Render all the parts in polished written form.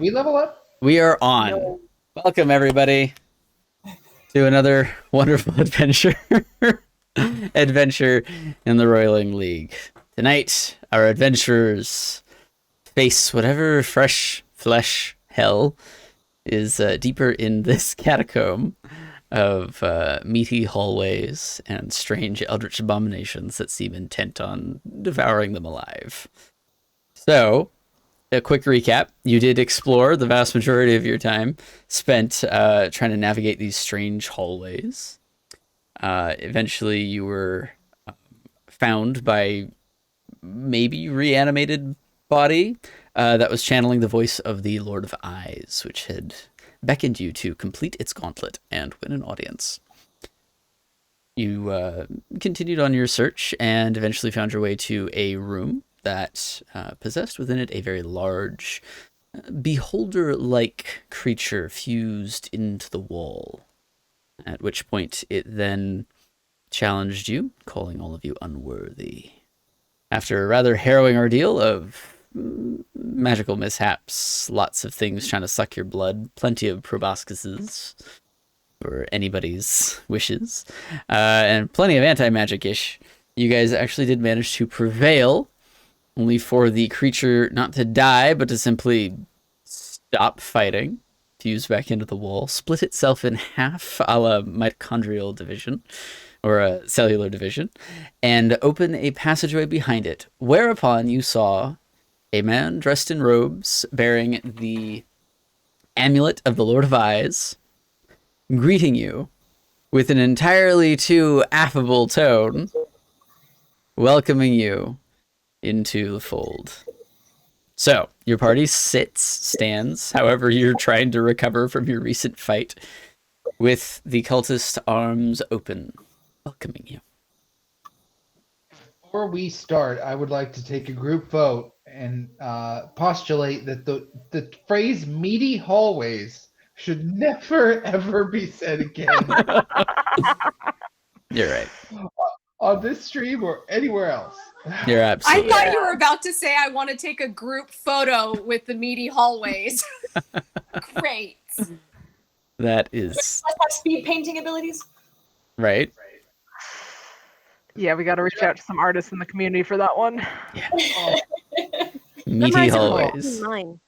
we level up? We are on. No. Welcome, everybody, to another wonderful adventure. Adventure in the Roiling League. Tonight, our adventurers face whatever fresh flesh hell is deeper in this catacomb of meaty hallways and strange eldritch abominations that seem intent on devouring them alive. So, a quick recap. You did explore the vast majority of your time spent trying to navigate these strange hallways. Eventually, you were found by maybe reanimated body that was channeling the voice of the Lord of Eyes, which had beckoned you to complete its gauntlet and win an audience. You continued on your search and eventually found your way to a room that possessed within it a very large, beholder-like creature fused into the wall, at which point it then challenged you, calling all of you unworthy. After a rather harrowing ordeal of magical mishaps, lots of things trying to suck your blood, plenty of proboscises for anybody's wishes, and plenty of anti-magic-ish, you guys actually did manage to prevail, only for the creature not to die, but to simply stop fighting, fuse back into the wall, split itself in half a la mitochondrial division, or a cellular division, and open a passageway behind it, whereupon you saw a man dressed in robes, bearing the amulet of the Lord of Eyes, greeting you with an entirely too affable tone, welcoming you into the fold. So, your party stands, however you're trying to recover from your recent fight, with the cultist arms open, welcoming you. Before we start, I would like to take a group vote and postulate that the phrase meaty hallways should never, ever be said again You're right. on this stream or anywhere else. You're absolutely I thought you were about to say I want to take a group photo with the meaty hallways. Great. That is Like my speed painting abilities. right. Yeah, we got to reach out to some artists in the community for that one. Yeah. Meaty Memorize them all. hallways. Mine.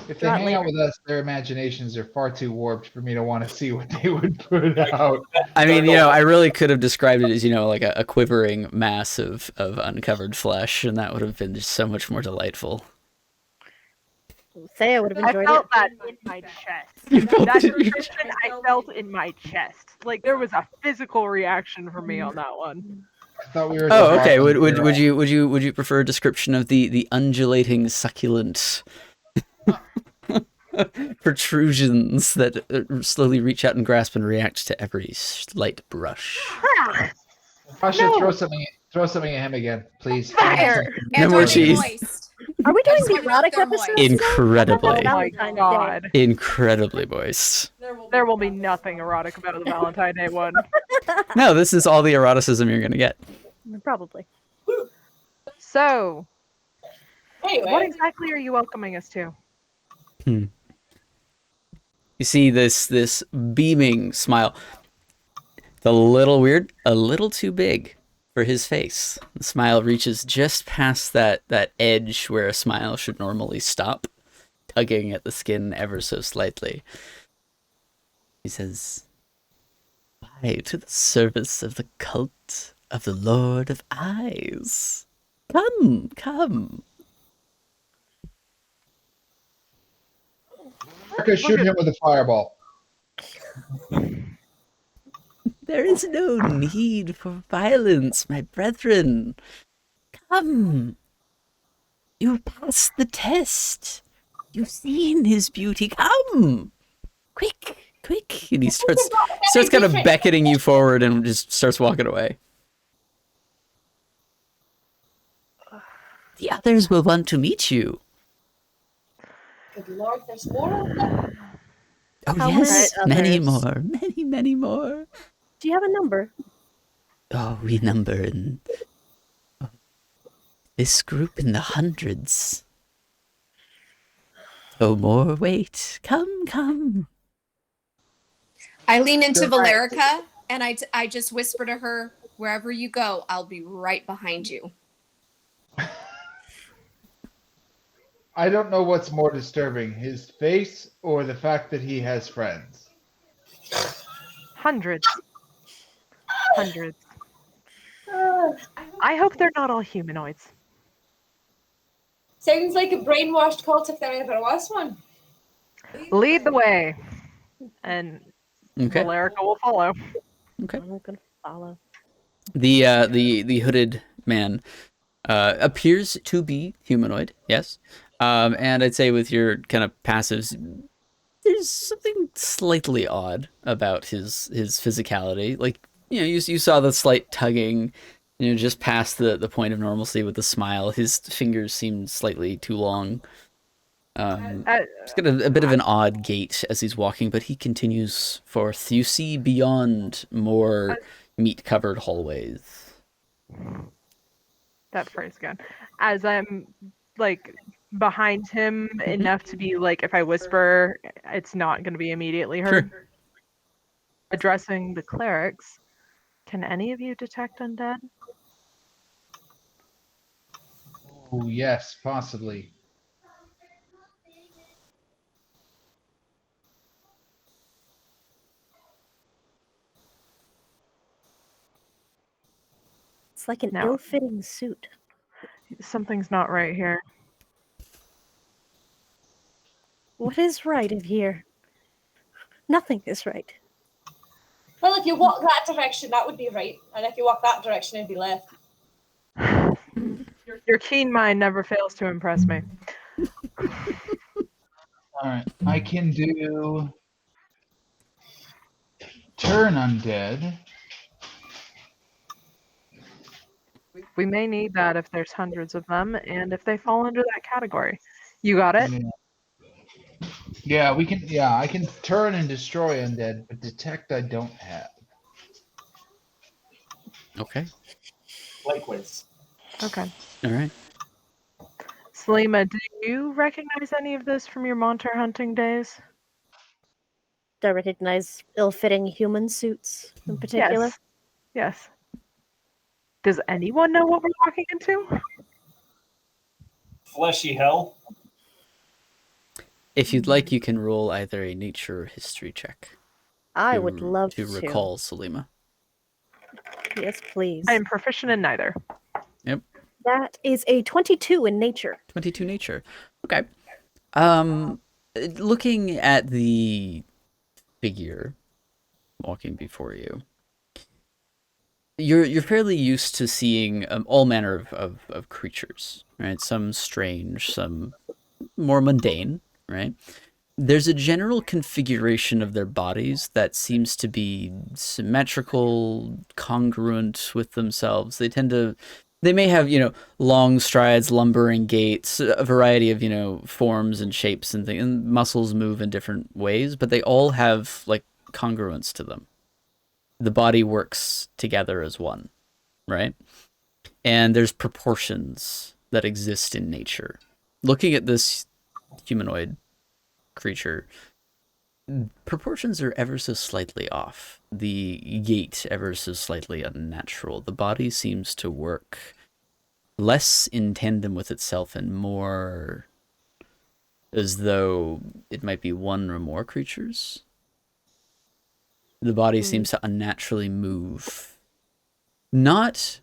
If they Not hang out later. with us, their imaginations are far too warped for me to want to see what they would put out. I mean, I really could have described it as, like a quivering mass of uncovered flesh, and that would have been just so much more delightful. Say I would have I enjoyed felt it. that in my chest. You felt That it in your description I felt in my chest. Like there was a physical reaction from me on that one. I thought we were. Oh, okay. Would you prefer a description of the undulating succulent protrusions that slowly reach out and grasp and react to every slight brush? Pasha, No. throw something at him again, please. Fire. No more cheese. Moist. Are we doing Just the let me know erotic if they're episodes? moist. Incredibly. Oh my Valentine's god. Incredibly moist. There will be nothing erotic about the Valentine Day one. No, this is all the eroticism you're going to get. Probably. So, Anyway, what exactly are you welcoming us to? You see this beaming smile. It's a little weird, a little too big for his face. The smile reaches just past that edge where a smile should normally stop, tugging at the skin ever so slightly. He says, "Why, to the service of the cult of the Lord of Eyes. Come, come." Marcus, shoot him with a fireball. There is no need for violence, my brethren. Come. You passed the test. You've seen his beauty. Come. Quick, quick. And he starts kind of beckoning you forward and just starts walking away. The others will want to meet you. good lord, there's more of them. Oh, How yes, many many others? more. Many more. Do you have a number? Oh, we number in this group in the hundreds. No more wait. Come, come. I lean into Sure. Valerica and I just whisper to her, wherever you go, I'll be right behind you. I don't know what's more disturbing, his face or the fact that he has friends. Hundreds. Hundreds. Ah, I hope they're not all humanoids. sounds like a brainwashed cult if there ever was one. Lead the way. And Okay. Valerica will follow. Okay. I'm gonna follow. The hooded man appears to be humanoid, yes. And I'd say with your kind of passives, there's something slightly odd about his physicality. Like, you saw the slight tugging, just past the point of normalcy with the smile. His fingers seemed slightly too long. He's got a bit of an odd gait as he's walking, but he continues forth. You see beyond more meat-covered hallways. That phrase again. As I'm like behind him enough to be like, if I whisper, it's not going to be immediately heard. Sure. Addressing the clerics, can any of you detect undead? Oh, yes, possibly. It's like an No. ill-fitting suit. Something's not right here. What is right of here? Nothing is right. Well, if you walk that direction, that would be right. And if you walk that direction, it'd be left. Your keen mind never fails to impress me. Alright, I can do turn undead. We may need that if there's hundreds of them and if they fall under that category. You got it? Yeah, we can. Yeah, I can turn and destroy undead, but detect I don't have. Okay. Likewise. Okay. All right. Selima, do you recognize any of this from your monster hunting days? Do I recognize ill-fitting human suits in particular? Yes. Yes. Does anyone know what we're walking into? Fleshy hell. If you'd like, you can roll either a nature or history check. I would love to recall Selima. Yes, please. I am proficient in neither. Yep. That is a 22 in nature. 22 nature. Okay. Looking at the figure walking before you, you're fairly used to seeing all manner of creatures, right? Some strange, some more mundane, right? There's a general configuration of their bodies that seems to be symmetrical, congruent with themselves. They may have, long strides, lumbering gaits, a variety of, forms and shapes and things, and muscles move in different ways, but they all have, like, congruence to them. The body works together as one, right? And there's proportions that exist in nature. Looking at this humanoid creature, proportions are ever so slightly off. The gait ever so slightly unnatural. The body seems to work less in tandem with itself and more as though it might be one or more creatures. The body seems to unnaturally move. Not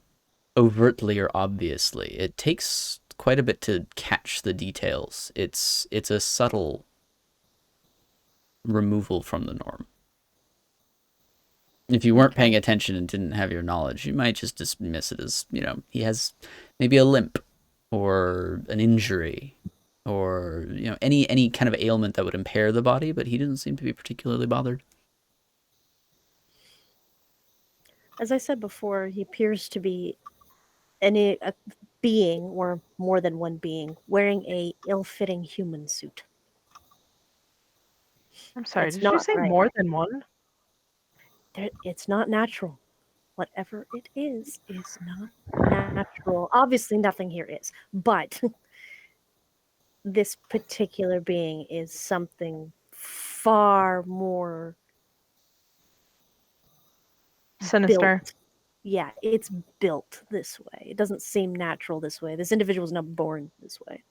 overtly or obviously. It takes quite a bit to catch the details. It's a subtle removal from the norm. If you weren't paying attention and didn't have your knowledge, you might just dismiss it as, he has maybe a limp or an injury or, any kind of ailment that would impair the body, but he doesn't seem to be particularly bothered. As I said before, he appears to be a being, or more than one being, wearing a ill-fitting human suit. I'm sorry, It's did you not say right. more than one? It's not natural. Whatever it is not natural. Obviously, nothing here is, but this particular being is something far more Sinister. built. Yeah, it's built this way. It doesn't seem natural this way. This individual was not born this way.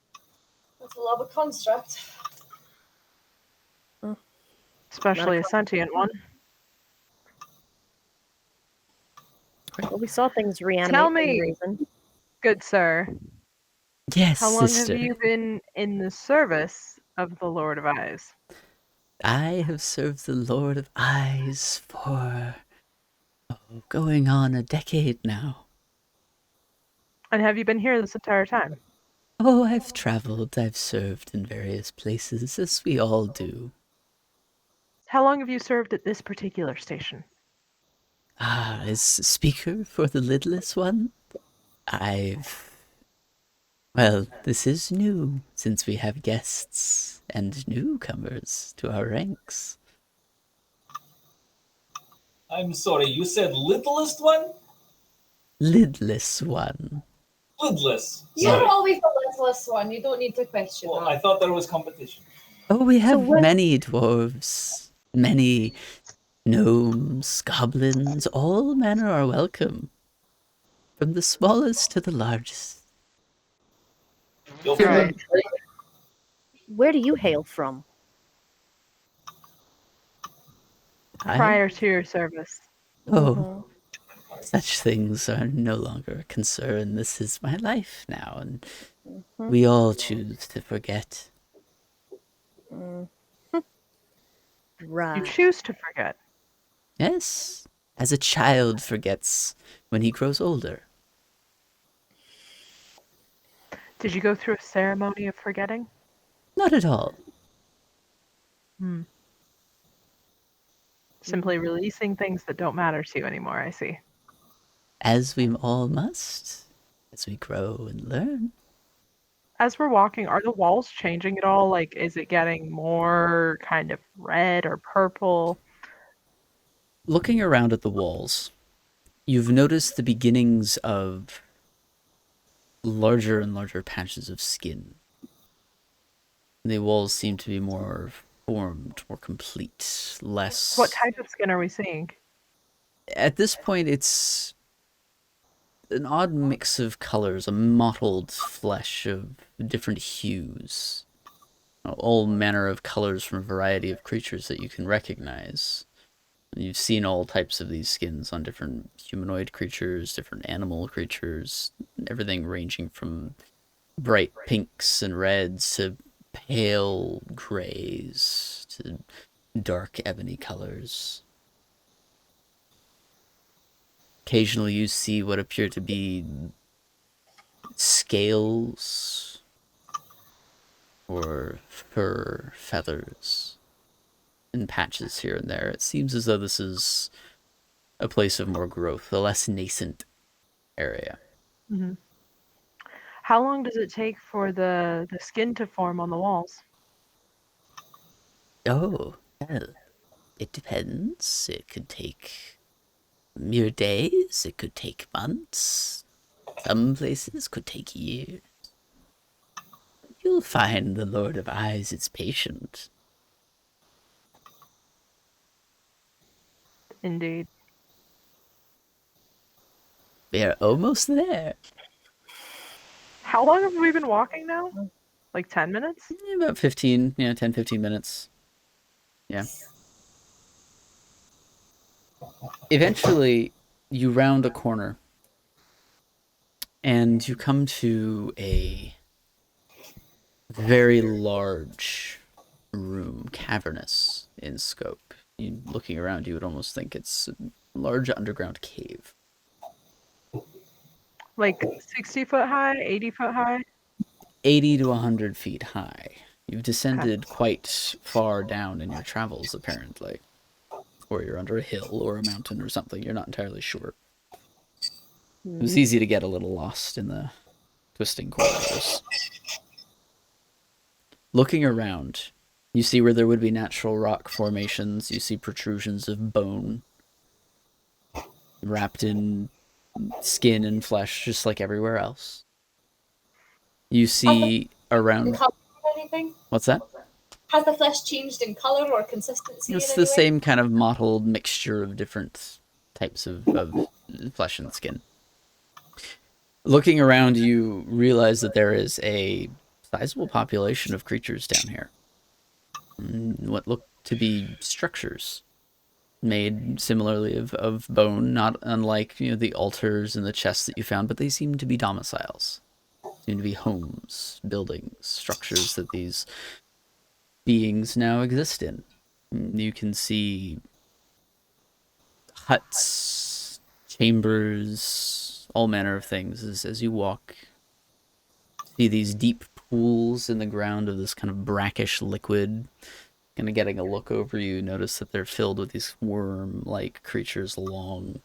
That's a lot of construct. Especially a Not sentient one. Well, we saw things reanimate Tell for a me, reason. good sir, Yes, how long sister. have you been in the service of the Lord of Eyes? I have served the Lord of Eyes for going on a decade now. And have you been here this entire time? Oh, I've traveled, I've served in various places, as we all do. How long have you served at this particular station? As speaker for the lidless one, well, this is new, since we have guests and newcomers to our ranks. I'm sorry, you said littlest one? Lidless one. Lidless. You're Sorry. always the littlest one. You don't need to question Well, that. I thought there was competition. Oh, we have what- many dwarves, many gnomes, goblins, all manner are welcome. From the smallest to the largest. You'll Right. Where do you hail from? Prior to your service. Oh, such things are no longer a concern. This is my life now, and we all choose to forget. You Right. choose to forget. Yes, as a child forgets when he grows older. Did you go through a ceremony of forgetting? Not at all. Simply releasing things that don't matter to you anymore, I see. As we all must, as we grow and learn. As we're walking, are the walls changing at all? Like, is it getting more kind of red or purple? Looking around at the walls, you've noticed the beginnings of larger and larger patches of skin. The walls seem to be more formed, more complete, less... What type of skin are we seeing? At this point, it's an odd mix of colors, a mottled flesh of different hues. All manner of colors from a variety of creatures that you can recognize. You've seen all types of these skins on different humanoid creatures, different animal creatures, everything ranging from bright pinks and reds to pale grays to dark ebony colors. Occasionally you see what appear to be scales or fur feathers in patches here and there. It seems as though this is a place of more growth, a less nascent area. How long does it take for the skin to form on the walls? Oh, well, it depends. It could take mere days, it could take months. Some places could take years. You'll find the Lord of Eyes is patient. Indeed. We are almost there. How long have we been walking now? Like 10 minutes? About 15, 10, 15 minutes. Yeah. Eventually, you round a corner and you come to a very large room, cavernous in scope. Looking around, you would almost think it's a large underground cave. Like 60 foot high, 80 foot high? 80 to 100 feet high. You've descended quite far down in your travels, apparently. Or you're under a hill or a mountain or something. You're not entirely sure. It was easy to get a little lost in the twisting corridors. Looking around, you see where there would be natural rock formations. You see protrusions of bone wrapped in skin and flesh, just like everywhere else. You see around... anything? What's that? Has the flesh changed in color or consistency It's in the any way? same kind of mottled mixture of different types of flesh and skin. Looking around, you realize that there is a sizable population of creatures down here. What look to be structures made similarly of bone, not unlike the altars and the chests that you found, but they seem to be domiciles, seem to be homes, buildings, structures that these beings now exist in. You can see huts, chambers, all manner of things as you walk. See these deep pools in the ground of this kind of brackish liquid. Kind of getting a look over you, notice that they're filled with these worm-like creatures along.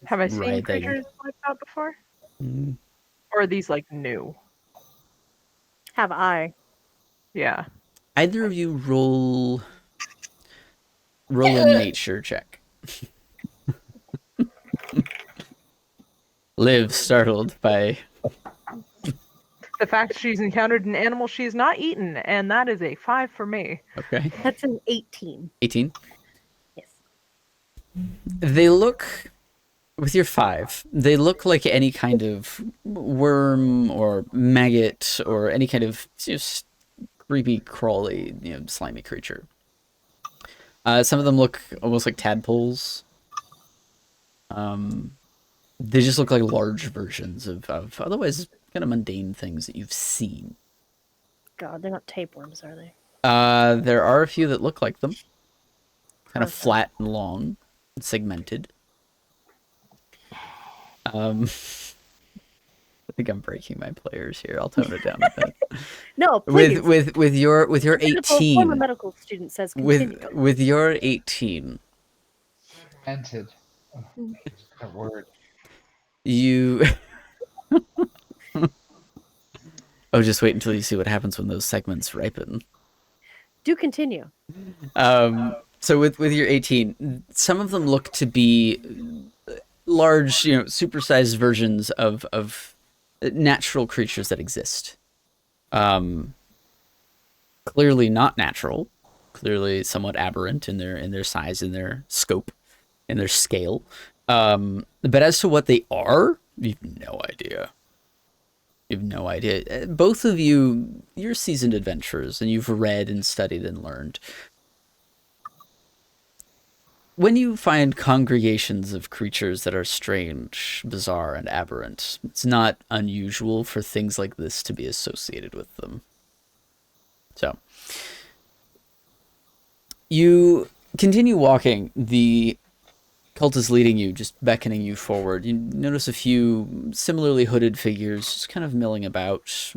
Have I seen Writhing. creatures like that before? Mm. Or are these like new? Have I? Yeah. Either of you roll a nature check. Liv, startled by The fact she's encountered an animal she's not eaten, and that is a 5 for me. okay, That's an 18. 18. Yes. They look, with your 5, they look like any kind of worm or maggot or any kind of just creepy, crawly, slimy creature. Some of them look almost like tadpoles. They just look like large versions of otherwise kind of mundane things that you've seen. God, they're not tapeworms, are they? There are a few that look like them. Kind of Perfect. flat and long, and segmented. I think I'm breaking my players here. I'll tone it down a bit. No, please. With your Former 18, medical student says continue. with your 18, Entered. Oh, a word. you. Oh, just wait until you see what happens when those segments ripen. Do continue. So with your 18, some of them look to be large, supersized versions of natural creatures that exist. Clearly not natural, clearly somewhat aberrant in their size, in their scope, in their scale. But as to what they are, you've no idea. You have no idea. Both of you, you're seasoned adventurers, and you've read and studied and learned. When you find congregations of creatures that are strange, bizarre, and aberrant, it's not unusual for things like this to be associated with them. So, you continue walking. The cult is leading you, just beckoning you forward. You notice a few similarly hooded figures just kind of milling about,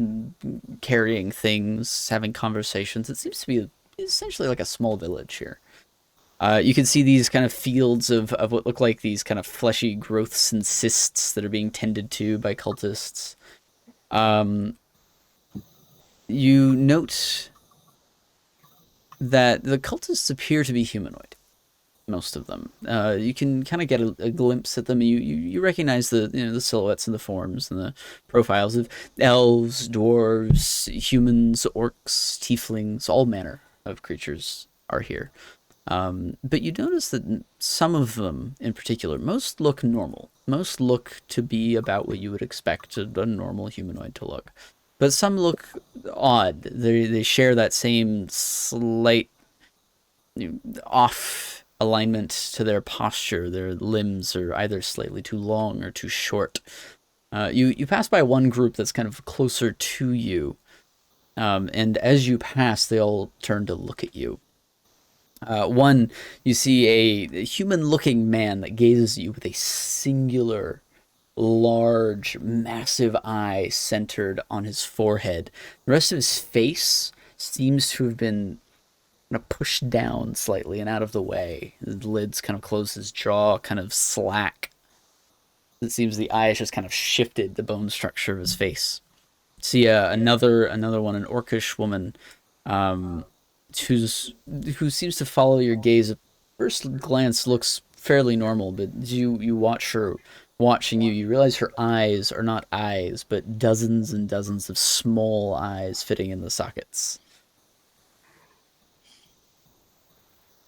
carrying things, having conversations. It seems to be essentially like a small village here. You can see these kind of fields of what look like these kind of fleshy growths and cysts that are being tended to by cultists. You note that the cultists appear to be humanoid. Most of them. You can kind of get a glimpse at them. You recognize the silhouettes and the forms and the profiles of elves, dwarves, humans, orcs, tieflings, all manner of creatures are here. But you notice that some of them in particular, most look normal. Most look to be about what you would expect a normal humanoid to look. But some look odd. They share that same slight off alignment to their posture. Their limbs are either slightly too long or too short. You pass by one group that's kind of closer to you, and as you pass, they all turn to look at you. One, you see a human-looking man that gazes at you with a singular, large, massive eye centered on his forehead. The rest of his face seems to have been pushed down slightly and out of the way. The lids kind of close, his jaw kind of slack. It seems the eye has just kind of shifted the bone structure of his face. See another one, an orcish woman, who seems to follow your gaze. At first glance looks fairly normal, but you watch her watching you. You realize her eyes are not eyes, but dozens and dozens of small eyes fitting in the sockets.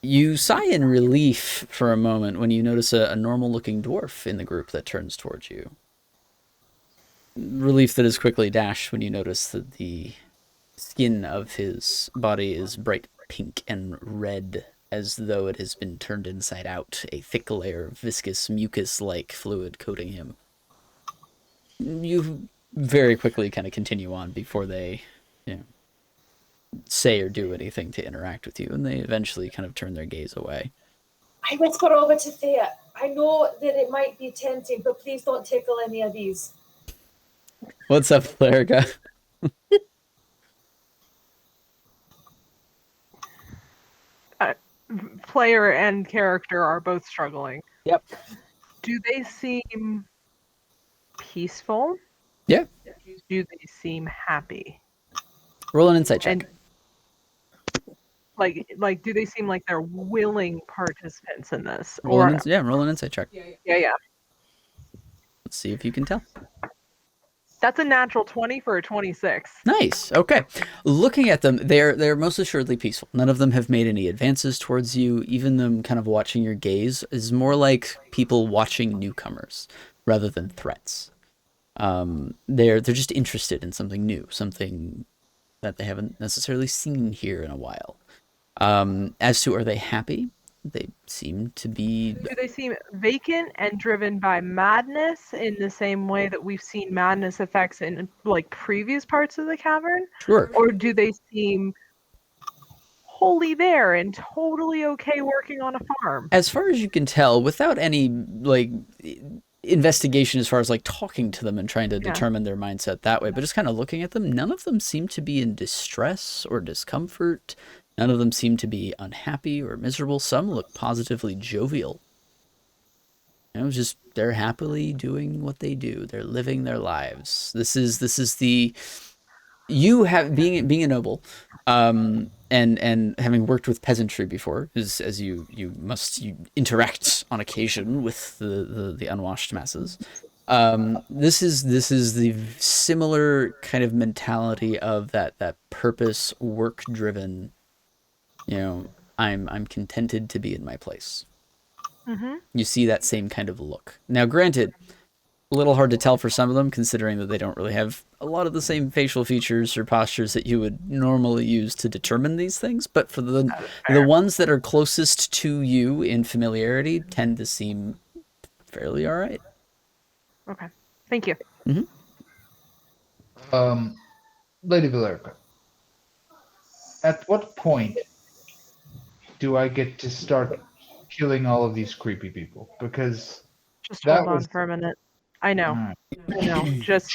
You sigh in relief for a moment when you notice a normal-looking dwarf in the group that turns towards you. Relief that is quickly dashed when you notice that the skin of his body is bright pink and red, as though it has been turned inside out, a thick layer of viscous mucus-like fluid coating him. You very quickly kind of continue on before they, you know, say or do anything to interact with you, and they eventually kind of turn their gaze away. I whisper over to Thea. I know that it might be tempting, but please don't tickle any of these. What's up, Clerica? Player and character are both struggling. Yep. Do they seem peaceful? Yeah. Do they seem happy? Roll an insight check. And do they seem like they're willing participants in this? Roll an insight check. Yeah. Let's see if you can tell. That's a natural 20 for a 26. Nice. Okay. Looking at them, they're most assuredly peaceful. None of them have made any advances towards you. Even them kind of watching your gaze is more like people watching newcomers rather than threats. They're just interested in something new, something that they haven't necessarily seen here in a while. As to are they happy? They seem to be. Do they seem vacant and driven by madness in the same way that we've seen madness effects in like previous parts of the cavern? Sure. Or do they seem wholly there and totally okay working on a farm? As far as you can tell, without any like investigation as far as like talking to them and trying to determine their mindset that way, but just kind of looking at them, none of them seem to be in distress or discomfort. None of them seem to be unhappy or miserable. Some look positively jovial. You know, just they're happily doing what they do. They're living their lives. This is the you have being a noble, and having worked with peasantry before, as you interact on occasion with the unwashed masses. This is the similar kind of mentality of that purpose, work driven. You know, I'm contented to be in my place. Mm-hmm. You see that same kind of look. Now, granted, a little hard to tell for some of them, considering that they don't really have a lot of the same facial features or postures that you would normally use to determine these things. But for the ones that are closest to you in familiarity, tend to seem fairly all right. Okay, thank you. Mm-hmm. Lady Valerica, at what point do I get to start killing all of these creepy people? Because Just that hold on was for a minute. I know. Alright. I know. Just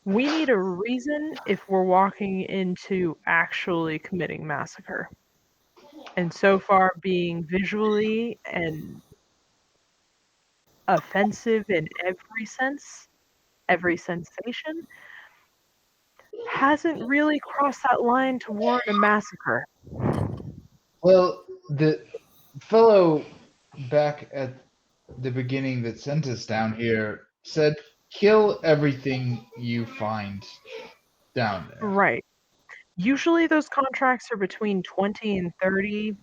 we need a reason if we're walking into actually committing massacre. And so far being visually and offensive in every sense, every sensation, hasn't really crossed that line to warrant a massacre. Well, the fellow back at the beginning that sent us down here said, kill everything you find down there. Right. Usually those contracts are between 20 and 30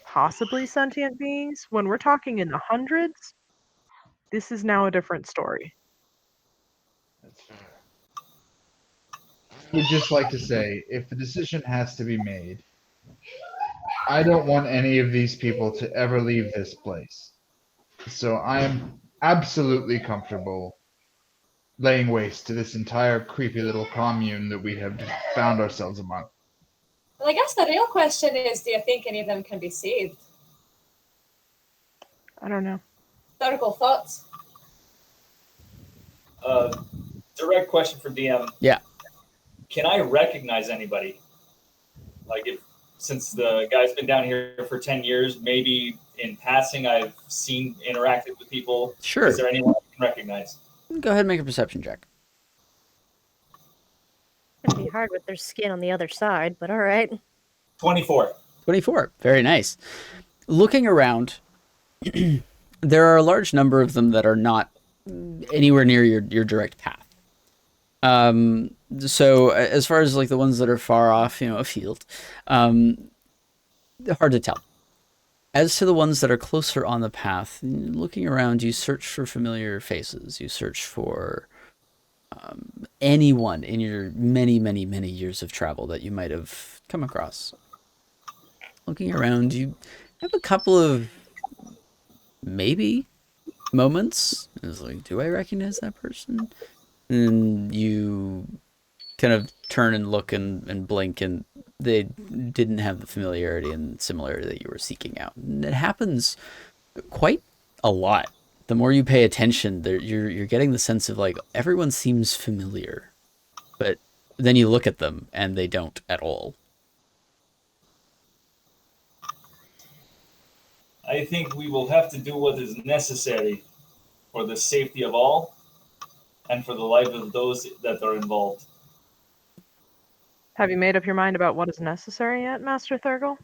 possibly sentient beings. When we're talking in the hundreds, this is now a different story. That's fair. I would just like to say, if a decision has to be made, I don't want any of these people to ever leave this place. So I am absolutely comfortable laying waste to this entire creepy little commune that we have found ourselves among. Well, I guess the real question is, do you think any of them can be saved? I don't know. Historical thoughts? Direct question for DM. Yeah. Can I recognize anybody? Like, since the guy's been down here for 10 years, maybe in passing I've interacted with people. Sure. Is there anyone I can recognize? Go ahead and make a perception check. It'd be hard with their skin on the other side, but all right. 24. 24. Very nice. Looking around, There are a large number of them that are not anywhere near your direct path. So as far as like the ones that are far off, afield, hard to tell. As to the ones that are closer on the path, looking around, you search for familiar faces. You search for anyone in your many, many, many years of travel that you might have come across. Looking around, you have a couple of maybe moments. It's like, do I recognize that person? And you kind of turn and look and blink, and they didn't have the familiarity and similarity that you were seeking out. And it happens quite a lot. The more you pay attention, you're getting the sense of like everyone seems familiar, but then you look at them and they don't at all. I think we will have to do what is necessary for the safety of all and for the life of those that are involved. Have you made up your mind about what is necessary yet, Master Thurgle?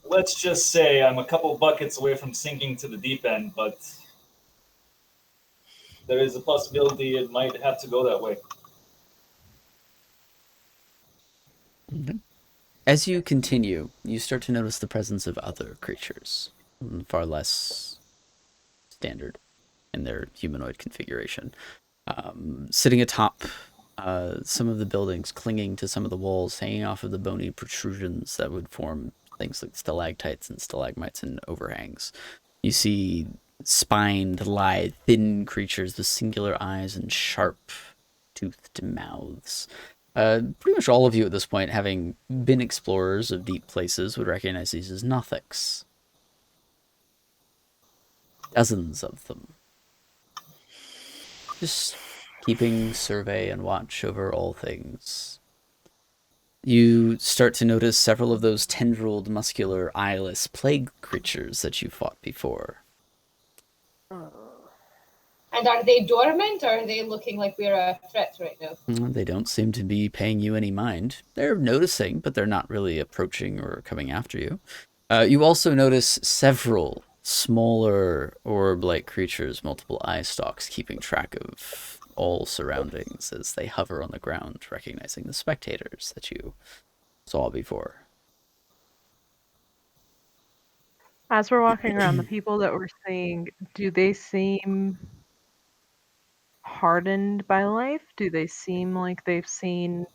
Let's just say I'm a couple buckets away from sinking to the deep end, but there is a possibility it might have to go that way. As you continue, you start to notice the presence of other creatures, far less standard in their humanoid configuration. Sitting atop some of the buildings, clinging to some of the walls, hanging off of the bony protrusions that would form things like stalactites and stalagmites and overhangs. You see spined, lithe, thin creatures with singular eyes and sharp-toothed mouths. Pretty much all of you at this point, having been explorers of deep places, would recognize these as Nothics. Dozens of them. Just keeping survey and watch over all things. You start to notice several of those tendrilled, muscular, eyeless plague creatures that you fought before. And are they dormant, or are they looking like we're a threat right now? They don't seem to be paying you any mind. They're noticing, but they're not really approaching or coming after you. You also notice several smaller orb-like creatures, multiple eye stalks, keeping track of all surroundings as they hover on the ground, recognizing the spectators that you saw before. As we're walking around, the people that we're seeing, do they seem hardened by life? Do they seem like they've seen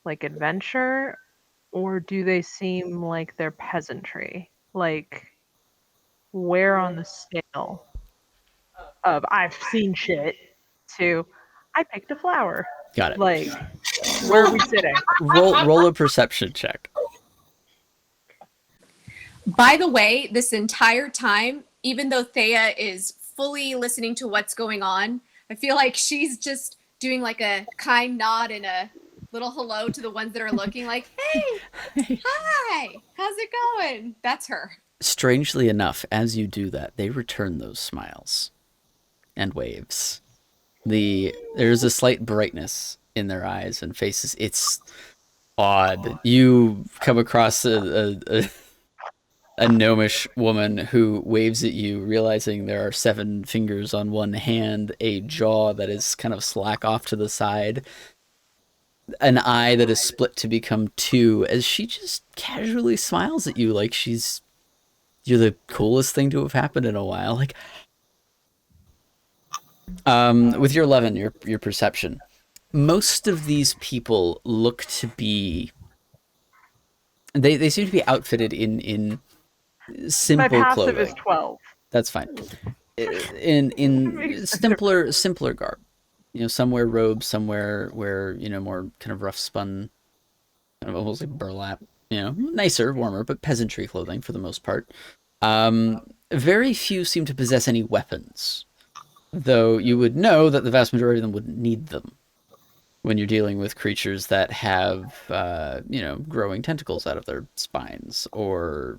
like adventure? Or do they seem like they're peasantry? Like, where on the scale of I've seen shit to I picked a flower? Got it. Like, where are we sitting? Roll a perception check. By the way, this entire time, even though Thea is fully listening to what's going on, I feel like she's just doing like a kind nod and a little hello to the ones that are looking like, hey, hi, how's it going? That's her. Strangely enough, as you do that, they return those smiles and waves. There's a slight brightness in their eyes and faces. It's odd. You come across a gnomish woman who waves at you, realizing there are 7 fingers on one hand, a jaw that is kind of slack off to the side, an eye that is split to become 2, as she just casually smiles at you like you're the coolest thing to have happened in a while. Like, with your 11, your perception, most of these people look to be they seem to be outfitted in simple My passive clothing. is 12. That's fine. In simpler garb. Some wear robes, some wear more kind of rough spun, kind of almost like burlap. Nicer, warmer, but peasantry clothing for the most part. Very few seem to possess any weapons, though you would know that the vast majority of them wouldn't need them when you're dealing with creatures that have, growing tentacles out of their spines, or,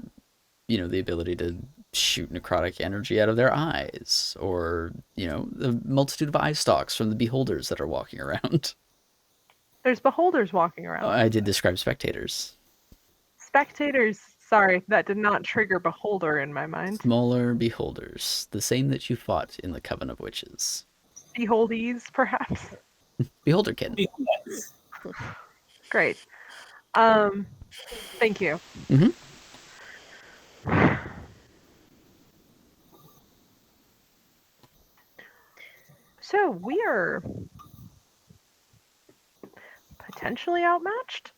the ability to shoot necrotic energy out of their eyes, or, the multitude of eye stalks from the beholders that are walking around. There's beholders walking around. I did describe spectators. Spectators Sorry, that did not trigger Beholder in my mind. Smaller beholders, the same that you fought in the Coven of Witches. Beholdies, perhaps. Beholderkin. Yes. Great. Thank you. Mhm. So we are potentially outmatched.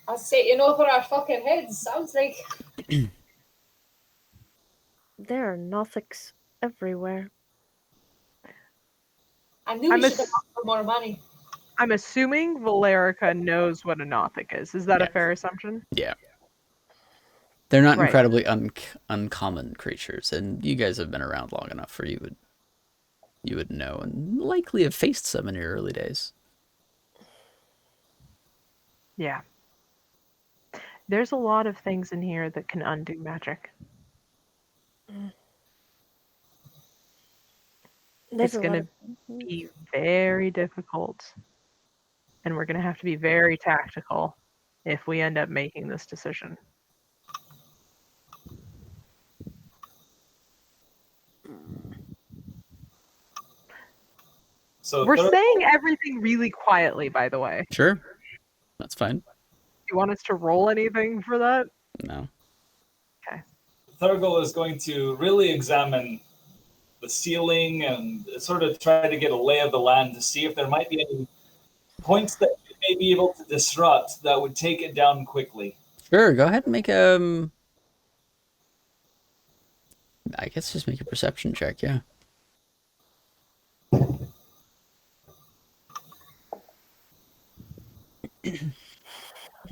I'll say in over our fucking heads. Sounds like. There are Nothics everywhere. I knew we I'm should have asked for more money. I'm assuming Valerica knows what a Nothic is. Is that a Yeah. fair assumption? Yeah. They're not Right. incredibly uncommon creatures, and you guys have been around long enough for you would know, and likely have faced some in your early days. Yeah. There's a lot of things in here that can undo magic. There's It's a going lot to of be very difficult, and we're going to have to be very tactical if we end up making this decision. So We're third, saying everything really quietly, by the way. Sure. That's fine. You want us to roll anything for that? No. Thurgle is going to really examine the ceiling and sort of try to get a lay of the land to see if there might be any points that you may be able to disrupt that would take it down quickly. Sure, go ahead and make I guess just make a perception check, yeah.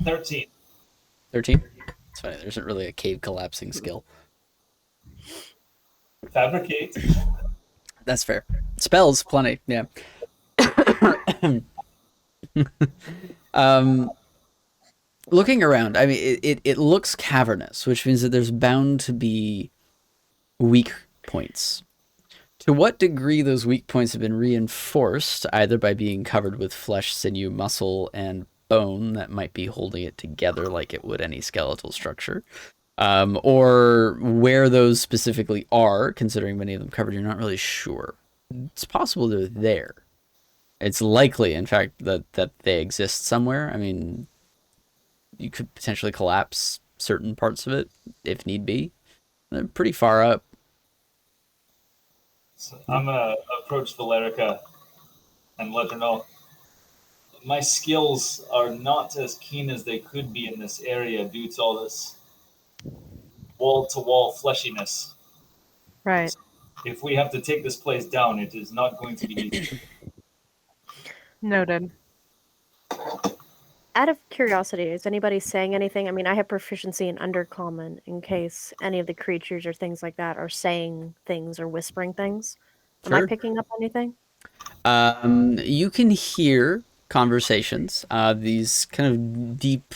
13. 13? It's funny, there isn't really a cave collapsing skill. Fabricate. That's fair. Spells, plenty, yeah. Looking around, I mean, it looks cavernous, which means that there's bound to be weak points. To what degree those weak points have been reinforced, either by being covered with flesh, sinew, muscle, and bone that might be holding it together like it would any skeletal structure, or where those specifically are, considering many of them covered, you're not really sure. It's possible they're there. It's likely, in fact, that they exist somewhere. I mean, you could potentially collapse certain parts of it if need be. They're pretty far up. So I'm going to approach Valerica and let her know my skills are not as keen as they could be in this area due to all this wall-to-wall fleshiness. Right. If we have to take this place down, it is not going to be easy. Noted. Out of curiosity, is anybody saying anything? I mean, I have proficiency in Undercommon in case any of the creatures or things like that are saying things or whispering things. Am I Sure. picking up anything? You can hear conversations, these kind of deep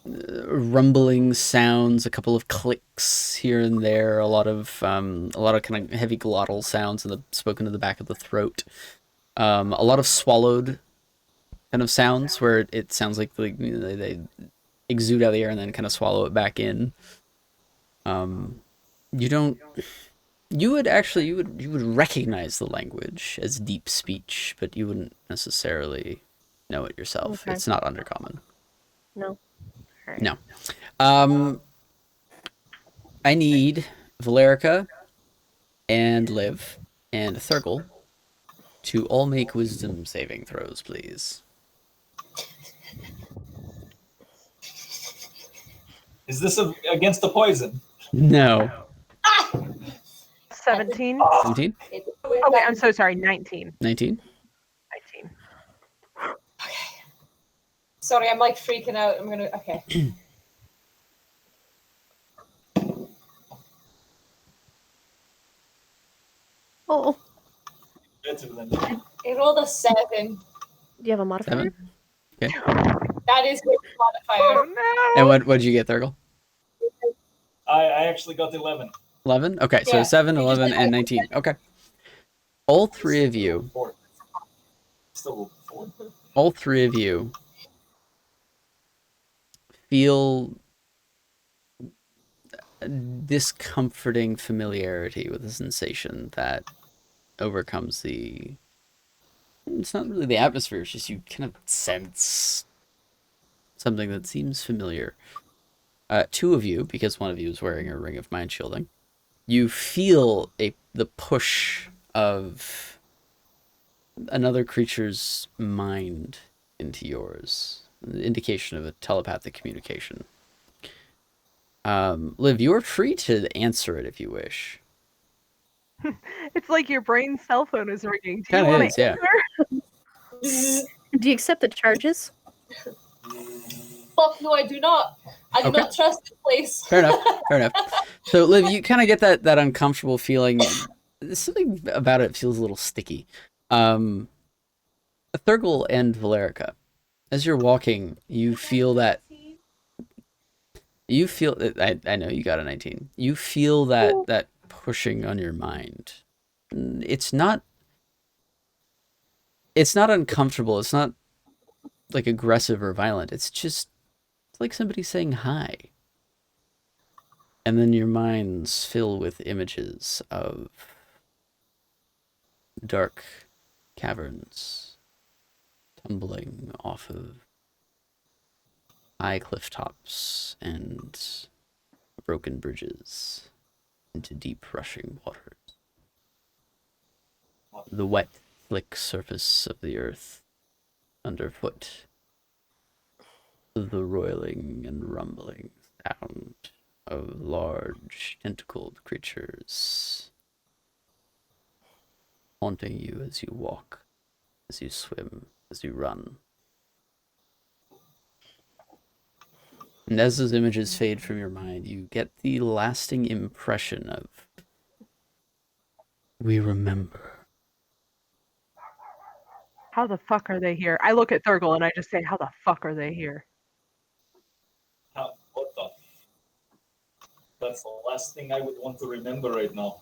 rumbling sounds, a couple of clicks here and there, a lot of kind of heavy glottal sounds spoken to the back of the throat. A lot of swallowed kind of sounds where it sounds like they exude out of the air and then kind of swallow it back in. You would recognize the language as deep speech, but you wouldn't necessarily know it yourself. Okay. It's not undercommon. No. Alright. No. I need Valerica and Liv and Thurgle to all make wisdom saving throws, please. Is this against the poison? No. 17. 17? Oh, wait, I'm so sorry. 19. 19? 19. Sorry, I'm like freaking out. I'm gonna. Okay. Oh, Better than I rolled a 7. do you have a modifier? 7? Okay. That is with modifier. Oh And no! what'd you get, Thurgle? I actually got 11. 11? Okay, so Yeah, 7, you just 11, did and it. 19. Okay. All three of you Still 4. all three of you feel discomforting familiarity with a sensation that overcomes the. It's not really the atmosphere, it's just you kind of sense something that seems familiar. Two of you, because one of you is wearing a ring of mind shielding, you feel the push of another creature's mind into yours, the indication of a telepathic communication. Liv, you are free to answer it if you wish. It's like your brain's cell phone is ringing. Do you Kind of want is, to yeah. answer? Do you accept the charges? Fuck no, I do not. I do Okay. not trust the place. Fair enough. Fair enough. So, Liv, you kind of get that uncomfortable feeling. There's something about it feels a little sticky. Thurgle and Valerica, as you're walking, you feel that. You feel I know you got a 19. You feel that pushing on your mind. It's not uncomfortable. It's not like aggressive or violent. It's just like somebody saying hi. And then your minds fill with images of dark caverns tumbling off of high cliff tops and broken bridges into deep rushing waters. The wet, slick surface of the earth underfoot. The roiling and rumbling sound of large, tentacled creatures haunting you as you walk, as you swim, as you run. And as those images fade from your mind, you get the lasting impression of, we remember. How the fuck are they here? I look at Thurgle and I just say, how the fuck are they here? What the? That's the last thing I would want to remember right now.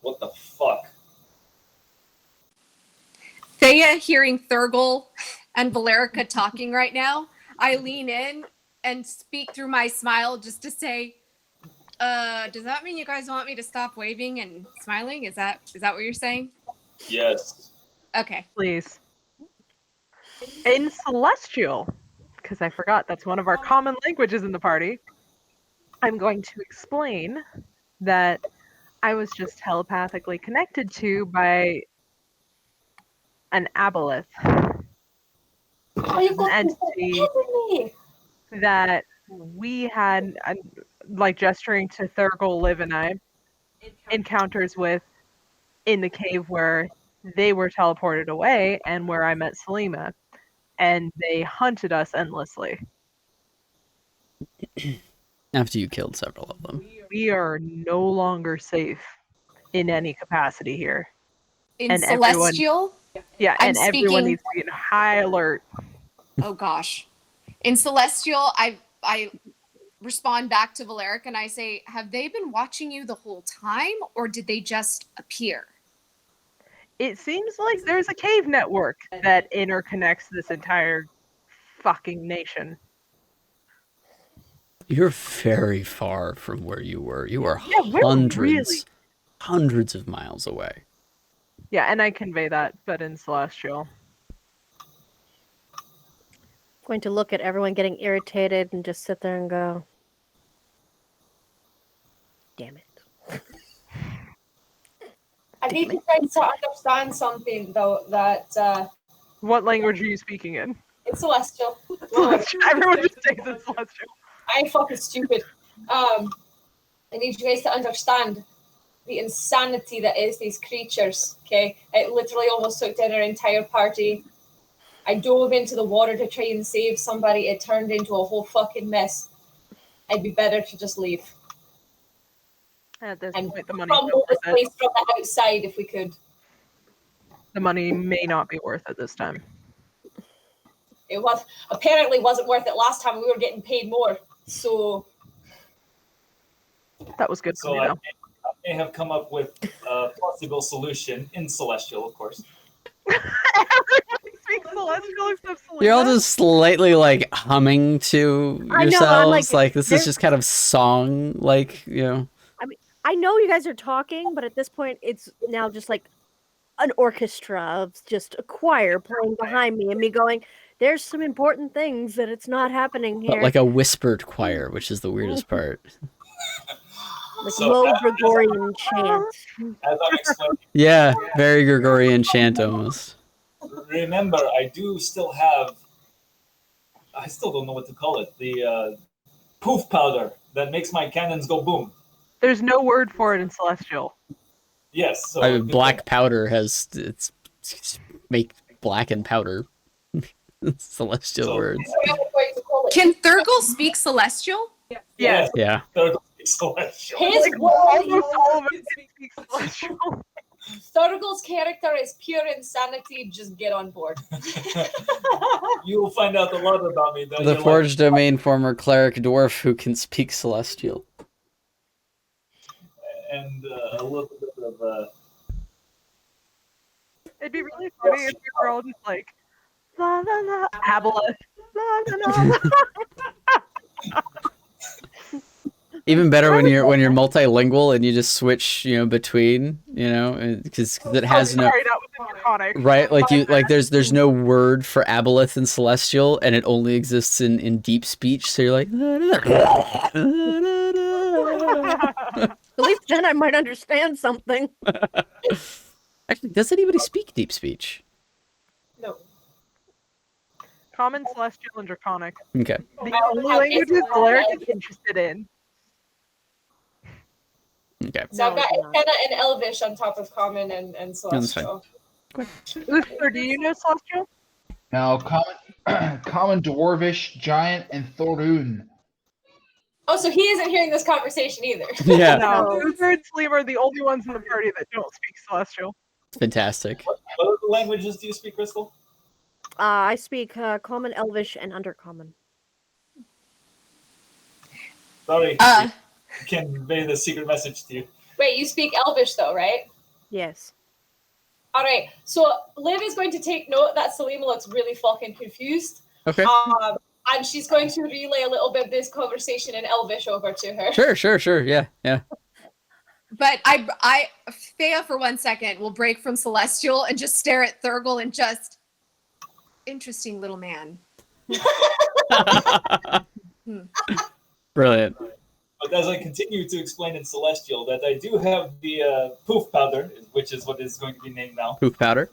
What the fuck? Thea hearing Thurgle and Valerica talking right now, I lean in and speak through my smile just to say, does that mean you guys want me to stop waving and smiling? Is that what you're saying? Yes. Okay. Please. In Celestial, because I forgot that's one of our common languages in the party, I'm going to explain that I was just telepathically connected to by an aboleth. Oh, you've got An this entity me. that we had, like gesturing to Thurgle, Liv, and I, encounters with in the cave where they were teleported away and where I met Selima. And they hunted us endlessly. After you killed several of them. We are no longer safe in any capacity here. In And everyone- Celestial, Yeah, I'm and everyone speaking- needs to be in high alert. oh gosh. In Celestial, I respond back to Valeric and I say, have they been watching you the whole time or did they just appear? It seems like there's a cave network that interconnects this entire fucking nation. You're very far from where you were. You are Yeah, we're hundreds of miles away. Yeah, and I convey that, but in Celestial. Going to look at everyone getting irritated and just sit there and go, damn it. I need you guys to understand something, though, that What language are you speaking in? it's Celestial. Celestial. Everyone just stays in Celestial. I ain't fucking stupid. I need you guys to understand the insanity that is these creatures, okay? It literally almost took down our entire party. I dove into the water to try and save somebody. It turned into a whole fucking mess. I'd be better to just leave. At this And point, the money's not crumble this worth it. place from the outside if we could. The money may not be worth it this time. It was apparently wasn't worth it last time. We were getting paid more. So That was good for So me, I though. may have come up with a possible solution in Celestial, of course. Everybody speak Celestial except Selena? You're all just slightly like humming to I know, I'm yourselves. like, This is there's- just kind of song, like, you know. I know you guys are talking, but at this point, it's now just like an orchestra of just a choir playing behind me and me going, there's some important things that it's not happening But here. like a whispered choir, which is the weirdest part. Like So low as- Gregorian chant. As I'm explaining, Yeah, very Gregorian chant almost. remember, I do still have. I still don't know what to call it. The poof powder that makes my cannons go boom. There's no word for it in Celestial. Yes. So I mean, black powder has it's make black and powder. Celestial So- words. What are we going to call it? Can Thurgle speak Celestial? Yes. Yeah. Celestial. His Like, almost world, all of it can speak Celestial. Thurgo's character is pure insanity. Just get on board. You will find out a lot about me. That The you'll Forged Domain former cleric dwarf who can speak Celestial. like, and a little bit of. It'd be really funny if we were all just like, la la la, aboleth, la la la. Even better when you're multilingual and you just switch, between, because it has no Sorry, that was iconic. right, like there's no word for aboleth in Celestial, and it only exists in deep speech. So you're like, At least then I might understand something. actually, does anybody speak deep speech? No. Common, Celestial, and Draconic. Okay, The only languages Alaric is interested in. okay. So I've No, got it's not. Antenna and Elvish on top of Common and that's fine. Celestial. Uther, do you know Celestial? Now, common dwarvish, giant, and Thorun. Oh, so he isn't hearing this conversation either. Yeah, No. No. Uther and Sleeve are the only ones in the party that don't speak Celestial. fantastic. What other languages do you speak, Crystal? I speak Common, Elvish, and Undercommon. Sorry, Uh, I can convey the secret message to you. Wait, you speak Elvish though, right? Yes. All right. So Liv is going to take note that Selima looks really fucking confused. Okay, And she's going to relay a little bit of this conversation in Elvish over to her. sure, yeah. but Thea for 1 second will break from Celestial and just stare at Thurgle and just interesting little man. Brilliant. But as I continue to explain in Celestial, that I do have the poof powder, which is what is going to be named now. Poof powder.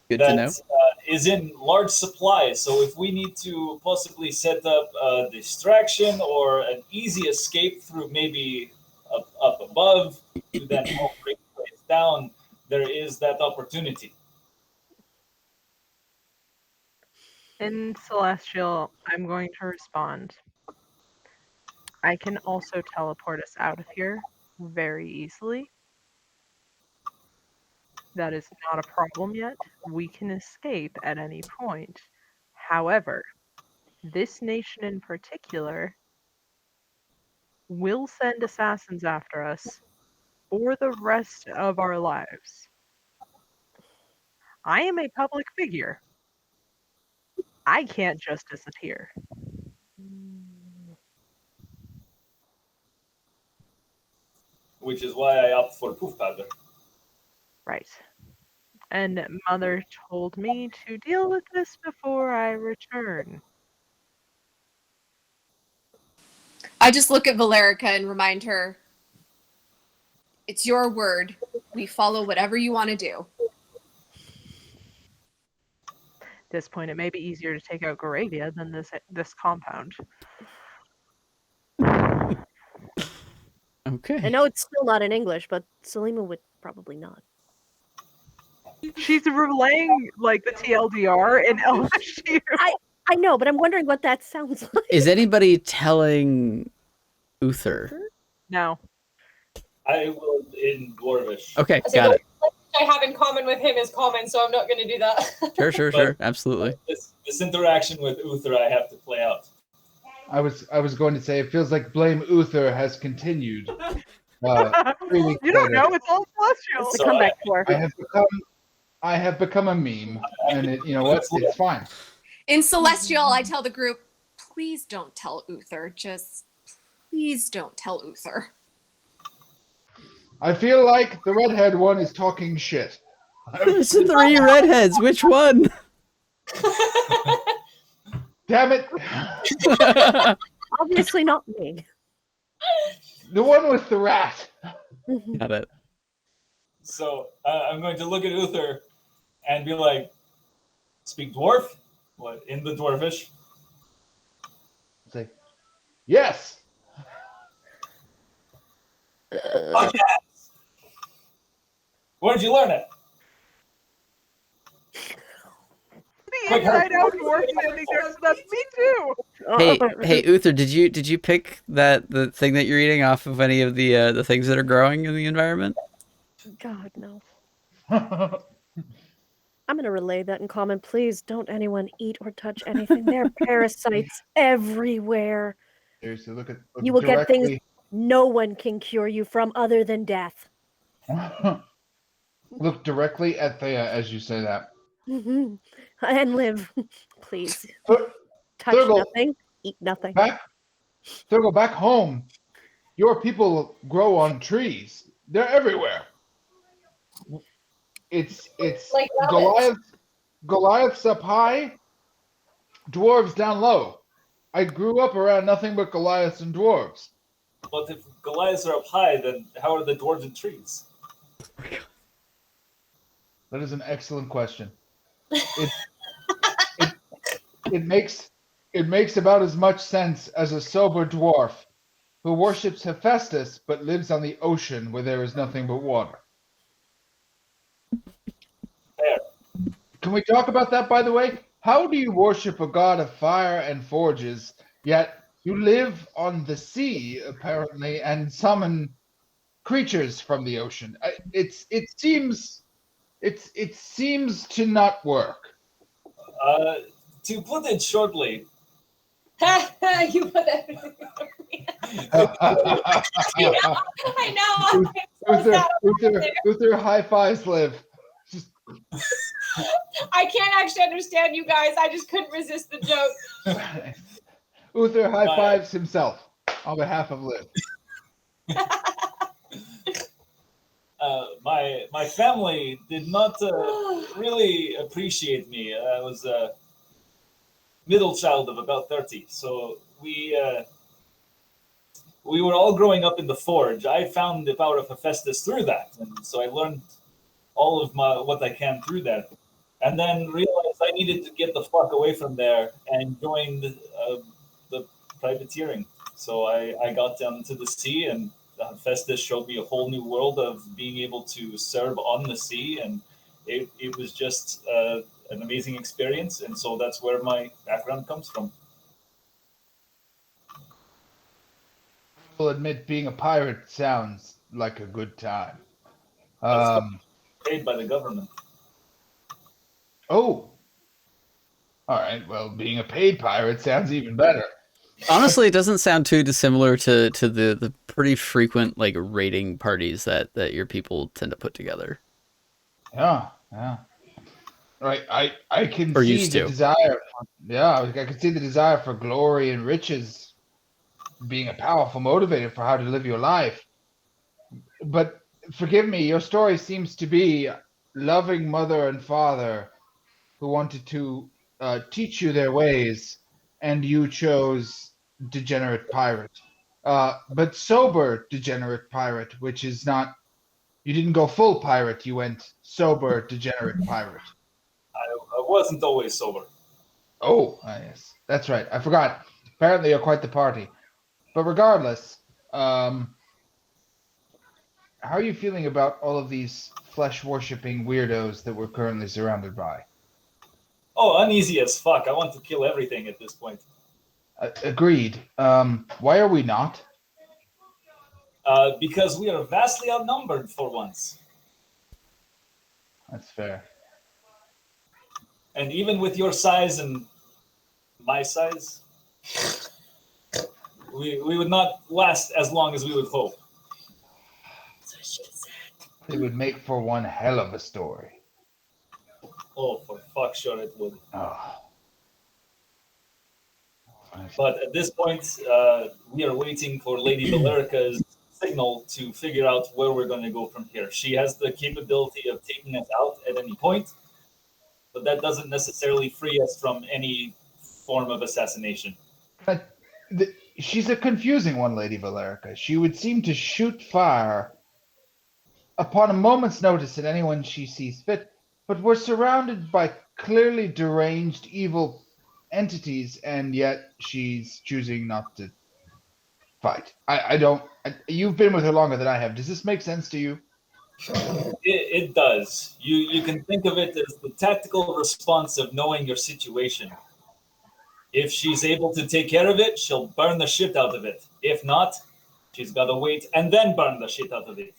Good to know. That is in large supply. So if we need to possibly set up a distraction or an easy escape through maybe up above to then help break the place down, there is that opportunity. In Celestial, I'm going to respond. I can also teleport us out of here very easily. That is not a problem yet. We can escape at any point. However, this nation in particular will send assassins after us for the rest of our lives. I am a public figure. I can't just disappear. Which is why I opt for poof powder. Right. And Mother told me to deal with this before I return. I just look at Valerica and remind her, it's your word. We follow whatever you want to do. At this point, it may be easier to take out Goravia than this compound. Okay. I know it's still not in English, but Selima would probably not. She's relaying like the TLDR in Elvish to you. I know, but I'm wondering what that sounds like. Is anybody telling Uther? No. I will in Dwarvish. Okay, So got the it. I have in common with him is common, so I'm not going to do that. Sure, absolutely. This interaction with Uther I have to play out. I was going to say it feels like Blame Uther has continued. 3 weeks You don't later. know, it's all Celestial. It's the So comeback for. I have become I have become a meme, and you know what? It's fine. In Celestial, I tell the group, please don't tell Uther. Just please don't tell Uther. I feel like the redhead one is talking shit. There's 3 redheads. Which one? Damn it! Obviously not me. The one with the rat. Got it. So I'm going to look at Uther and be like, "Speak dwarf?" What in the dwarvish? Say, yes. Oh, yes. Where'd you learn it? The inside out dwarf standing there. That's me too. Hey, Uther, did you pick the thing that you're eating off of any of the things that are growing in the environment? God, no. I'm gonna relay that in common. Please don't anyone eat or touch anything. There are parasites everywhere. Seriously, look You will get things directly. no one can cure you from other than death. Look directly at Thea as you say that. And live. Please. Thur- Touch Thurgle, nothing, eat nothing. Thurgle, back home, your people grow on trees. They're everywhere. It's Like rabbits. Goliath's up high, dwarves down low. I grew up around nothing but Goliaths and dwarves. But if Goliaths are up high, then how are the dwarves in trees? That is an excellent question. It it makes about as much sense as a sober dwarf who worships Hephaestus but lives on the ocean where there is nothing but water. Fair. Can we talk about that, by the way? How do you worship a god of fire and forges, yet you live on the sea, apparently, and summon creatures from the ocean? It seems to not work. To put it shortly, You put everything on me. I know. I'm so sad. Uther high fives live. Just I can't actually understand you guys. I just couldn't resist the joke. Uther high fives himself on behalf of Liv. My family did not really appreciate me. I was a middle child of about 30, so we were all growing up in the forge. I found the power of Hephaestus through that, and so I learned all of what I can through that, and then realized I needed to get the fuck away from there and joined the privateering. So I got down to the sea, and Hephaestus showed me a whole new world of being able to serve on the sea, and it was just an amazing experience, and so that's where my background comes from. I will admit, being a pirate sounds like a good time. Paid by the government. Oh. All right. Well, being a paid pirate sounds even better. Honestly, it doesn't sound too dissimilar to the pretty frequent like raiding parties that your people tend to put together. Yeah. Right. I can Or see used the to. desire. Yeah, I can see the desire for glory and riches being a powerful motivator for how to live your life. But forgive me, your story seems to be loving mother and father who wanted to teach you their ways, and you chose degenerate pirate. But sober degenerate pirate, which is not. You didn't go full pirate. You went sober degenerate pirate. I wasn't always sober. Oh, yes, that's right. I forgot. Apparently, you're quite the party. But regardless, how are you feeling about all of these flesh-worshipping weirdos that we're currently surrounded by? Oh, uneasy as fuck. I want to kill everything at this point. Agreed. Why are we not? Because we are vastly outnumbered for once. That's fair. And even with your size and my size, we would not last as long as we would hope. It would make for one hell of a story. Oh, for fuck's sure it would. Oh. But at this point, we are waiting for Lady Valerica's signal to figure out where we're going to go from here. She has the capability of taking us out at any point, but that doesn't necessarily free us from any form of assassination. But she's a confusing one, Lady Valerica. She would seem to shoot fire upon a moment's notice at anyone she sees fit, but we're surrounded by clearly deranged evil entities, and yet she's choosing not to fight. I don't. You've been with her longer than I have. Does this make sense to you? It does. You can think of it as the tactical response of knowing your situation. If she's able to take care of it, she'll burn the shit out of it. If not, she's got to wait and then burn the shit out of it.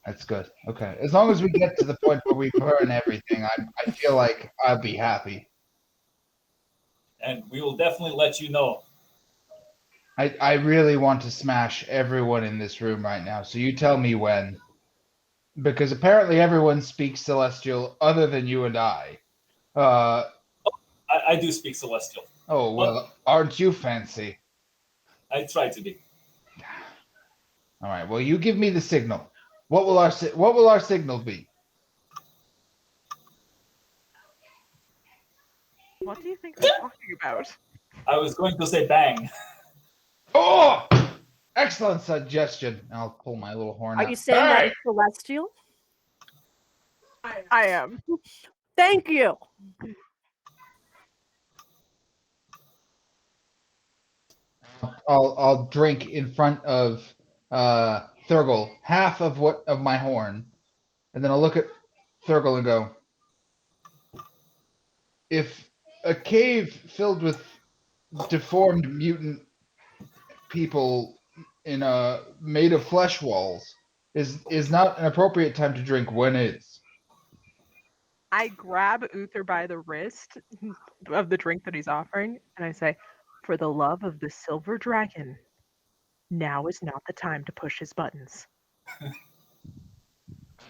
That's good. Okay. As long as we get to the point where we burn everything, I feel like I'll be happy. And we will definitely let you know. I really want to smash everyone in this room right now, so you tell me when. Because apparently everyone speaks Celestial other than you and I. I do speak Celestial. Oh, well, aren't you fancy? I try to be. All right, well, you give me the signal. What will our signal be? What do you think they're talking about? I was going to say bang. Oh! Excellent suggestion. I'll pull my little horn out. Are you saying that it's celestial? I am. Thank you. I'll drink in front of Thurgle half of my horn, and then I'll look at Thurgle and go, if a cave filled with deformed mutant people in made of flesh walls is not an appropriate time to drink, when is? I grab Uther by the wrist of the drink that he's offering, and I say, for the love of the silver dragon, now is not the time to push his buttons.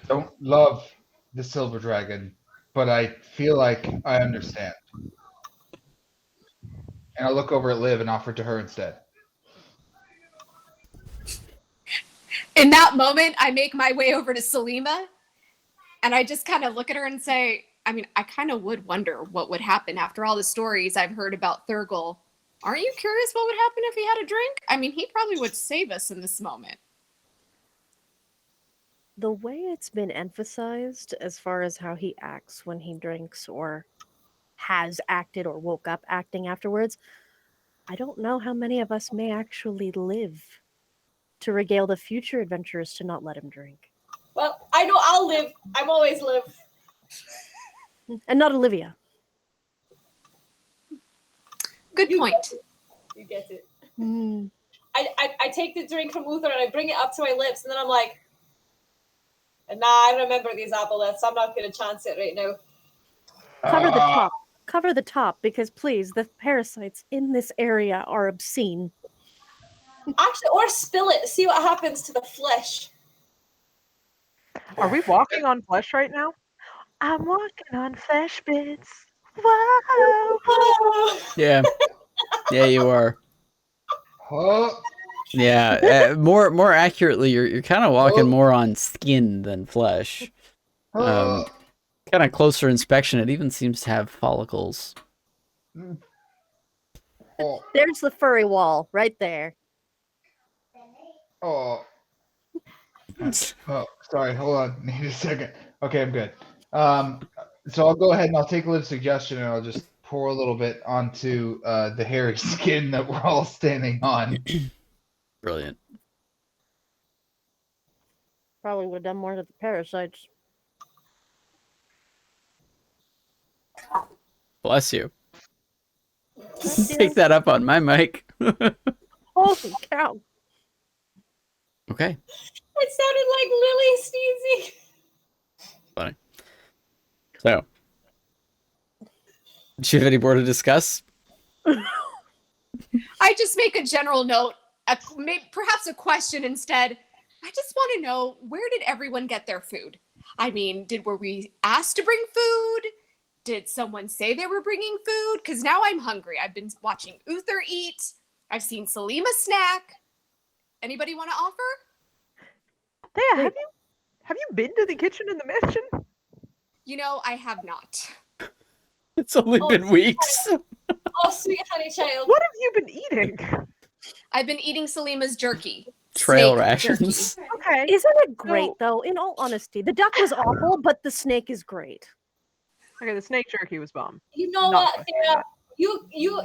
Don't love the silver dragon, but I feel like I understand. And I'll look over at Liv and offer it to her instead. In that moment, I make my way over to Salima and I just kind of look at her and say, I mean, I kind of would wonder what would happen after all the stories I've heard about Thurgle. Aren't you curious what would happen if he had a drink? I mean, he probably would save us in this moment. The way it's been emphasized as far as how he acts when he drinks or has acted or woke up acting afterwards, I don't know how many of us may actually live to regale the future adventurers to not let him drink. Well, I know I'll live. I'm always live. And not Olivia. Good point. You get it. Mm. I take the drink from Uther and I bring it up to my lips, and then I'm like, nah, I remember these aboleths. I'm not going to chance it right now. Cover the top. Cover the top, because please, the parasites in this area are obscene. Actually, or spill it. See what happens to the flesh. Are we walking on flesh right now? I'm walking on flesh bits. Whoa! Yeah. Yeah, you are. Oh, Yeah. More accurately, you're kind of walking more on skin than flesh. oh. Kind of closer inspection, it even seems to have follicles. Oh, There's the furry wall right there. oh, sorry, hold on. Need a second. Okay, I'm good. So I'll go ahead and I'll take Liv's suggestion and I'll just pour a little bit onto the hairy skin that we're all standing on. Brilliant. Probably would have done more to the parasites. Bless you. Take that up on my mic. Holy cow. Okay. It sounded like Lily sneezing. Funny. So, do you have any more to discuss? I just make a general note, perhaps a question instead. I just want to know, where did everyone get their food? I mean, were we asked to bring food? Did someone say they were bringing food? Because now I'm hungry. I've been watching Uther eat. I've seen Salima snack. Anybody want to offer? Thea, Wait. have you been to the kitchen in the mansion? You know, I have not. It's only been weeks. Oh, sweet honey child. What have you been eating? I've been eating Salima's jerky. Trail Snake rations. jerky. Okay. Isn't it great So- though? In all honesty, the duck was awful, but the snake is great. Okay, the snake jerky was bomb. You know Not what, gonna Thea? say that.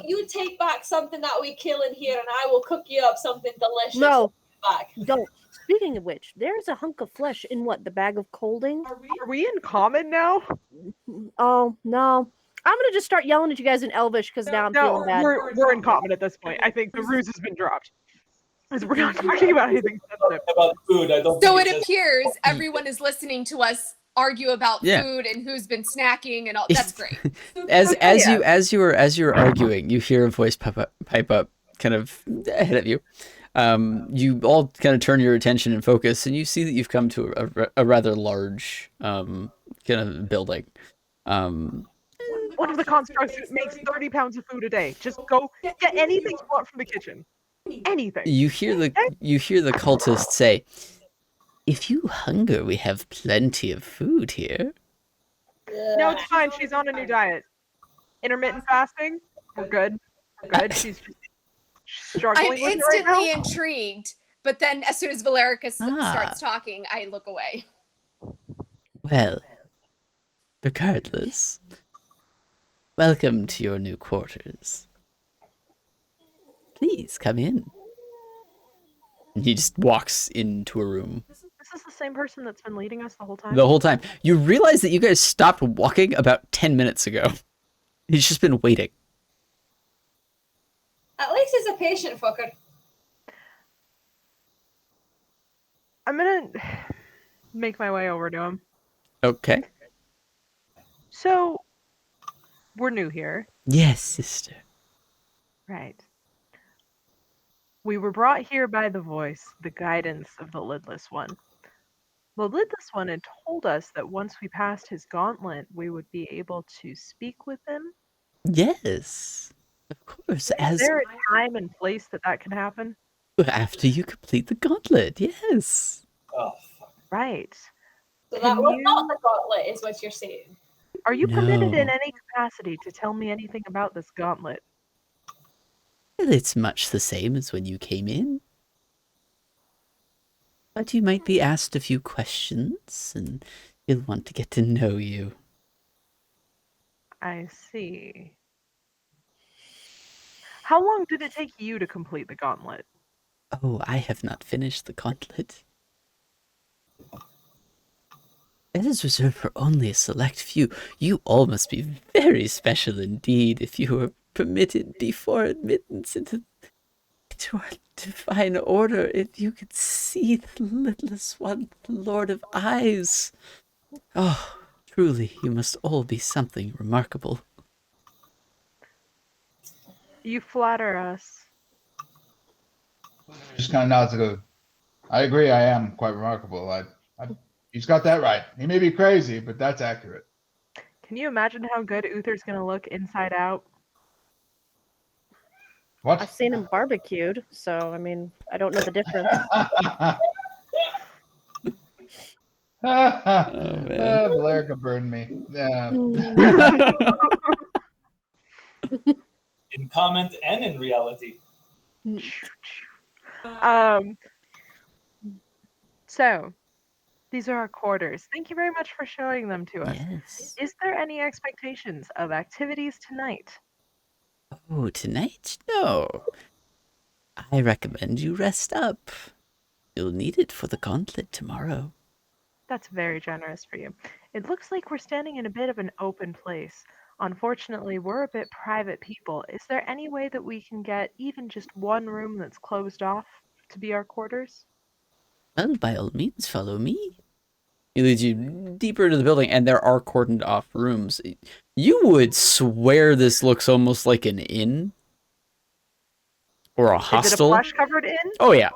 You take back something that we kill in here, and I will cook you up something delicious. No, Back. don't. Speaking of which, there's a hunk of flesh in what, the bag of colding? Are we in common now? Oh, no. I'm gonna just start yelling at you guys in Elvish because now I'm No, feeling bad. we're in common at this point. I think the ruse has been dropped. Because we're not talking about anything sensitive. About food, I don't So think it says- appears everyone is listening to us argue about Yeah. food and who's been snacking and all. That's great. As you were arguing, you hear a voice pipe up kind of ahead of you. You all kind of turn your attention and focus, and you see that you've come to a rather large kind of building. One of the constructs makes 30 pounds of food a day. Just go get anything you want from the kitchen. Anything. You hear the cultist say, "If you hunger, we have plenty of food here." No, it's fine. She's on a new diet. Intermittent fasting. We're good. We're good. She's just I'm struggling with it right now. instantly intrigued, but then as soon as Valericus Ah. starts talking, I look away. Well, regardless, welcome to your new quarters. Please come in. And he just walks into a room. This is the same person that's been leading us the whole time. The whole time. You realize that you guys stopped walking about 10 minutes ago. He's just been waiting. At least he's a patient fucker. I'm gonna make my way over to him. Okay. So, we're new here. Yes, sister. Right. We were brought here by the voice, the guidance of the Lidless One. The Lidless One had told us that once we passed his gauntlet, we would be able to speak with him. Yes. Of course. Is there a time and place that can happen? After you complete the gauntlet, yes. Oh, fuck. Right. So Can that was you- not the gauntlet, is what you're saying. Are you permitted in No. any capacity to tell me anything about this gauntlet? Well, it's much the same as when you came in. But you might be asked a few questions, and he'll want to get to know you. I see. How long did it take you to complete the gauntlet? Oh, I have not finished the gauntlet. It is reserved for only a select few. You all must be very special indeed if you were permitted before admittance into our divine order. If you could see the lidless one, the Lord of Eyes. Oh, truly, you must all be something remarkable. You flatter us. Just kind of nods and goes, I agree, I am quite remarkable. He's got that right. He may be crazy, but that's accurate. Can you imagine how good Uther's gonna look inside out? What? I've seen him barbecued, so I mean, I don't know the difference. man. Valerica burned me. Yeah. In comment and in reality. So, these are our quarters. Thank you very much for showing them to us. Yes. Is there any expectations of activities tonight? Oh, tonight? No. I recommend you rest up. You'll need it for the gauntlet tomorrow. That's very generous for you. It looks like we're standing in a bit of an open place. Unfortunately, we're a bit private people. Is there any way that we can get even just one room that's closed off to be our quarters? Well, by all means, follow me. He leads you deeper into the building, and there are cordoned off rooms. You would swear this looks almost like an inn or a Is it a hostel. flesh-covered inn? Oh yeah,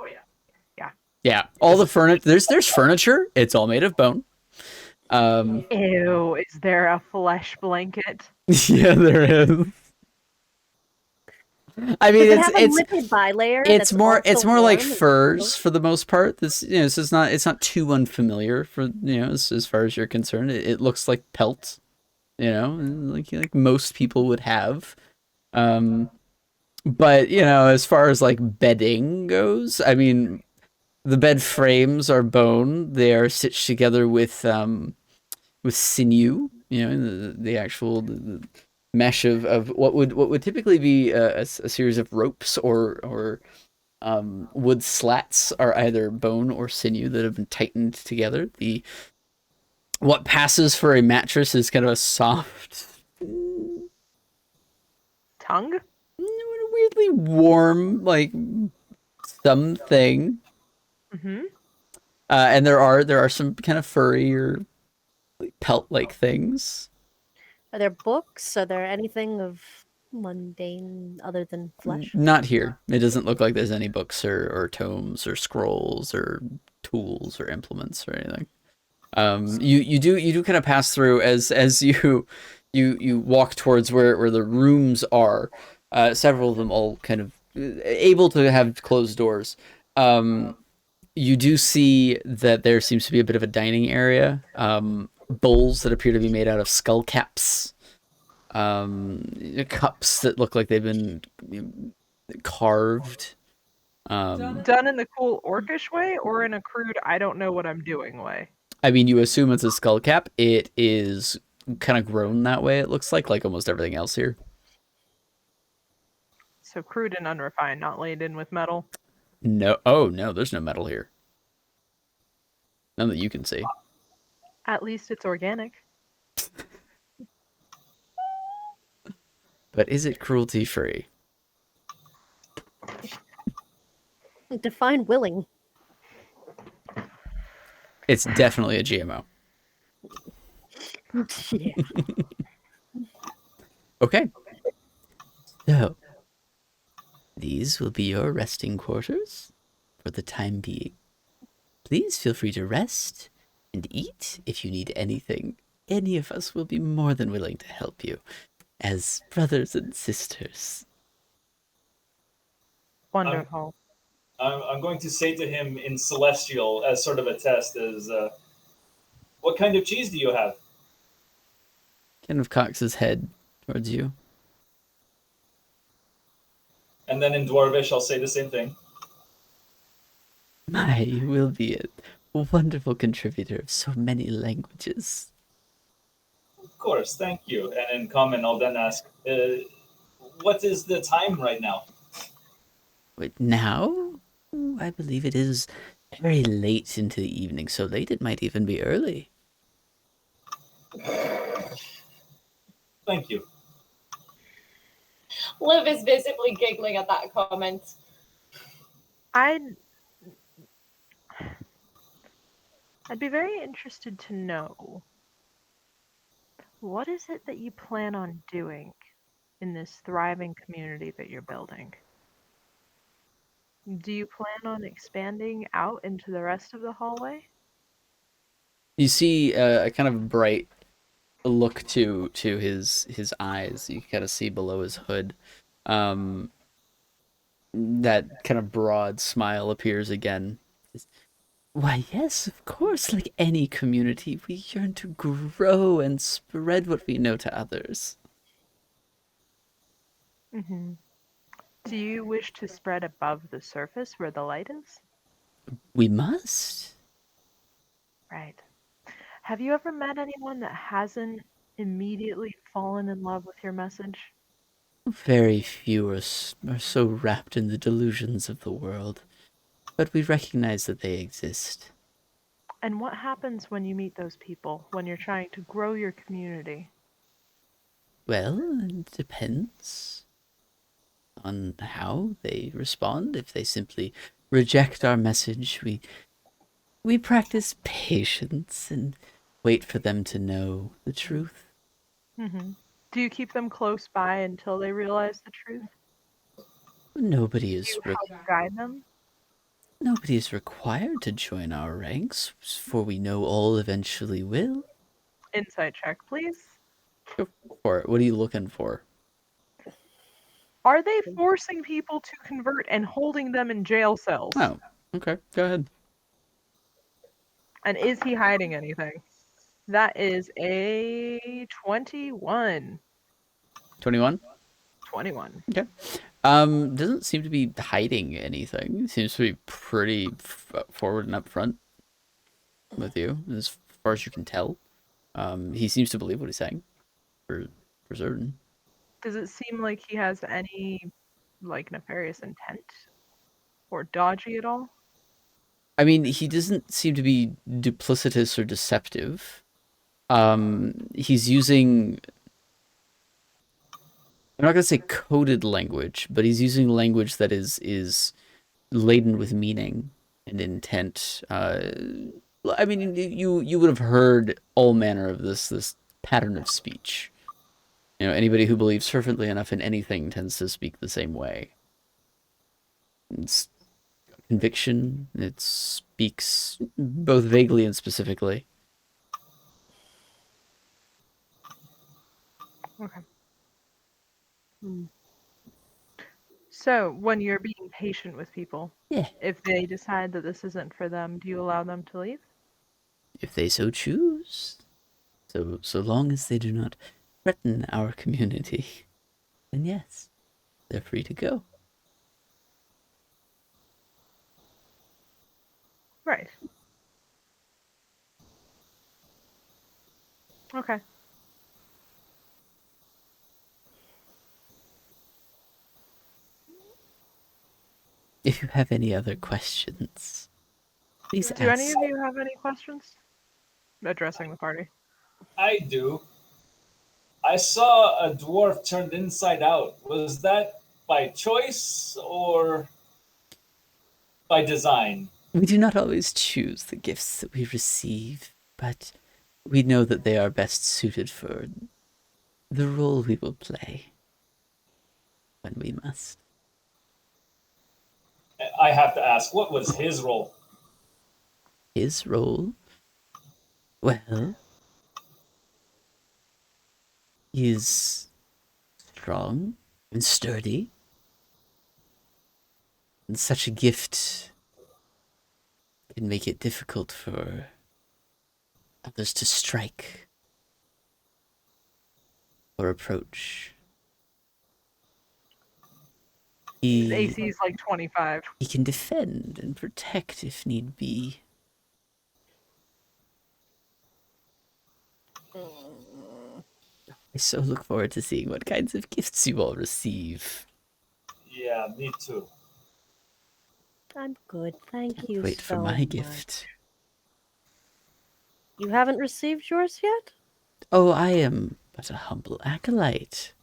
Yeah. yeah. All the furniture. There's furniture. It's all made of bone. Ew, is there a flesh blanket? Yeah, there is. I mean, Does it have a it's lipid bilayer it's that's more also like warm and furs for the most part. This so it's not too unfamiliar for as far as you're concerned. It looks like pelt, like most people would have. Um, but as far as like bedding goes, I mean, the bed frames are bone. They are stitched together with sinew. The actual the mesh of what would typically be a series of ropes or wood slats are either bone or sinew that have been tightened together. The what passes for a mattress is kind of a soft, Tongue? weirdly warm, like something. Mm-hmm. And there are some kind of furry or pelt like things. Are there books? Are there anything of mundane other than flesh? Not here. It doesn't look like there's any books or tomes or scrolls or tools or implements or anything. You do kind of pass through as you walk towards where the rooms are. Several of them all kind of able to have closed doors. You do see that there seems to be a bit of a dining area. Bowls that appear to be made out of skull caps. Cups that look like they've been carved. Done in the cool orcish way or in a crude I don't know what I'm doing way? I mean, you assume it's a skull cap. It is kind of grown that way. It looks like almost everything else here. So crude and unrefined, not laden with metal. No, oh no, there's no metal here. None that you can see. At least it's organic. But is it cruelty free? Define willing. It's definitely a GMO. Yeah. Okay. So, these will be your resting quarters for the time being. Please feel free to rest and eat if you need anything. Any of us will be more than willing to help you as brothers and sisters. Wonderful. I'm going to say to him in Celestial, as sort of a test, what kind of cheese do you have? Kind of cocks his head towards you. And then in Dwarvish, I'll say the same thing. My, you will be a wonderful contributor of so many languages. Of course, thank you. And in Common, I'll then ask, what is the time right now? Wait, now? I believe it is very late into the evening, so late it might even be early. Thank you. Liv is visibly giggling at that comment. I'd be very interested to know, what is it that you plan on doing in this thriving community that you're building? Do you plan on expanding out into the rest of the hallway? You see a kind of bright look to his eyes. You kind of see below his hood. That kind of broad smile appears again. Why, yes, of course, like any community, we yearn to grow and spread what we know to others. Mm-hmm. Do you wish to spread above the surface where the light is? We must. Right. Have you ever met anyone that hasn't immediately fallen in love with your message? Very few are so wrapped in the delusions of the world, but we recognize that they exist. And what happens when you meet those people, when you're trying to grow your community? Well, it depends on how they respond. If they simply reject our message, we practice patience and wait for them to know the truth. Mm-hmm. Do you keep them close by until they realize the truth? Nobody Do is you help guide them? nobody is required to join our ranks, for we know all eventually will. insight check, please. Go for it. What are you looking for? Are they forcing people to convert and holding them in jail cells? Oh, okay. Go ahead. And is he hiding anything? That is a 21. 21? 21. Okay. Doesn't seem to be hiding anything. Seems to be pretty forward and upfront with you, as far as you can tell. He seems to believe what he's saying, for certain. Does it seem like he has any, like, nefarious intent? Or dodgy at all? I mean, he doesn't seem to be duplicitous or deceptive. He's using, I'm not gonna say coded language, but he's using language that is laden with meaning and intent. I mean, you would have heard all manner of this pattern of speech. You know, anybody who believes fervently enough in anything tends to speak the same way. It's conviction. It speaks both vaguely and specifically. Okay. So, when you're being patient with people, Yeah. if they decide that this isn't for them, do you allow them to leave? If they so choose. So long as they do not threaten our community, then yes, they're free to go. Right. Okay. If you have any other questions, please Do any ask. of you have any questions? Addressing the party. I do. I saw a dwarf turned inside out. Was that by choice or by design? We do not always choose the gifts that we receive, but we know that they are best suited for the role we will play when we must. I have to ask, what was his role? His role? Well, he is strong and sturdy, and such a gift can make it difficult for others to strike or approach. His AC is like 25. He can defend and protect if need be. I so look forward to seeing what kinds of gifts you all receive. Yeah, me too. I'm good, thank you Wait so for my much. gift. You haven't received yours yet? Oh, I am but a humble acolyte.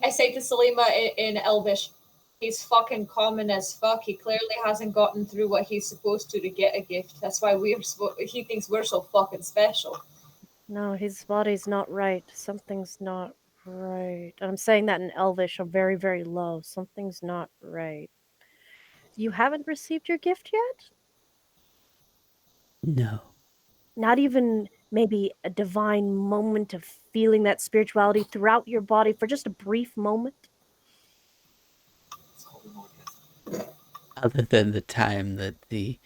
I say to Salima in Elvish, he's fucking common as fuck. He clearly hasn't gotten through what he's supposed to get a gift. That's why he thinks we're so fucking special. No, his body's not right. Something's not right. And I'm saying that in Elvish, I'm very, very low. Something's not right. You haven't received your gift yet? No. Not even maybe a divine moment of feeling that spirituality throughout your body for just a brief moment? Other than the time that the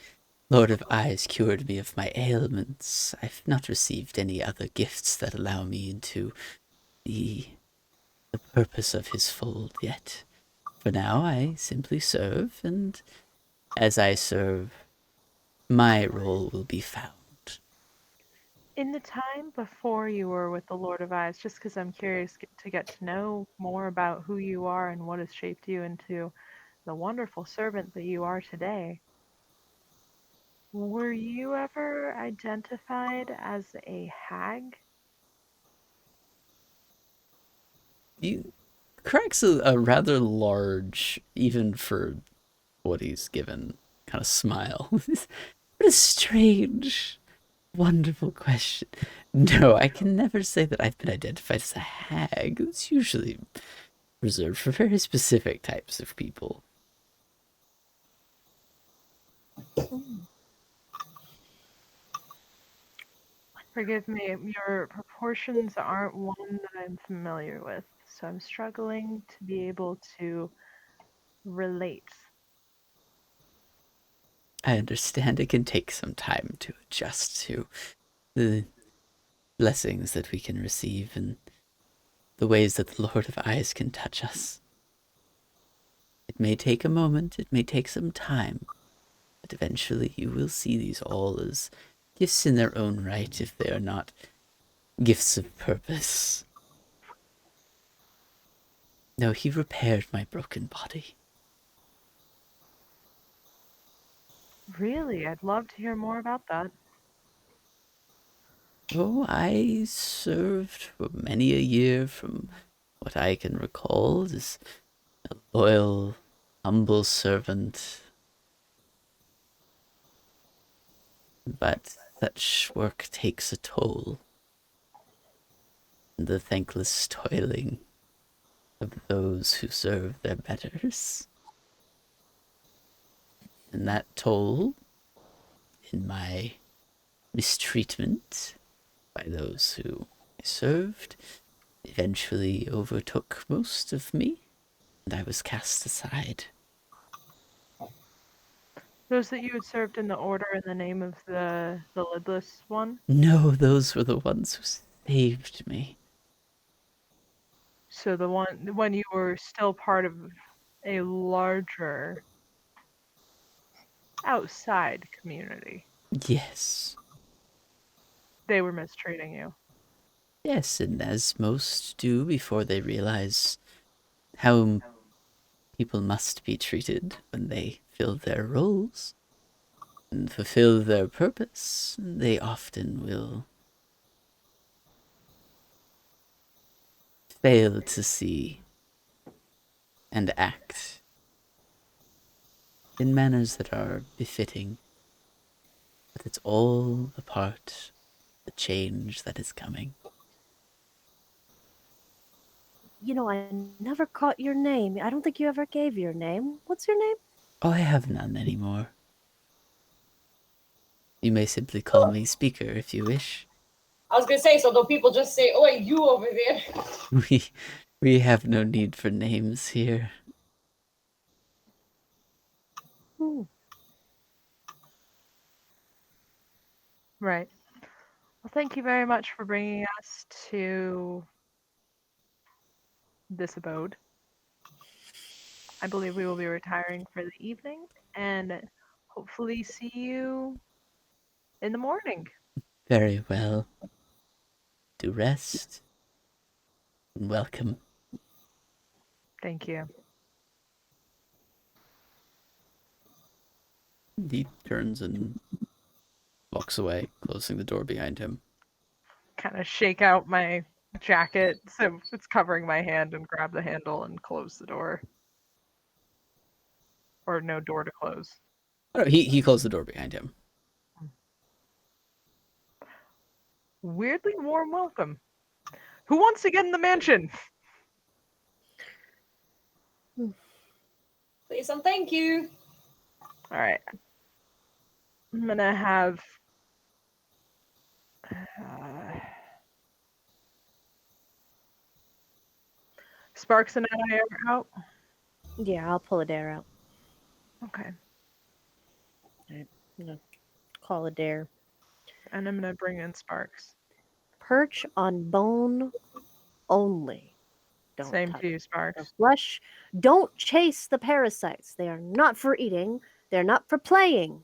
Lord of Eyes cured me of my ailments, I've not received any other gifts that allow me into the purpose of his fold yet. For now, I simply serve, and as I serve, my role will be found. In the time before you were with the Lord of Eyes, just because I'm curious to get to know more about who you are and what has shaped you into the wonderful servant that you are today, were you ever identified as a hag? He cracks a rather large, even for what he's given, kind of smile. What a strange, wonderful question. No, I can never say that I've been identified as a hag. It's usually reserved for very specific types of people. Forgive me, your proportions aren't one that I'm familiar with, so I'm struggling to be able to relate. I understand it can take some time to adjust to the blessings that we can receive and the ways that the Lord of Eyes can touch us. It may take a moment, it may take some time, but eventually you will see these all as gifts in their own right if they are not gifts of purpose. No, he repaired my broken body. Really, I'd love to hear more about that. Oh, I served for many a year from what I can recall as a loyal, humble servant. But such work takes a toll. The thankless toiling of those who serve their betters. And that toll, in my mistreatment by those who I served, eventually overtook most of me, and I was cast aside. Those that you had served in the order in the name of the lidless one? No, those were the ones who saved me. So the one when you were still part of a larger outside community, Yes. they were mistreating you. Yes, and as most do before they realize how people must be treated when they fill their roles and fulfill their purpose, they often will fail to see and act in manners that are befitting. But it's all a part of the change that is coming. You know, I never caught your name. I don't think you ever gave your name. What's your name? Oh, I have none anymore. You may simply call me Speaker if you wish. I was gonna say, so do people just say, "Oh, you over there"? We have no need for names here. Hmm. Right. Well, thank you very much for bringing us to this abode. I believe we will be retiring for the evening and hopefully see you in the morning. Very well. Do rest. And welcome. Thank you. He turns and walks away, closing the door behind him. Kind of shake out my jacket so it's covering my hand and grab the handle and close the door. Or no door to close. Oh, no, he closed the door behind him. Weirdly warm welcome. Who wants to get in the mansion? Please and thank you. All right. I'm gonna have Sparks and I are out. Yeah, I'll pull a dare out. Okay. I'm gonna call a dare. And I'm gonna bring in Sparks. Perch on bone only. Don't Same touch to you, the Sparks. flesh. Don't chase the parasites. They are not for eating. They're not for playing.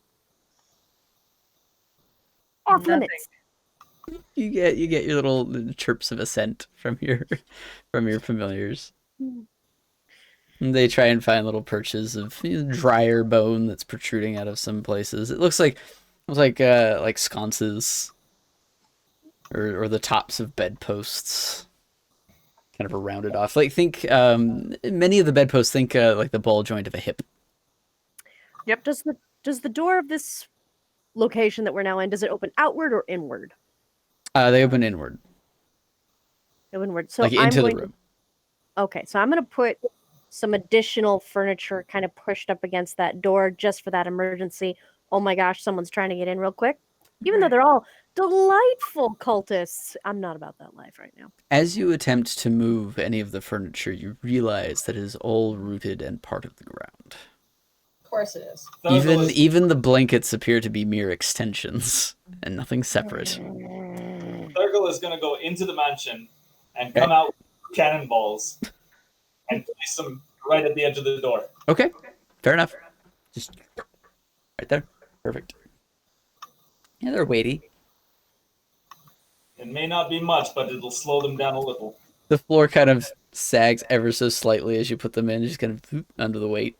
Off Nothing. limits. You get your little chirps of assent from your familiars. And they try and find little perches of drier bone that's protruding out of some places. It looks like sconces or the tops of bedposts, kind of a rounded off. Like think many of the bedposts think like the ball joint of a hip. Yep. Does the door of this location that we're now in, does it open outward or inward? They open inward, Inward. So like into the room. Okay, so I'm going to put some additional furniture kind of pushed up against that door just for that emergency. Oh my gosh, someone's trying to get in real quick. Even though Right. they're all delightful cultists. I'm not about that life right now. As you attempt to move any of the furniture, you realize that it is all rooted and part of the ground. Of course it is. Even the blankets appear to be mere extensions and nothing separate. Thurgle is going to go into the mansion and come out with cannonballs and place them right at the edge of the door. Okay, fair enough. Just right there. Perfect. Yeah, they're weighty. It may not be much, but it'll slow them down a little. The floor kind of sags ever so slightly as you put them in, just kind of under the weight.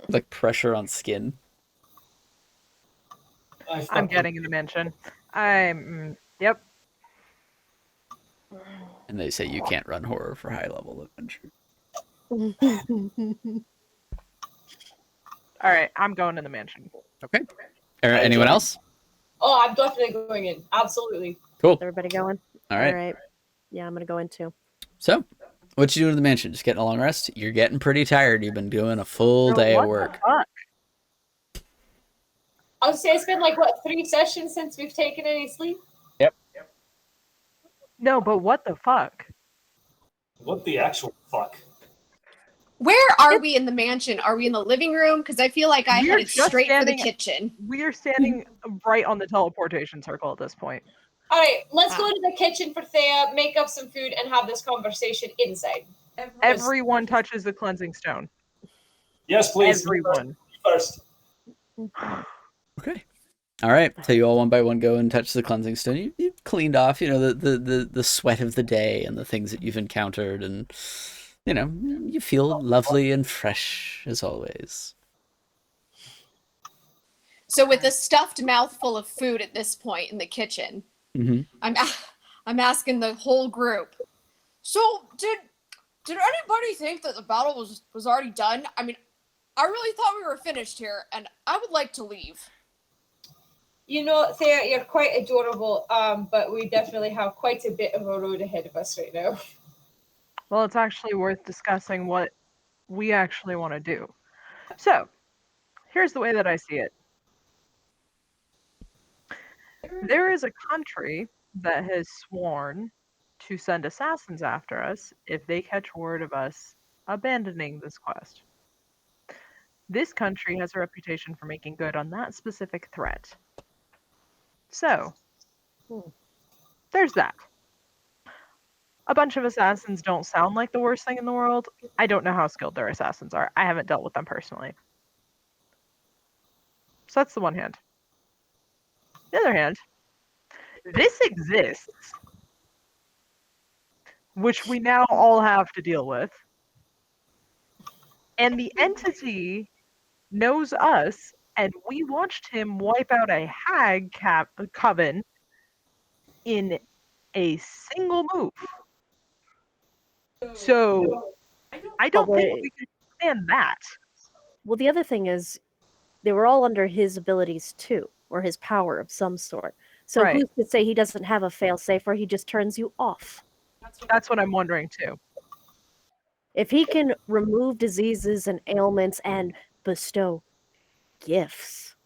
Like pressure on skin. I'm getting in the mansion. Yep. And they say you can't run horror for high level adventure. All right, I'm going in the mansion. Okay. Anyone else? Oh, I'm definitely going in. Absolutely. Cool. Everybody going? All right. Yeah, I'm gonna go in too. So, what you doing in the mansion? Just getting a long rest? You're getting pretty tired. You've been doing a full day of work. The fuck? I would say it's been like, what, 3 sessions since we've taken any sleep? Yep. No, but what the fuck? What the actual fuck? Where are we in the mansion? Are we in the living room? Because I feel like I We're headed just straight for the standing- kitchen. We are standing right on the teleportation circle at this point. All right, let's go to the kitchen for Thea, make up some food, and have this conversation inside. Everyone touches the cleansing stone. Yes, please. Everyone. First. Okay. All right. So you all one by one go and touch the cleansing stone. You cleaned off, the sweat of the day and the things that you've encountered, and you feel lovely and fresh as always. So with a stuffed mouthful of food at this point in the kitchen, I'm asking the whole group. So did anybody think that the battle was already done? I mean, I really thought we were finished here, and I would like to leave. You know, Thea, you're quite adorable, but we definitely have quite a bit of a road ahead of us right now. Well, it's actually worth discussing what we actually want to do. So, here's the way that I see it. There is a country that has sworn to send assassins after us if they catch word of us abandoning this quest. This country has a reputation for making good on that specific threat. So, there's that. A bunch of assassins don't sound like the worst thing in the world. I don't know how skilled their assassins are. I haven't dealt with them personally. So that's the one hand. The other hand, this exists, which we now all have to deal with. And the entity knows us, and we watched him wipe out a hag coven in a single move. So, I don't think we can stand that. Well, the other thing is, they were all under his abilities too, or his power of some sort. So Right. who's to say he doesn't have a failsafe where he just turns you off? That's what I'm wondering too. If he can remove diseases and ailments and bestow gifts,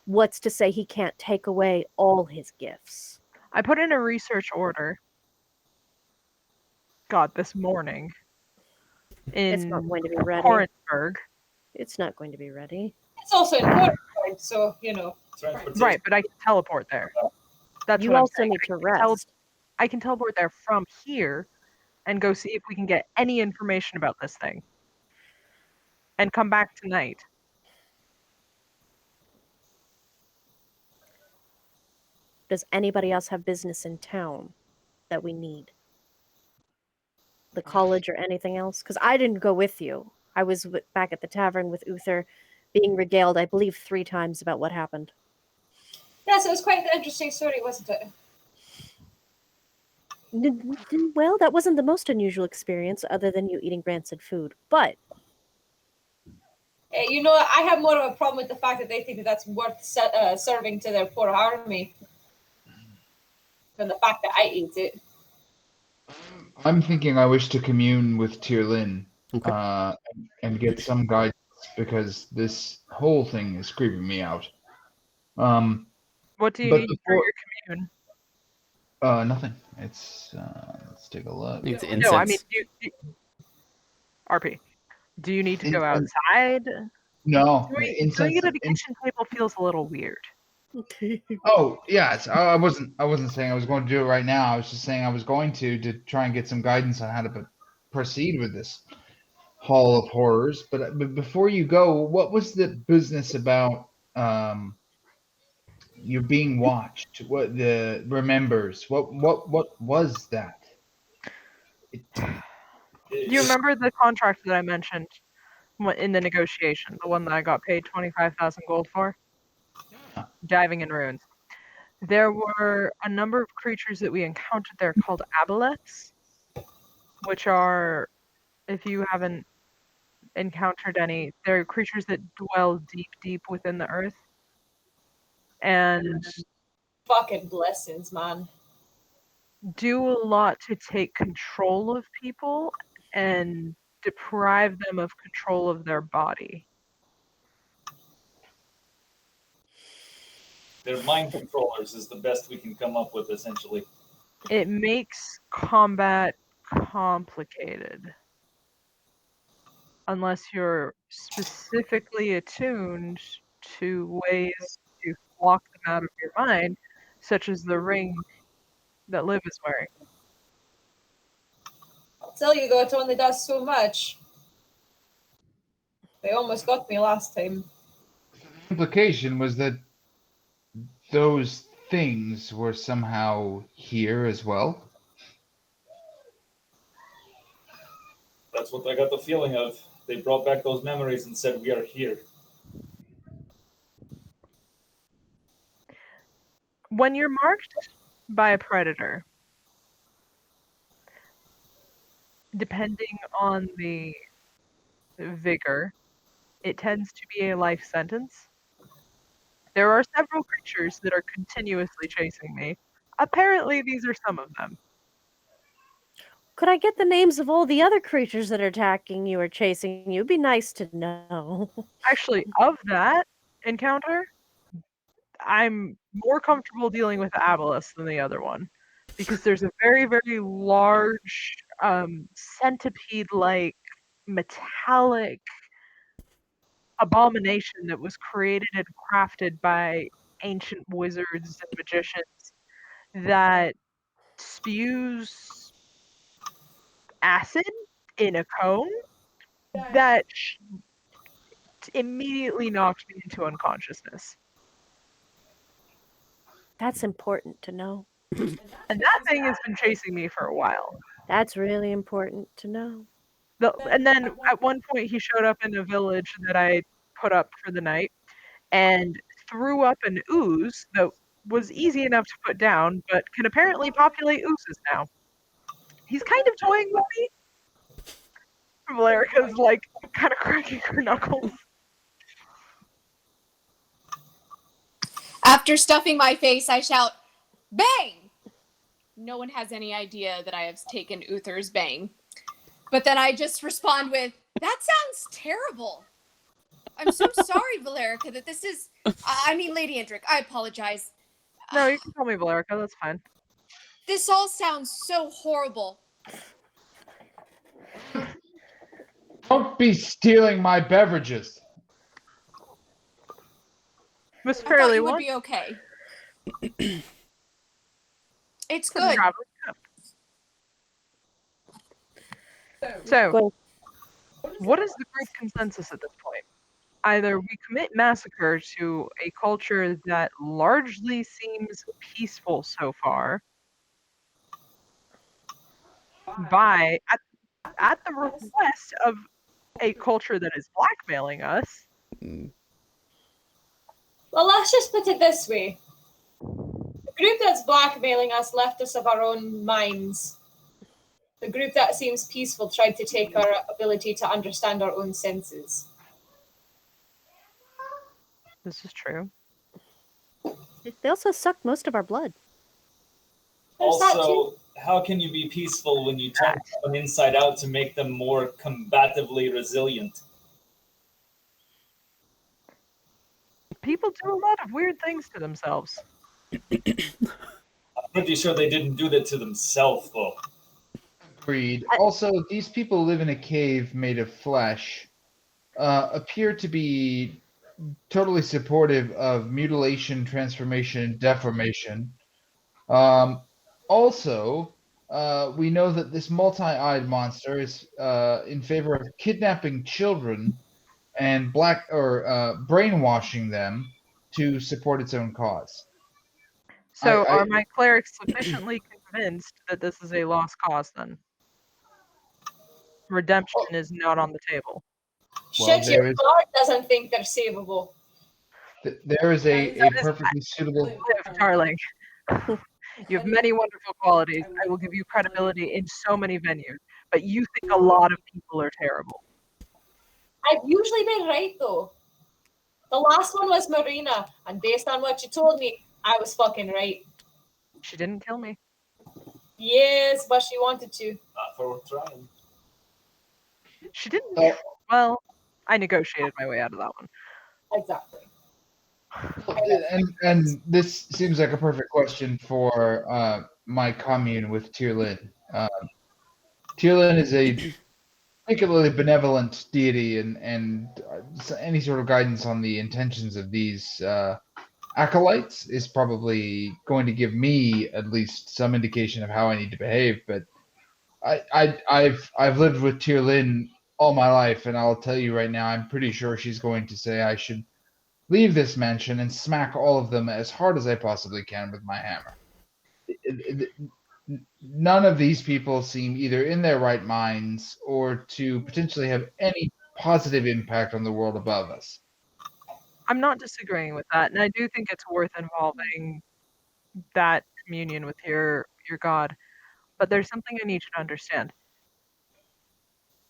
what's to say he can't take away all his gifts? I put in a research order. God, this morning. It's In not going to be ready. Orangeburg. It's not going to be ready. It's also important, so, you know. Right, but I can teleport there. That's You what I'm also saying. need to rest. I can teleport there from here and go see if we can get any information about this thing. And come back tonight. Does anybody else have business in town that we need? The college or anything else? Because I didn't go with you. I was back at the tavern with Uther, being regaled, I believe, 3 times about what happened. Yes, it was quite an interesting story, wasn't it? Well, that wasn't the most unusual experience, other than you eating rancid food. But You know, I have more of a problem with the fact that they think that that's worth serving to their poor army than the fact that I ate it. I'm thinking I wish to commune with Tyrlin and get some guidance because this whole thing is creeping me out. What do you But need for before, your commune? nothing. It's let's take a look. I think it's No, I mean, incense. RP. Do you need to go Incense. outside? No, Doing incense. it at a kitchen table feels a little weird. Oh yes, I wasn't. I wasn't saying I was going to do it right now. I was just saying I was going to try and get some guidance on how to proceed with this Hall of Horrors. But before you go, what was the business about? You being watched. What the remembers? What was that? It, Do you remember the contract that I mentioned in the negotiation? The one that I got paid 25,000 gold for? Diving in ruins. There were a number of creatures that we encountered there called aboleths, which are, if you haven't encountered any, they're creatures that dwell deep, deep within the earth. And Fucking blessings, man. do a lot to take control of people and deprive them of control of their body. They're mind controllers is the best we can come up with, essentially. It makes combat complicated unless you're specifically attuned to ways to block them out of your mind, such as the ring that Liv is wearing. I'll tell you though, it only does so much. They almost got me last time. implication was that those things were somehow here as well. That's what I got the feeling of. They brought back those memories and said, we are here. When you're marked by a predator, depending on the vigor, it tends to be a life sentence. There are several creatures that are continuously chasing me. Apparently, these are some of them. Could I get the names of all the other creatures that are attacking you or chasing you? It'd be nice to know. Actually, of that encounter, I'm more comfortable dealing with the Abolus than the other one. Because there's a very, very large centipede-like metallic abomination that was created and crafted by ancient wizards and magicians that spews acid in a cone that immediately knocked me into unconsciousness. That's important to know. And that thing has been chasing me for a while. That's really important to know. And then at one point he showed up in a village that I put up for the night and threw up an ooze that was easy enough to put down, but can apparently populate oozes now. He's kind of toying with me. Valerica's like kind of cracking her knuckles. After stuffing my face, I shout, "Bang!" No one has any idea that I have taken Uther's bang. But then I just respond with, "That sounds terrible. I'm so sorry, Valerica, that this is... I mean, Lady Indrik, I apologize. No, you can call me Valerica, that's fine. This all sounds so horrible." Don't be stealing my beverages. Miss I thought Fairly you would One. be okay. It's Couldn't good. travel. So, Go. what is the group consensus at this point? Either we commit massacre to a culture that largely seems peaceful so far, at the request of a culture that is blackmailing us. Well, let's just put it this way. The group that's blackmailing us left us of our own minds. The group that seems peaceful tried to take our ability to understand our own senses. This is true. They also sucked most of our blood. There's that too. Also, how can you be peaceful when you turn them inside out to make them more combatively resilient? People do a lot of weird things to themselves. I'm pretty sure they didn't do that to themselves, though. Agreed. Also, these people live in a cave made of flesh, appear to be totally supportive of mutilation, transformation, and deformation. Also, we know that this multi-eyed monster is in favor of kidnapping children and brainwashing them to support its own cause. So I are my clerics sufficiently convinced that this is a lost cause then? Redemption is not on the table. Well, Shit, there your is guard doesn't think they're savable. there is a That is perfectly suitable. live, darling. You have many wonderful qualities. I will give you credibility in so many venues, but you think a lot of people are terrible. I've usually been right though. The last one was Marina, and based on what you told me, I was fucking right. She didn't kill me. Yes, but she wanted to. Not for trying. She didn't. Uh, Well, I negotiated my way out of that one. Exactly. and this seems like a perfect question for my commune with Tierlin. Tierlin is a particularly benevolent deity, and any sort of guidance on the intentions of these acolytes is probably going to give me at least some indication of how I need to behave. But I've lived with Tierlin all my life, and I'll tell you right now, I'm pretty sure she's going to say I should leave this mansion and smack all of them as hard as I possibly can with my hammer. None of these people seem either in their right minds or to potentially have any positive impact on the world above us. I'm not disagreeing with that, and I do think it's worth involving that communion with your god. But there's something I need you to understand.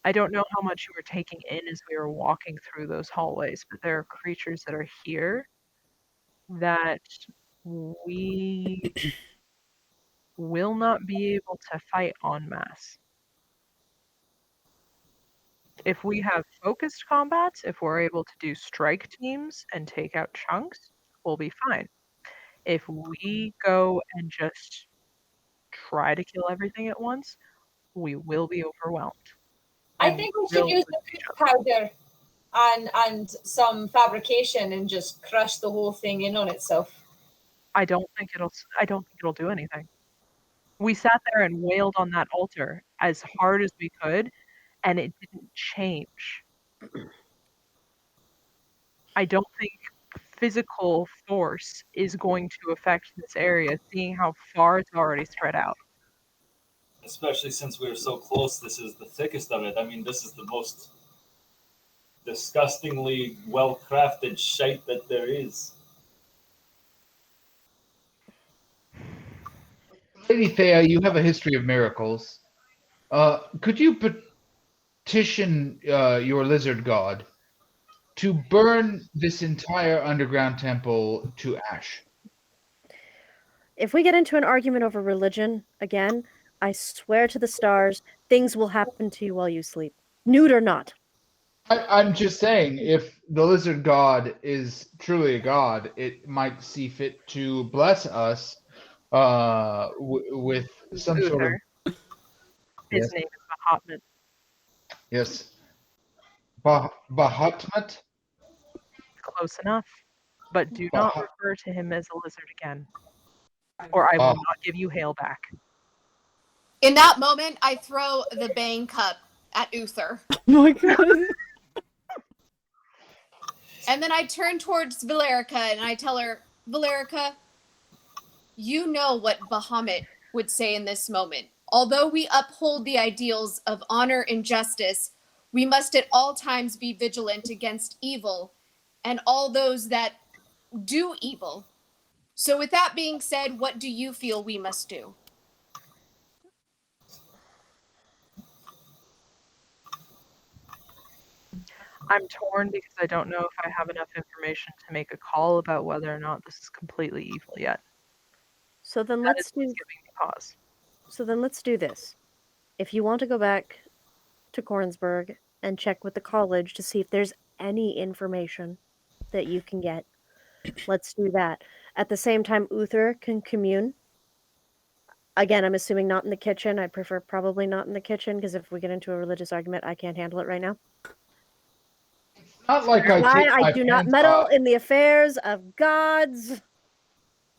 I don't know how much you were taking in as we were walking through those hallways, but there are creatures that are here that we will not be able to fight en masse. If we have focused combats, if we're able to do strike teams and take out chunks, we'll be fine. If we go and just try to kill everything at once, we will be overwhelmed. I And think we will should use lose the each poop powder and some fabrication and just crush the whole thing in on itself. I don't think it'll do anything. We sat there and wailed on that altar as hard as we could, and it didn't change. I don't think physical force is going to affect this area, seeing how far it's already spread out. Especially since we were so close, this is the thickest of it. I mean, this is the most disgustingly well crafted shite that there is. Lady Thea, you have a history of miracles. Could you petition your lizard god to burn this entire underground temple to ash? If we get into an argument over religion again, I swear to the stars, things will happen to you while you sleep. Nude or not. I'm just saying, if the lizard god is truly a god, it might see fit to bless us with some sort of Uther, his yes, name is Mahatma. yes, Bahatmat. Close enough. But do not Bah, refer to him as a lizard again, or I will not give you hail back. In that moment, I throw the Bane cup at Uther. Oh my god. And then I turn towards Valerica and I tell her, Valerica, you know what Bahamut would say in this moment. Although we uphold the ideals of honor and justice, we must at all times be vigilant against evil and all those that do evil. So, with that being said, what do you feel we must do? I'm torn because I don't know if I have enough information to make a call about whether or not this is completely evil yet. So then That let's is what's do giving me pause. so then let's do this. If you want to go back to Kornsberg and check with the college to see if there's any information that you can get, Let's do that. At the same time, Uther can commune. Again, I'm assuming not in the kitchen. I prefer probably not in the kitchen because if we get into a religious argument, I can't handle it right now. Not like I Why take I my do not pants meddle off. in the affairs of gods.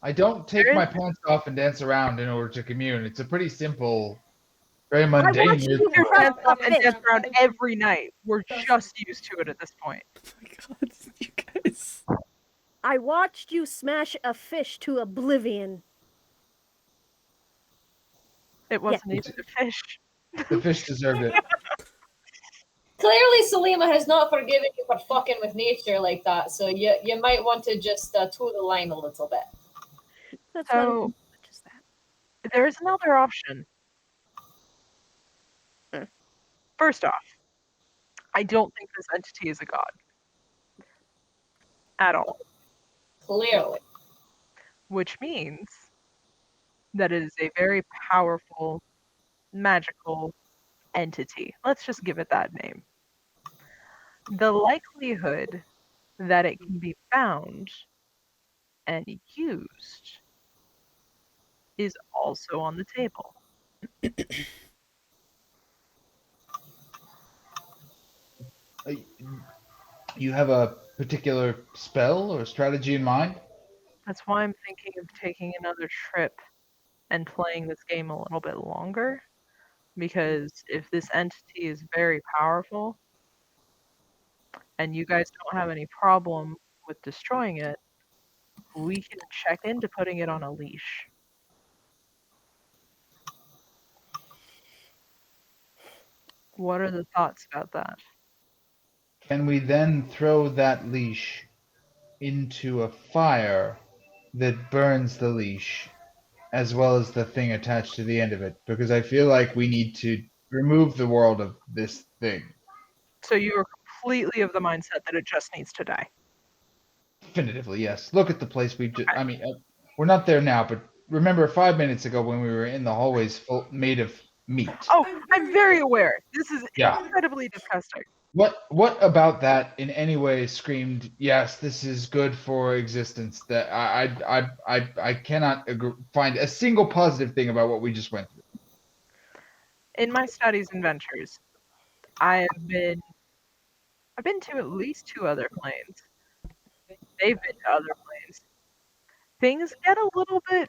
I don't take There my is- pants off and dance around in order to commune. It's a pretty simple, very I mundane watched you Your ritual. crush pants a up and fish. dance around every night. We're just used to it at this point. Oh my god, you guys. I watched you smash a fish to oblivion. It wasn't even a fish. The fish deserved it. Clearly, Salima has not forgiven you for fucking with nature like that, so you might want to just toe the line a little bit. That's So- not as much as that. There is another option. First off, I don't think this entity is a god. At all. Clearly. Which means that it is a very powerful, magical entity. Let's just give it that name. The likelihood that it can be found and used is also on the table. You have a particular spell or strategy in mind? That's why I'm thinking of taking another trip and playing this game a little bit longer. Because if this entity is very powerful and you guys don't have any problem with destroying it, we can check into putting it on a leash. What are the thoughts about that? Can we then throw that leash into a fire that burns the leash as well as the thing attached to the end of it? Because I feel like we need to remove the world of this thing. So you are completely of the mindset that it just needs to die. Definitively, yes. Look at the place we've just. I mean, we're not there now, but remember 5 minutes ago when we were in the hallways made of meat. Oh, I'm very aware. This is Yeah. incredibly disgusting. What about that in any way screamed, yes, this is good for existence? That I cannot find a single positive thing about what we just went through. In my studies and ventures, I've been to at least 2 other planes. They've been to other planes. Things get a little bit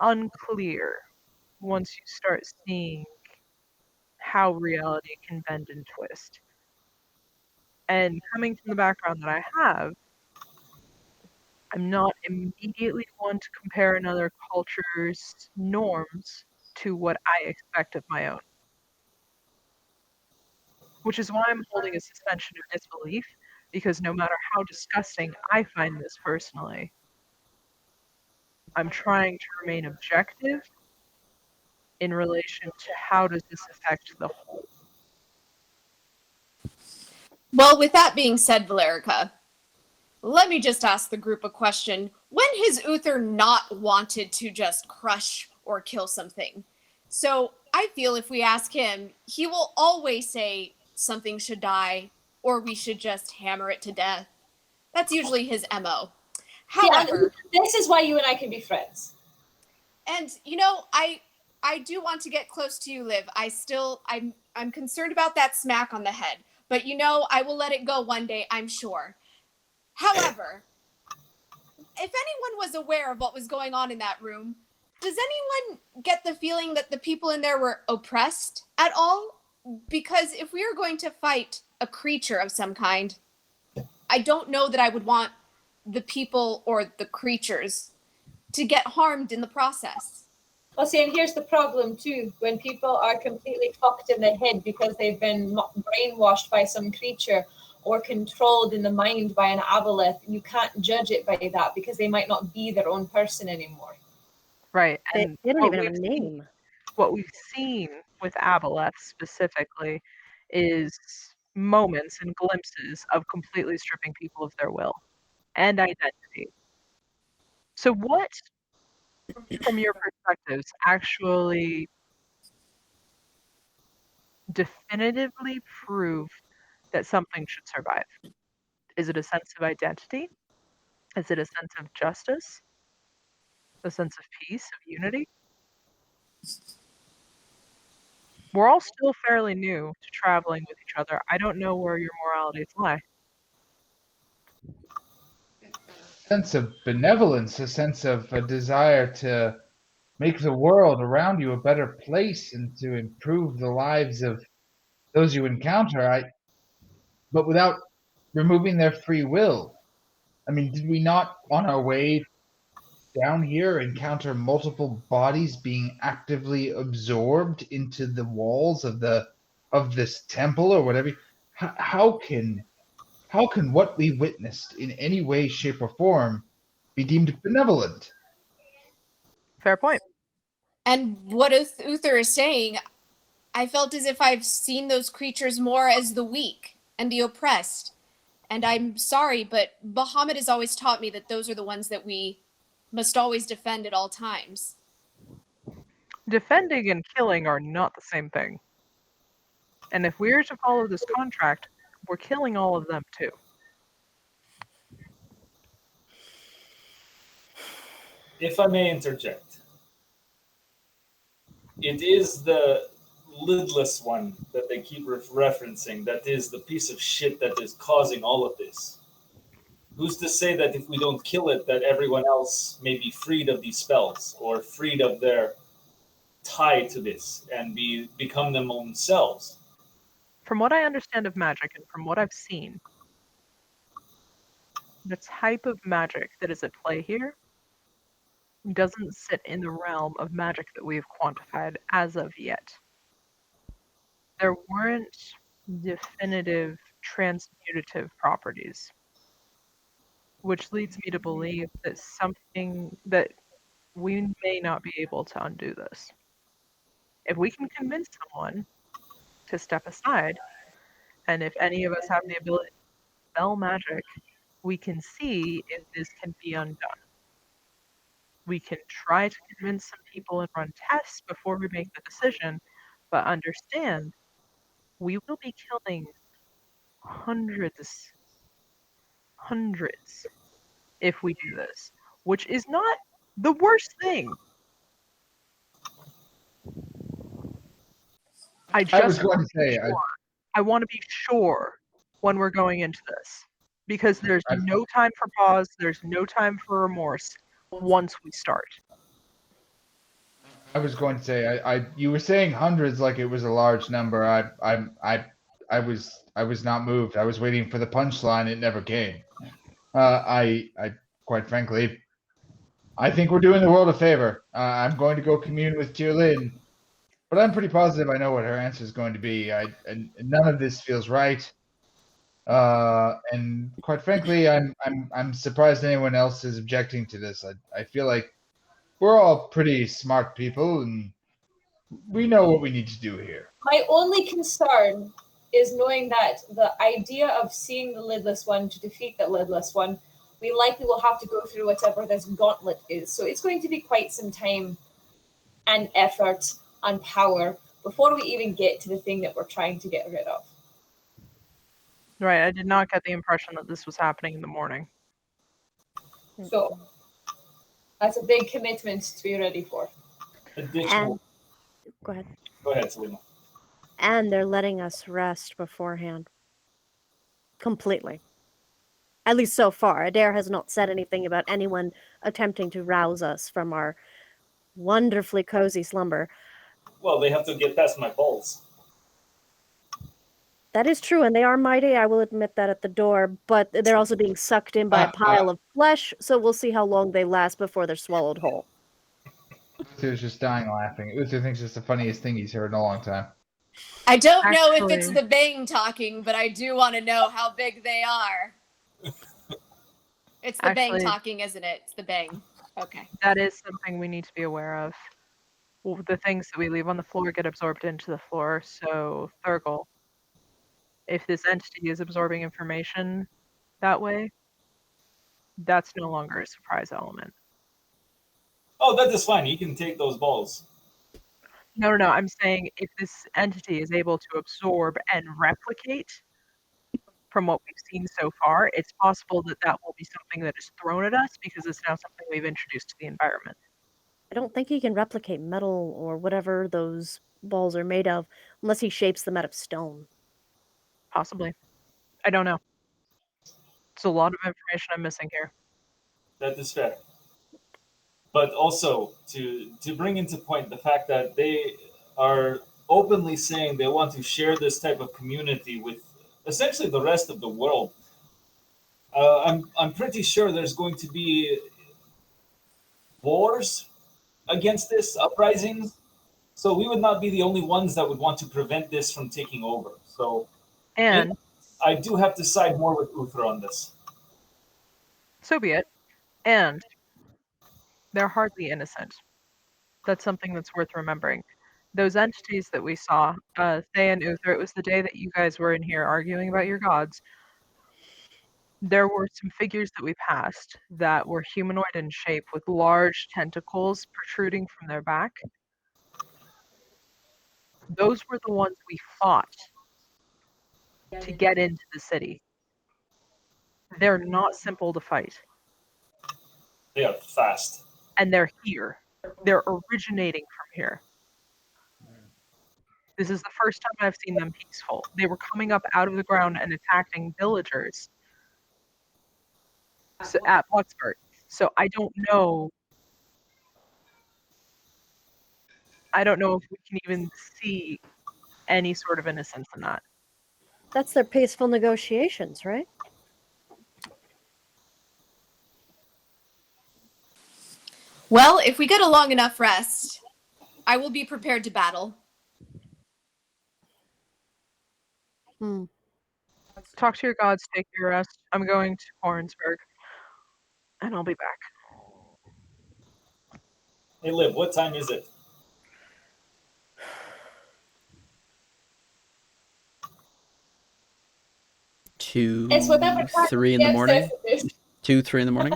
unclear once you start seeing how reality can bend and twist. And coming from the background that I have, I'm not immediately one to compare another culture's norms to what I expect of my own. Which is why I'm holding a suspension of disbelief, because no matter how disgusting I find this personally, I'm trying to remain objective in relation to how does this affect the whole. Well, with that being said, Valerica, let me just ask the group a question. When has Uther not wanted to just crush or kill something? So I feel if we ask him, he will always say something should die or we should just hammer it to death. That's usually his MO. However, this is why you and I can be friends. and I do want to get close to you, Liv. I'm concerned about that smack on the head. But I will let it go one day, I'm sure. However, if anyone was aware of what was going on in that room, does anyone get the feeling that the people in there were oppressed at all? Because if we are going to fight a creature of some kind, I don't know that I would want the people or the creatures to get harmed in the process. Well, see, and here's the problem too. When people are completely fucked in the head because they've been brainwashed by some creature or controlled in the mind by an aboleth, you can't judge it by that because they might not be their own person anymore. Right. They And don't what even have a we've seen- name. what we've seen with aboleth specifically is moments and glimpses of completely stripping people of their will and identity. So what, from your perspectives, actually definitively prove that something should survive? Is it a sense of identity? Is it a sense of justice? A sense of peace, of unity? We're all still fairly new to traveling with each other. I don't know where your moralities lie. Sense of benevolence, a sense of a desire to make the world around you a better place and to improve the lives of those you encounter. But without removing their free will. I mean, did we not on our way down here encounter multiple bodies being actively absorbed into the walls of this temple or whatever? How can what we witnessed in any way, shape, or form be deemed benevolent? Fair point. And what Uther is saying, I felt as if I've seen those creatures more as the weak and the oppressed. And I'm sorry, but Bahamut has always taught me that those are the ones that we must always defend at all times. Defending and killing are not the same thing. And if we're to follow this contract, we're killing all of them too. If I may interject, it is the lidless one that they keep referencing that is the piece of shit that is causing all of this. Who's to say that if we don't kill it, that everyone else may be freed of these spells or freed of their tie to this and become them own selves? From what I understand of magic and from what I've seen, the type of magic that is at play here doesn't sit in the realm of magic that we've quantified as of yet. There weren't definitive transmutative properties, which leads me to believe that something that we may not be able to undo this. If we can convince someone to step aside, and if any of us have the ability to spell magic, we can see if this can be undone. We can try to convince some people and run tests before we make the decision, but understand we will be killing hundreds if we do this, which is not the worst thing. I I was just going want to to be say, sure. I want to be sure when we're going into this, because there's I, no time for pause, there's no time for remorse once we start. I was going to say, you were saying hundreds like it was a large number. I was not moved. I was waiting for the punchline. It never came. Quite frankly, I think we're doing the world a favor. I'm going to go commune with Tierlin, but I'm pretty positive I know what her answer is going to be. And none of this feels right. And quite frankly, I'm surprised anyone else is objecting to this. I feel like we're all pretty smart people, and we know what we need to do here. My only concern is knowing that the idea of seeing the lidless one to defeat the lidless one, we likely will have to go through whatever this gauntlet is. So it's going to be quite some time and effort and power before we even get to the thing that we're trying to get rid of. Right, I did not get the impression that this was happening in the morning. So that's a big commitment to be ready for. Additional. Go ahead. Go ahead, Selena. And they're letting us rest beforehand. Completely. At least so far. Adair has not said anything about anyone attempting to rouse us from our wonderfully cozy slumber. Well, they have to get past my balls. That is true, and they are mighty, I will admit that at the door, but they're also being sucked in by a pile of flesh, so we'll see how long they last before they're swallowed whole. Uther's just dying laughing. Uther thinks it's the funniest thing he's heard in a long time. I don't know if Actually- it's the Bang talking, but I do want to know how big they are. It's the Bang Actually- talking, isn't it? It's the Bang. Okay. That is something we need to be aware of. Well, the things that we leave on the floor get absorbed into the floor, so Thurgle, if this entity is absorbing information that way, that's no longer a surprise element. Oh, that is fine. You can take those balls. No, I'm saying if this entity is able to absorb and replicate, from what we've seen so far, it's possible that that will be something that is thrown at us because it's now something we've introduced to the environment. I don't think he can replicate metal or whatever those balls are made of unless he shapes them out of stone. Possibly. I don't know. It's a lot of information I'm missing here. That is fair. But also to bring into point the fact that they are openly saying they want to share this type of community with essentially the rest of the world. I'm pretty sure there's going to be wars against this, uprisings. So we would not be the only ones that would want to prevent this from taking over. So And I do have to side more with Uther on this. so be it. And they're hardly innocent. That's something that's worth remembering. Those entities that we saw, Thea and Uther, it was the day that you guys were in here arguing about your gods. There were some figures that we passed that were humanoid in shape with large tentacles protruding from their back. Those were the ones we fought to get into the city. They're not simple to fight. They are fast. And they're here. They're originating from here. This is the first time I've seen them peaceful. They were coming up out of the ground and attacking villagers at Bluxford. So I don't know. I don't know if we can even see any sort of innocence in that. That's their peaceful negotiations, right? Well, if we get a long enough rest, I will be prepared to battle. Talk to your gods, take your rest. I'm going to Hornsberg, and I'll be back. Hey, Liv, what time is it? It's whatever time 3 in the the morning. obsessive is. 2, 3 in the morning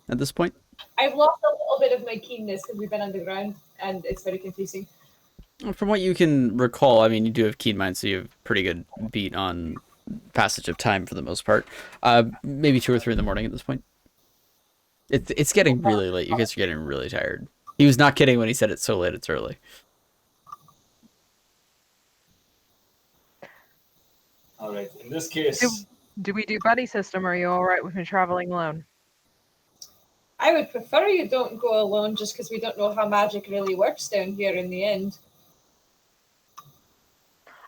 at this point. I've lost a little bit of my keenness because we've been underground and it's very confusing. From what you can recall, I mean, you do have keen mind, so you have pretty good beat on passage of time for the most part. Maybe 2 or 3 in the morning at this point. It's getting really late. You guys are getting really tired. He was not kidding when he said it's so late it's early. All right. In this case, Do we do buddy system? Or are you all right with me traveling alone? I would prefer you don't go alone just because we don't know how magic really works down here in the end.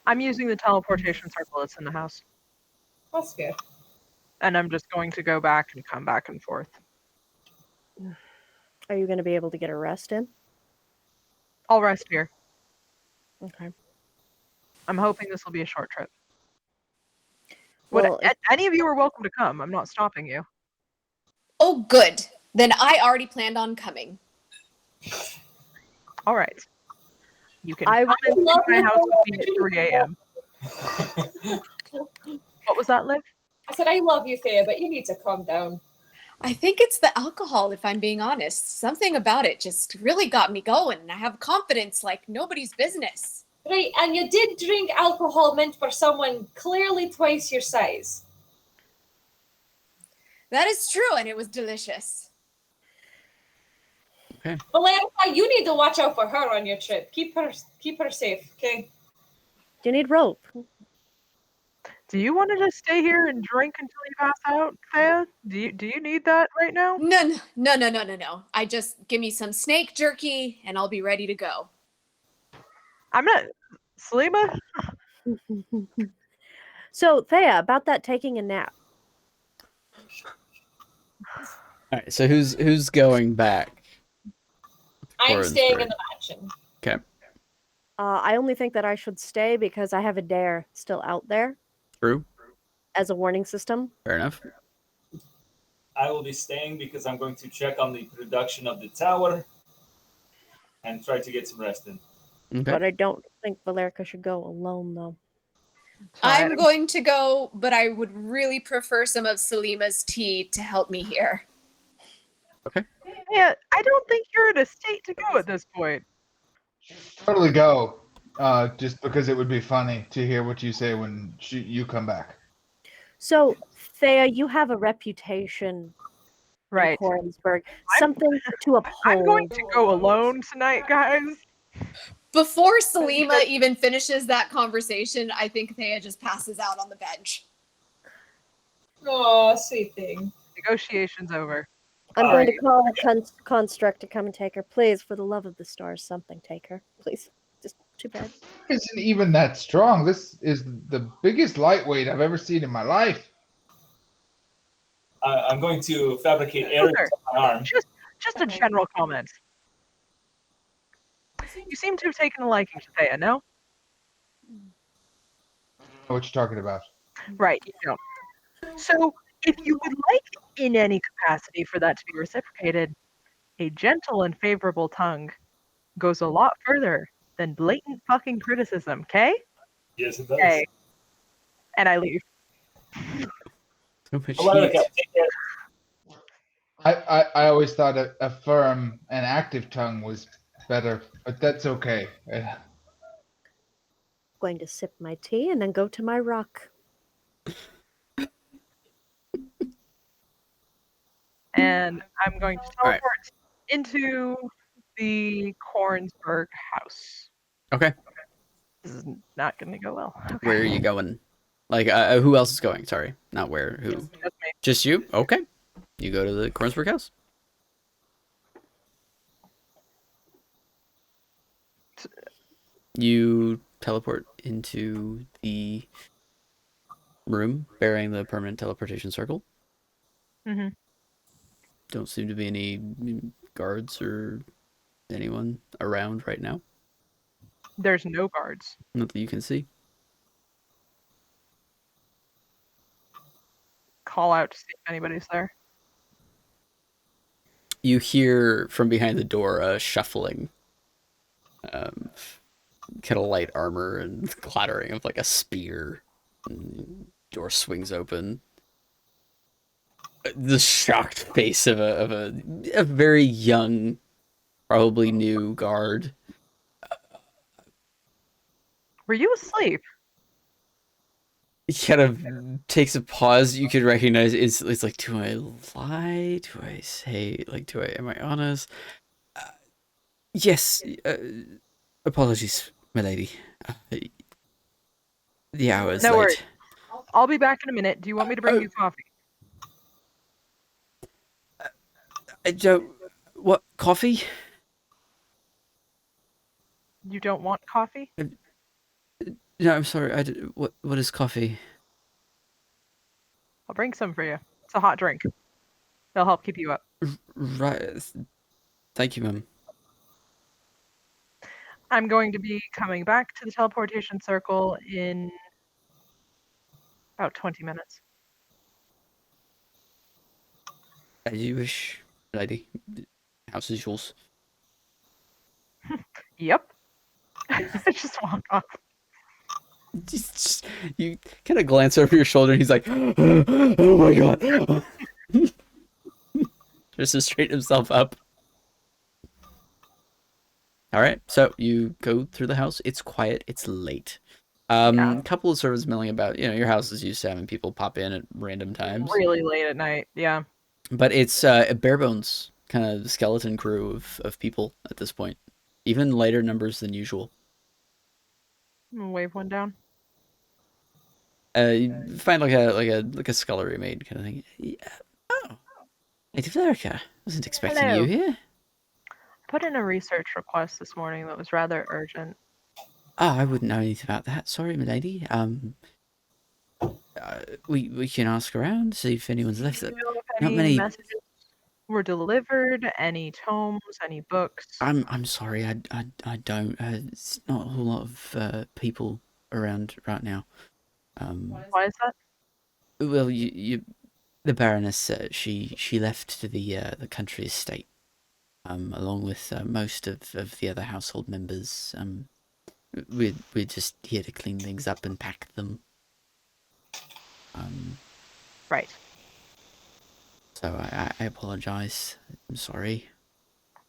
I'm using the teleportation circle that's in the house. That's fair. And I'm just going to go back and come back and forth. Are you going to be able to get a rest in? I'll rest here. Okay. I'm hoping this will be a short trip. Well, Any of you are welcome to come. I'm not stopping you. Oh, good. Then I already planned on coming. All right. You can I come into love my you. house with me at 3 a.m. What was that, Liv? I said, I love you, Thea, but you need to calm down. I think it's the alcohol, if I'm being honest. Something about it just really got me going, and I have confidence like nobody's business. Right, and you did drink alcohol meant for someone clearly twice your size. That is true, and it was delicious. Okay. Valeria, you need to watch out for her on your trip. Keep her safe, okay? do you need rope? Do you want to just stay here and drink until you pass out, Thea? Do you need that right now? No. I just give me some snake jerky, and I'll be ready to go. I'm not. Salima? So, Thea, about that taking a nap. All right. So who's going back? I'm staying in Hornsberg. the mansion. Okay. I only think that I should stay because I have a dare still out there True. as a warning system. Fair enough. I will be staying because I'm going to check on the production of the tower and try to get some rest in. Okay. But I don't think Valerica should go alone, though. I'm going to go, but I would really prefer some of Salima's tea to help me here. Yeah, I don't think you're in a state to go at this point. Totally go. Just because it would be funny to hear what you say when you come back. So, Thea, you have a reputation in Right. Korensburg. Something to I'm going uphold. to go alone tonight, guys. Before Selima even finishes that conversation, I think Thea just passes out on the bench. Oh, sweet thing. Negotiations over. I'm All going to right. call a construct to come and take her. Please, for the love of the stars, something take her. Please. Just too bad. Isn't even that strong. This is the biggest lightweight I've ever seen in my life. I'm going to fabricate arrows Sure. on my arm. Just a general comment. You seem to have taken a liking to Thea, no? I don't know what you're talking about. Right, you don't. So, if you would like in any capacity for that to be reciprocated, a gentle and favorable tongue goes a lot further than blatant fucking criticism, okay? Yes, it does. Okay. And I leave. So much Alarica, heat. take care. I always thought a firm and active tongue was better, but that's okay. Going to sip my tea and then go to my rock. And I'm going to All right. teleport into the Kornsberg house. Okay. This is not going to go well. Okay. Where are you going? Like, who else is going? Sorry, not where. Who? That's me. Just you? Okay. You go to the Kornsberg house. You teleport into the room bearing the permanent teleportation circle. Mhm. Don't seem to be any guards or anyone around right now. There's no guards. Not that you can see. Call out to see if anybody's there. You hear from behind the door a shuffling, kind of light armor and clattering of like a spear. And door swings open. The shocked face of a very young, probably new guard. Were you asleep? He kind of takes a pause. You could recognize it's like, do I lie? Do I say, like, am I honest? Yes. Apologies, my lady. The hour is No late. worries. I'll be back in a minute. Do you want me to bring you coffee? I don't. What, coffee? You don't want coffee? No, I'm sorry. What is coffee? I'll bring some for you. It's a hot drink. They'll help keep you up. Right. Thank you, ma'am. I'm going to be coming back to the teleportation circle in about 20 minutes. As you wish, lady. House is yours. Yep. I just walk off. You kind of glance over your shoulder and he's like, oh my god. Just to straighten himself up. All right, so you go through the house. It's quiet. It's late. Yeah. Couple of servants milling about. You know, your house is used to having people pop in at random times. Really late at night. Yeah. But it's a bare bones kind of skeleton crew of people at this point. Even lighter numbers than usual. I'm gonna wave one down. You find like a scullery maid kind of thing. Yeah. Oh, Lady Valerica. Wasn't expecting Hello. you here. I put in a research request this morning that was rather urgent. Oh, I wouldn't know anything about that. Sorry, milady. We can ask around, see if anyone's left Do it. you know if Not any many. messages were delivered? Any tomes? Any books? I'm sorry. I don't. It's not a whole lot of people around right now. Why is that? Well, the Baroness. She left to the country estate. Along with most of the other household members. We're just here to clean things up and pack them. Right. So I apologize. I'm sorry.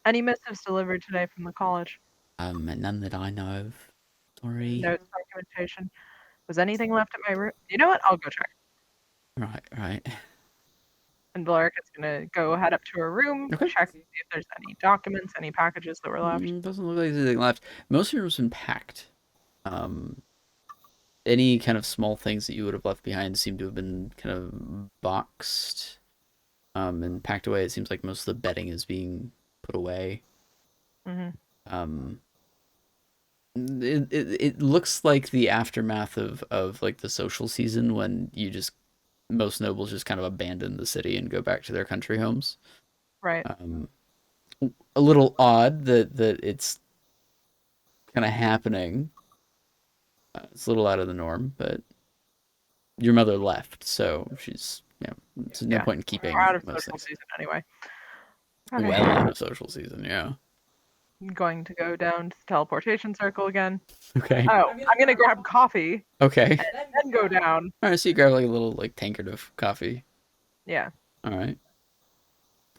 Any missives delivered today from the college? None that I know of. Sorry. No documentation. Was anything left at my room? You know what? I'll go check. Right. And Valerica's gonna go head up to her room, Okay. check to see if there's any documents, any packages that were left. Doesn't look like there's anything left. Most of your room's been packed. Any kind of small things that you would have left behind seem to have been kind of boxed, and packed away. It seems like most of the bedding is being put away. Hmm. It looks like the aftermath of like the social season when most nobles just kind of abandon the city and go back to their country homes. Right. A little odd that it's kind of happening. It's a little out of the norm, but your mother left, so there's no point in keeping We're out of most social things. season anyway. Okay. Well out of social season, yeah. I'm going to go down to the teleportation circle again. Okay. Oh, I'm gonna grab coffee Okay. and then go down. All right, so you grab like a little like tankard of coffee. Yeah. All right.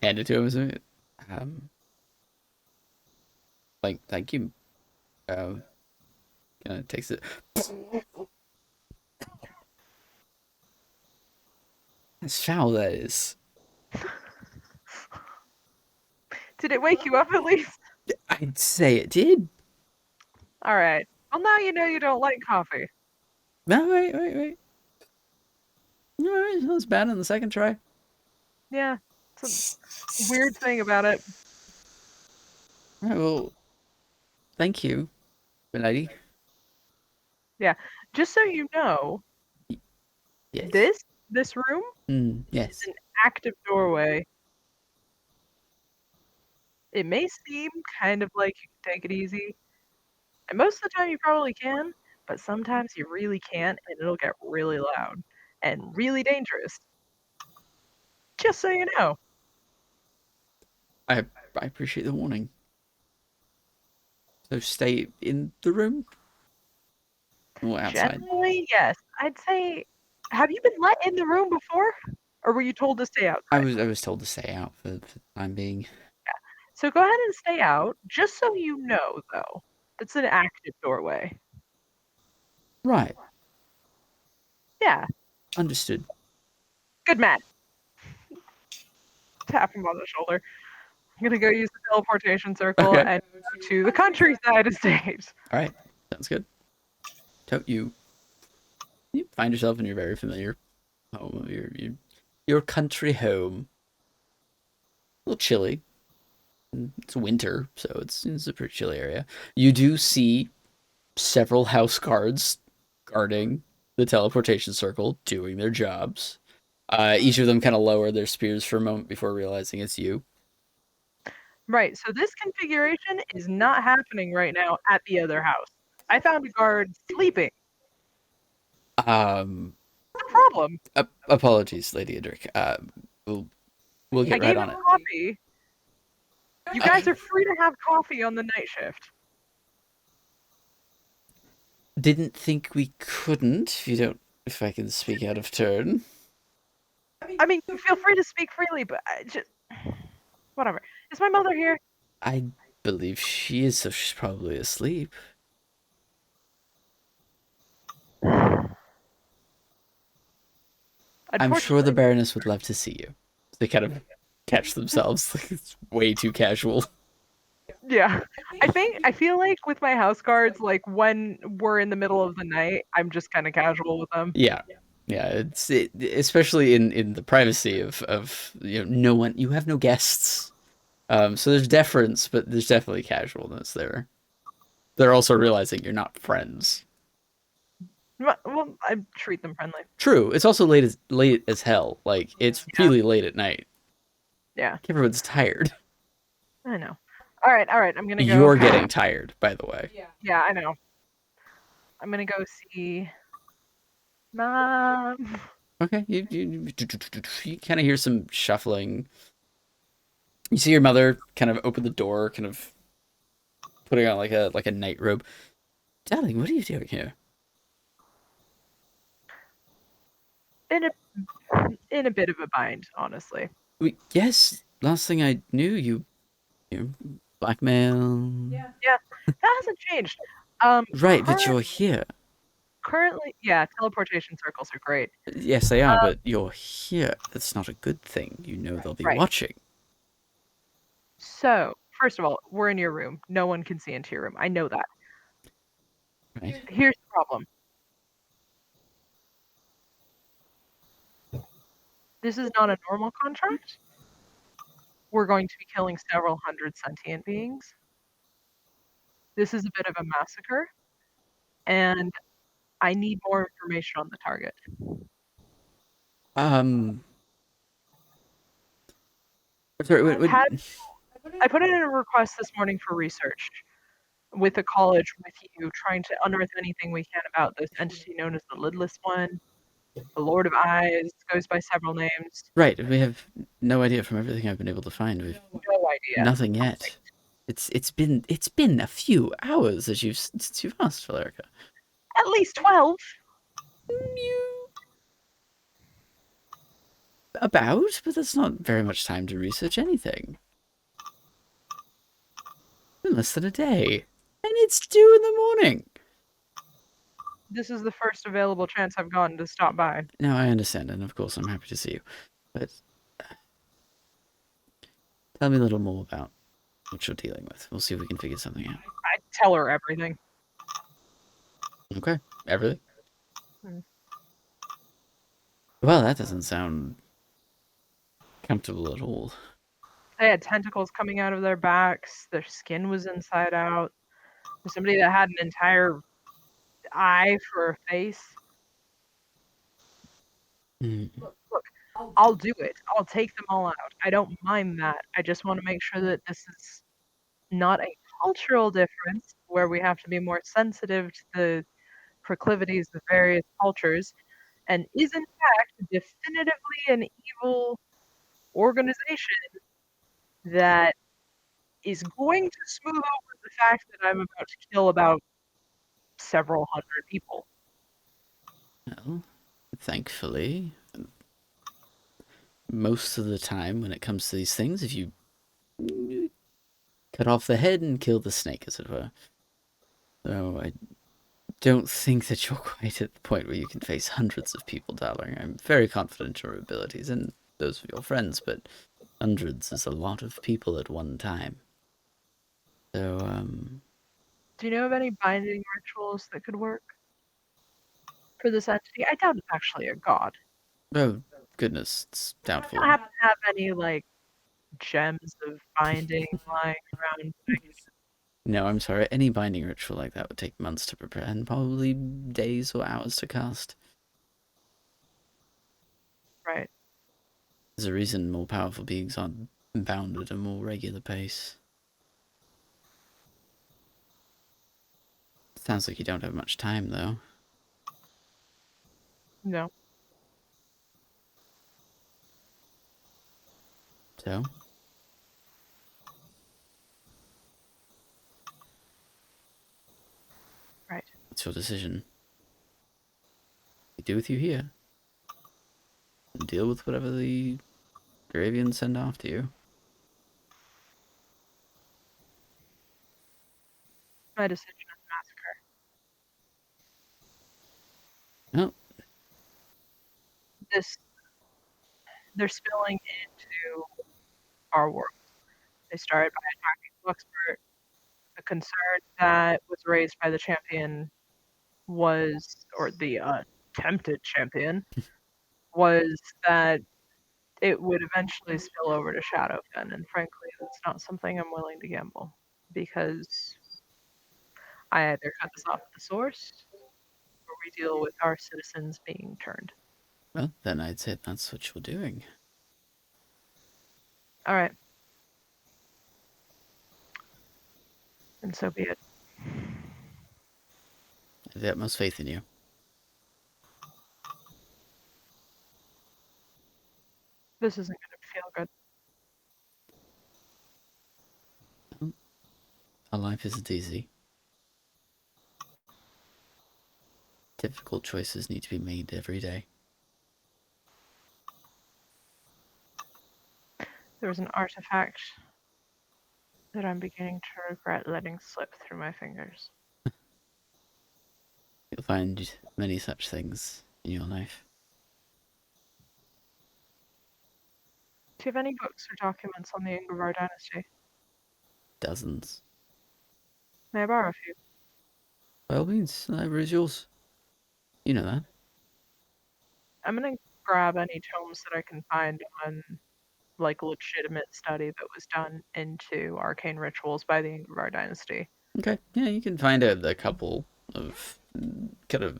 Hand it to him. Like, thank you. Kind of takes it. That's foul, that is. Did it wake you up at least? I'd say it did. All right. Well, now you know you don't like coffee. No, wait. No, it was bad on the second try. Yeah. It's a weird thing about it. All right, well, thank you, lady. Just so you know, Yes. this room Yes. is an active doorway. It may seem kind of like you can take it easy, and most of the time you probably can, but sometimes you really can't, and it'll get really loud and really dangerous. Just so you know. I appreciate the warning. So stay in the room or outside. Generally, yes. I'd say, have you been let in the room before? Or were you told to stay outside? I was told to stay out for the time being. So go ahead and stay out, just so you know, though. It's an active doorway. Right. Yeah, Understood. good man. Tap him on the shoulder. I'm gonna go use the teleportation circle Okay. and go to the countryside estate. All right. Sounds good. You find yourself in your very familiar home, your country home. A little chilly. It's winter, so it's a pretty chilly area. You do see several house guards guarding the teleportation circle, doing their jobs. Each of them kind of lower their spears for a moment before realizing it's you. Right, so this configuration is not happening right now at the other house. I found a guard sleeping. Um, No problem. Apologies, Lady Edric. We'll I get right gave on him it. coffee. You guys are free to have coffee on the night shift. Didn't think we couldn't. If I can speak out of turn. I mean, feel free to speak freely, but I just whatever. Is my mother here? I believe she is, so she's probably asleep. I'm sure the Unfortunately, Baroness would love to see you. They kind of catch themselves. Like, it's way too casual. yeah. I feel like with my house guards, like when we're in the middle of the night, I'm just kind of casual with them. Yeah. Especially in the privacy of no one. You have no guests. So there's deference, but there's definitely casualness there. They're also realizing you're not friends. Well, I treat them friendly. True. It's also late as hell. Like, it's really late at night. Yeah, Everyone's tired. I know. All right. I'm gonna go. You're getting tired, by the way. Yeah, I know. I'm gonna go see Mom. Okay. You kind of hear some shuffling. You see your mother kind of open the door, kind of putting on like a night robe. Darling, what are you doing here? In a bit of a bind, honestly. Yes, last thing I knew, you blackmail. Yeah, that hasn't changed. Right, but you're here. currently, yeah, teleportation circles are great. Yes, they are, but you're here. That's not a good thing. You know they'll be Right. watching. So, first of all, we're in your room. No one can see into your room. I know that. Right? Here's the problem. This is not a normal contract. We're going to be killing several hundred sentient beings. This is a bit of a massacre, and I need more information on the target. Sorry, wait. I put in a request this morning for research with the college, with you, trying to unearth anything we can about this entity known as the Lidless One. The Lord of Eyes goes by several names. Right, we have no idea from everything I've been able to find. We've No idea. nothing yet. It's been a few hours since you've asked, Valerica. At least 12. About, but that's not very much time to research anything. In less than a day. And it's 2 in the morning. This is the first available chance I've gotten to stop by. Now I understand, and of course I'm happy to see you. But tell me a little more about what you're dealing with. We'll see if we can figure something out. I tell her everything. Okay, everything? Hmm. Well, that doesn't sound comfortable at all. They had tentacles coming out of their backs. Their skin was inside out. There's somebody that had an entire eye for a face. Mm. Look, I'll do it. I'll take them all out. I don't mind that. I just want to make sure that this is not a cultural difference where we have to be more sensitive to the proclivities of various cultures and is in fact definitively an evil organization that is going to smooth over the fact that I'm about to kill about several hundred people. Well, thankfully, most of the time when it comes to these things, if you cut off the head and kill the snake, as it were. So I don't think that you're quite at the point where you can face hundreds of people, darling. I'm very confident in your abilities and those of your friends, but hundreds is a lot of people at one time. So, Do you know of any binding rituals that could work for this entity? I doubt it's actually a god. oh, goodness, it's I doubtful. don't happen to have any, like, gems of binding lying around. No, I'm sorry. Any binding ritual like that would take months to prepare and probably days or hours to cast. Right. There's a reason more powerful beings aren't bound at a more regular pace. Sounds like you don't have much time, though. No. So? Right. It's your decision. We do with you here. And deal with whatever the Gravians send after you. My decision is massacre. Oh, They're spilling into our world. They started by attacking Luxpert. The concern that was raised by the champion was, or the attempted champion, was that it would eventually spill over to Shadowfen, and frankly, that's not something I'm willing to gamble, because I either cut this off at the source, or we deal with our citizens being turned. well, then I'd say that's what you're doing. All right. And so be it. I have the utmost faith in you. This isn't going to feel good. Our life isn't easy. Difficult choices need to be made every day. There was an artifact that I'm beginning to regret letting slip through my fingers. You'll find many such things in your life. Do you have any books or documents on the Ingvar dynasty? Dozens. May I borrow a few? By all means, the library is yours. You know that. I'm gonna grab any tomes that I can find on like legitimate study that was done into arcane rituals by the Ingvar dynasty. Okay, yeah, you can find a couple of kind of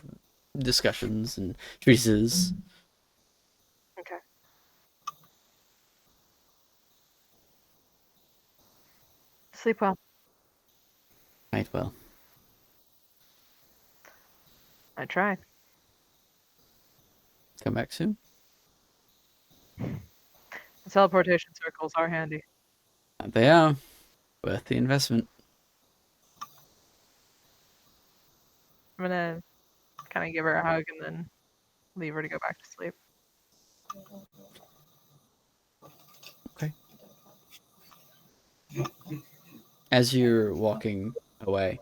discussions and treatises. Okay. Sleep well. Right, well, I try. come back soon. The teleportation circles are handy. And they are worth the investment. I'm gonna kind of give her a hug and then leave her to go back to sleep. Okay. As you're walking away,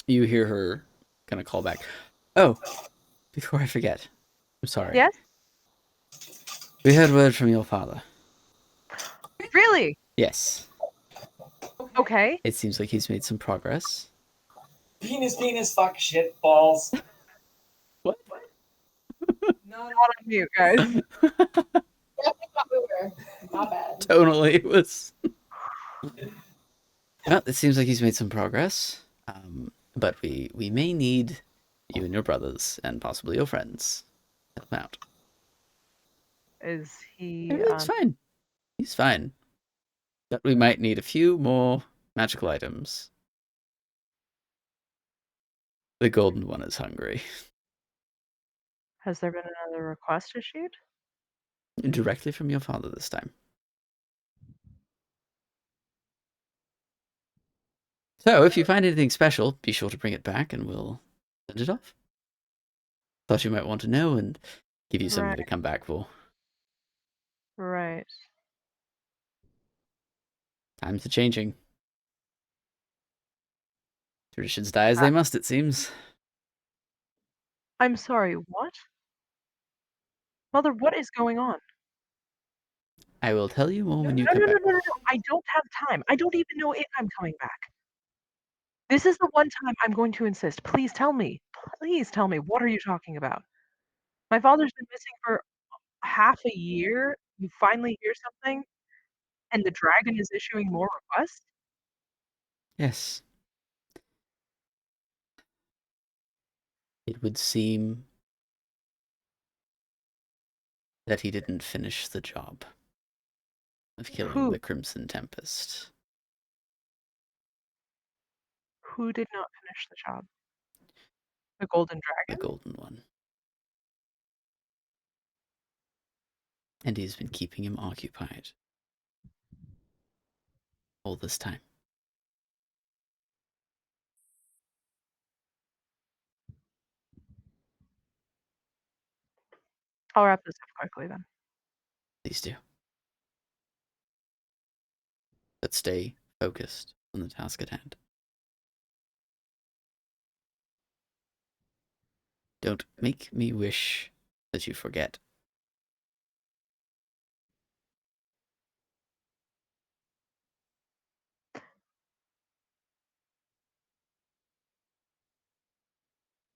you hear her kind of call back. Oh, before I forget, I'm sorry. Yes? We heard word from your father. Really? Yes. Okay. It seems like he's made some progress. Penis, fuck, shit, balls. What? Not on mute, guys. Definitely thought we were. My bad. Totally, it was. Well, it seems like he's made some progress. But we may need you and your brothers and possibly your friends to help out. Is he? Everything's fine. He's fine. But we might need a few more magical items. The golden one is hungry. Has there been another request issued? Directly from your father this time. So, if you find anything special, be sure to bring it back and we'll send it off. Thought you might want to know and give you something to come back for. Right. Times are changing. Traditions die as they must, it seems. I'm sorry, what? Mother, what is going on? I will tell you more when you No, come no, no, back. no, no, no. I don't have time. I don't even know if I'm coming back. This is the one time I'm going to insist. Please tell me. Please tell me. What are you talking about? My father's been missing for half a year. You finally hear something, and the dragon is issuing more requests? Yes. It would seem that he didn't finish the job of killing Who? the Crimson Tempest. Who did not finish the job? The Golden The Dragon? golden one. And he's been keeping him occupied all this time. I'll wrap this up quickly then. Please do. But stay focused on the task at hand. Don't make me wish that you forget.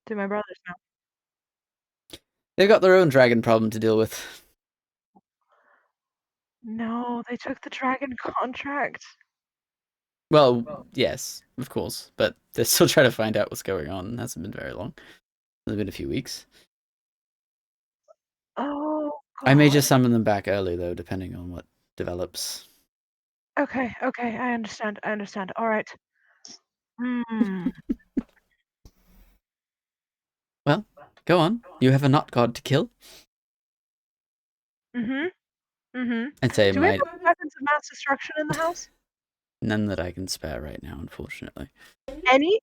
Do my brothers know? They've got their own dragon problem to deal with. No, they took the dragon contract. Well, yes, of course, but they're still trying to find out what's going on. It hasn't been very long. It's been a few weeks. Oh, I may God. just summon them back early, though, depending on what develops. Okay, I understand. All right. Hmm. Well, go on. You have a not god to kill? Mm-hmm. I'd say Do we have might weapons of mass destruction in the house? none that I can spare right now, unfortunately. Any?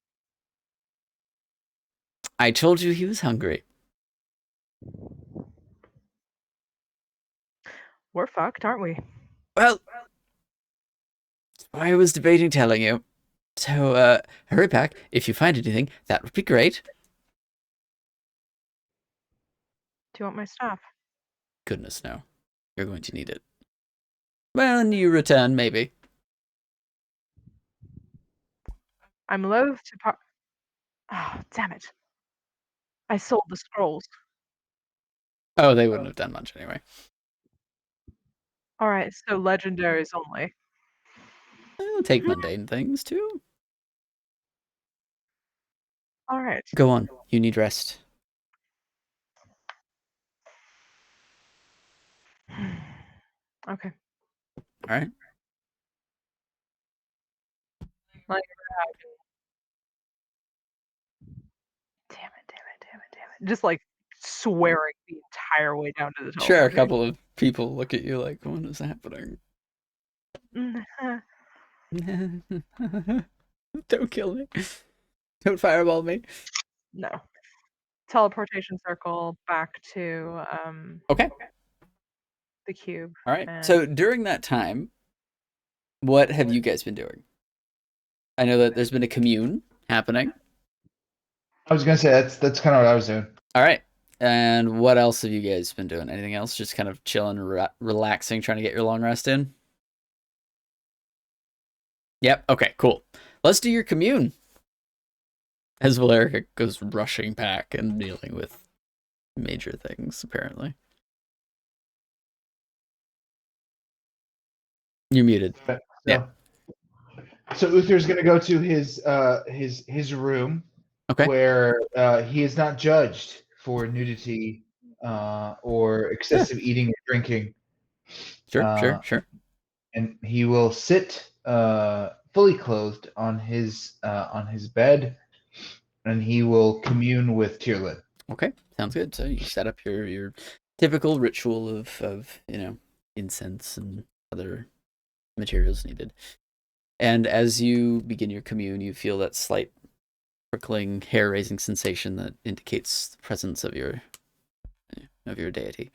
I told you he was hungry. We're fucked, aren't we? Well, I was debating telling you. So, hurry back. If you find anything, that would be great. Do you want my staff? Goodness, no. You're going to need it. When you return, maybe. I'm loath to part. Oh, damn it. I sold the scrolls. Oh, they wouldn't have done much anyway. Alright, so legendaries only. I'll take mundane things, too. Alright. Go on. You need rest. Okay. All right. Like, damn it. Just like swearing the entire way down to the Sure, a teleportation. couple of people look at you like, what is happening? Don't kill me. Don't fireball me. No. Teleportation circle back to Okay. the cube. All right. And So during that time, what have you guys been doing? I know that there's been a commune happening. I was gonna say that's kind of what I was doing. All right. And what else have you guys been doing? Anything else? Just kind of chilling, relaxing, trying to get your long rest in? Yep. Okay, cool. Let's do your commune. As Valerica goes rushing back and dealing with major things, apparently. You're muted. So, Yeah. So Uther's gonna go to his room, Okay. where he is not judged for nudity or excessive eating or drinking. Sure. And he will sit fully clothed on his bed, and he will commune with Tyrlin. Okay, sounds good. So you set up your typical ritual of incense and other materials needed. And as you begin your commune, you feel that slight prickling, hair-raising sensation that indicates the presence of your deity.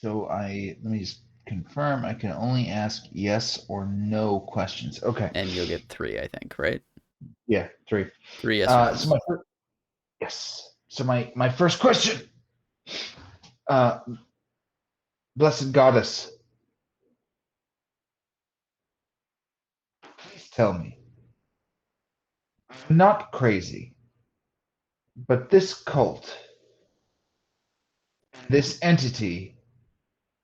So let me just confirm. I can only ask yes or no questions. Okay. And you'll get 3, I think, right? Yeah, 3. 3 yes or So no's. yes. So my first question. Blessed goddess, please tell me. I'm not crazy, but this cult, this entity,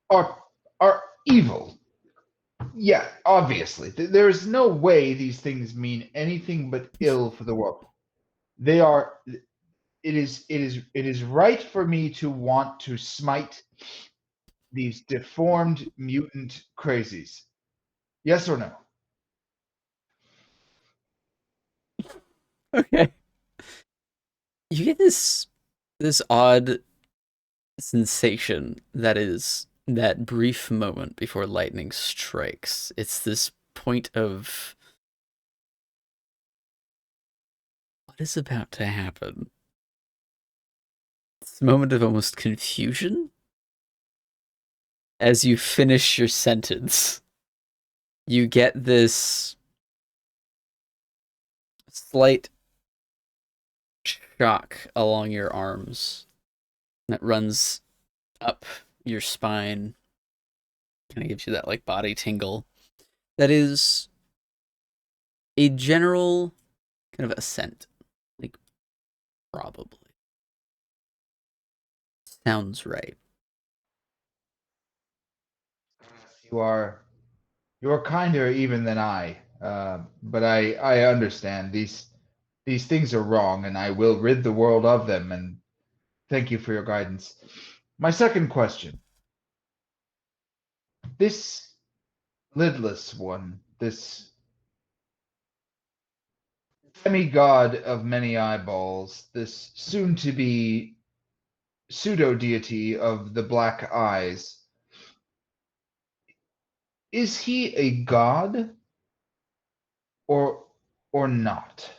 are evil. Yeah, obviously. There is no way these things mean anything but ill for the world. They are. It is right for me to want to smite these deformed mutant crazies. Yes or no? Okay. You get this odd sensation that is that brief moment before lightning strikes. It's this point of what is about to happen. This moment of almost confusion as you finish your sentence. You get this slight shock along your arms that runs up your spine, kind of gives you that like body tingle. That is a general kind of assent, like probably sounds right. You are kinder even than I. But I understand these things are wrong, and I will rid the world of them. And thank you for your guidance. My second question: this lidless one, this demigod of many eyeballs, this soon-to-be pseudo-deity of the black eyes, is he a god or not?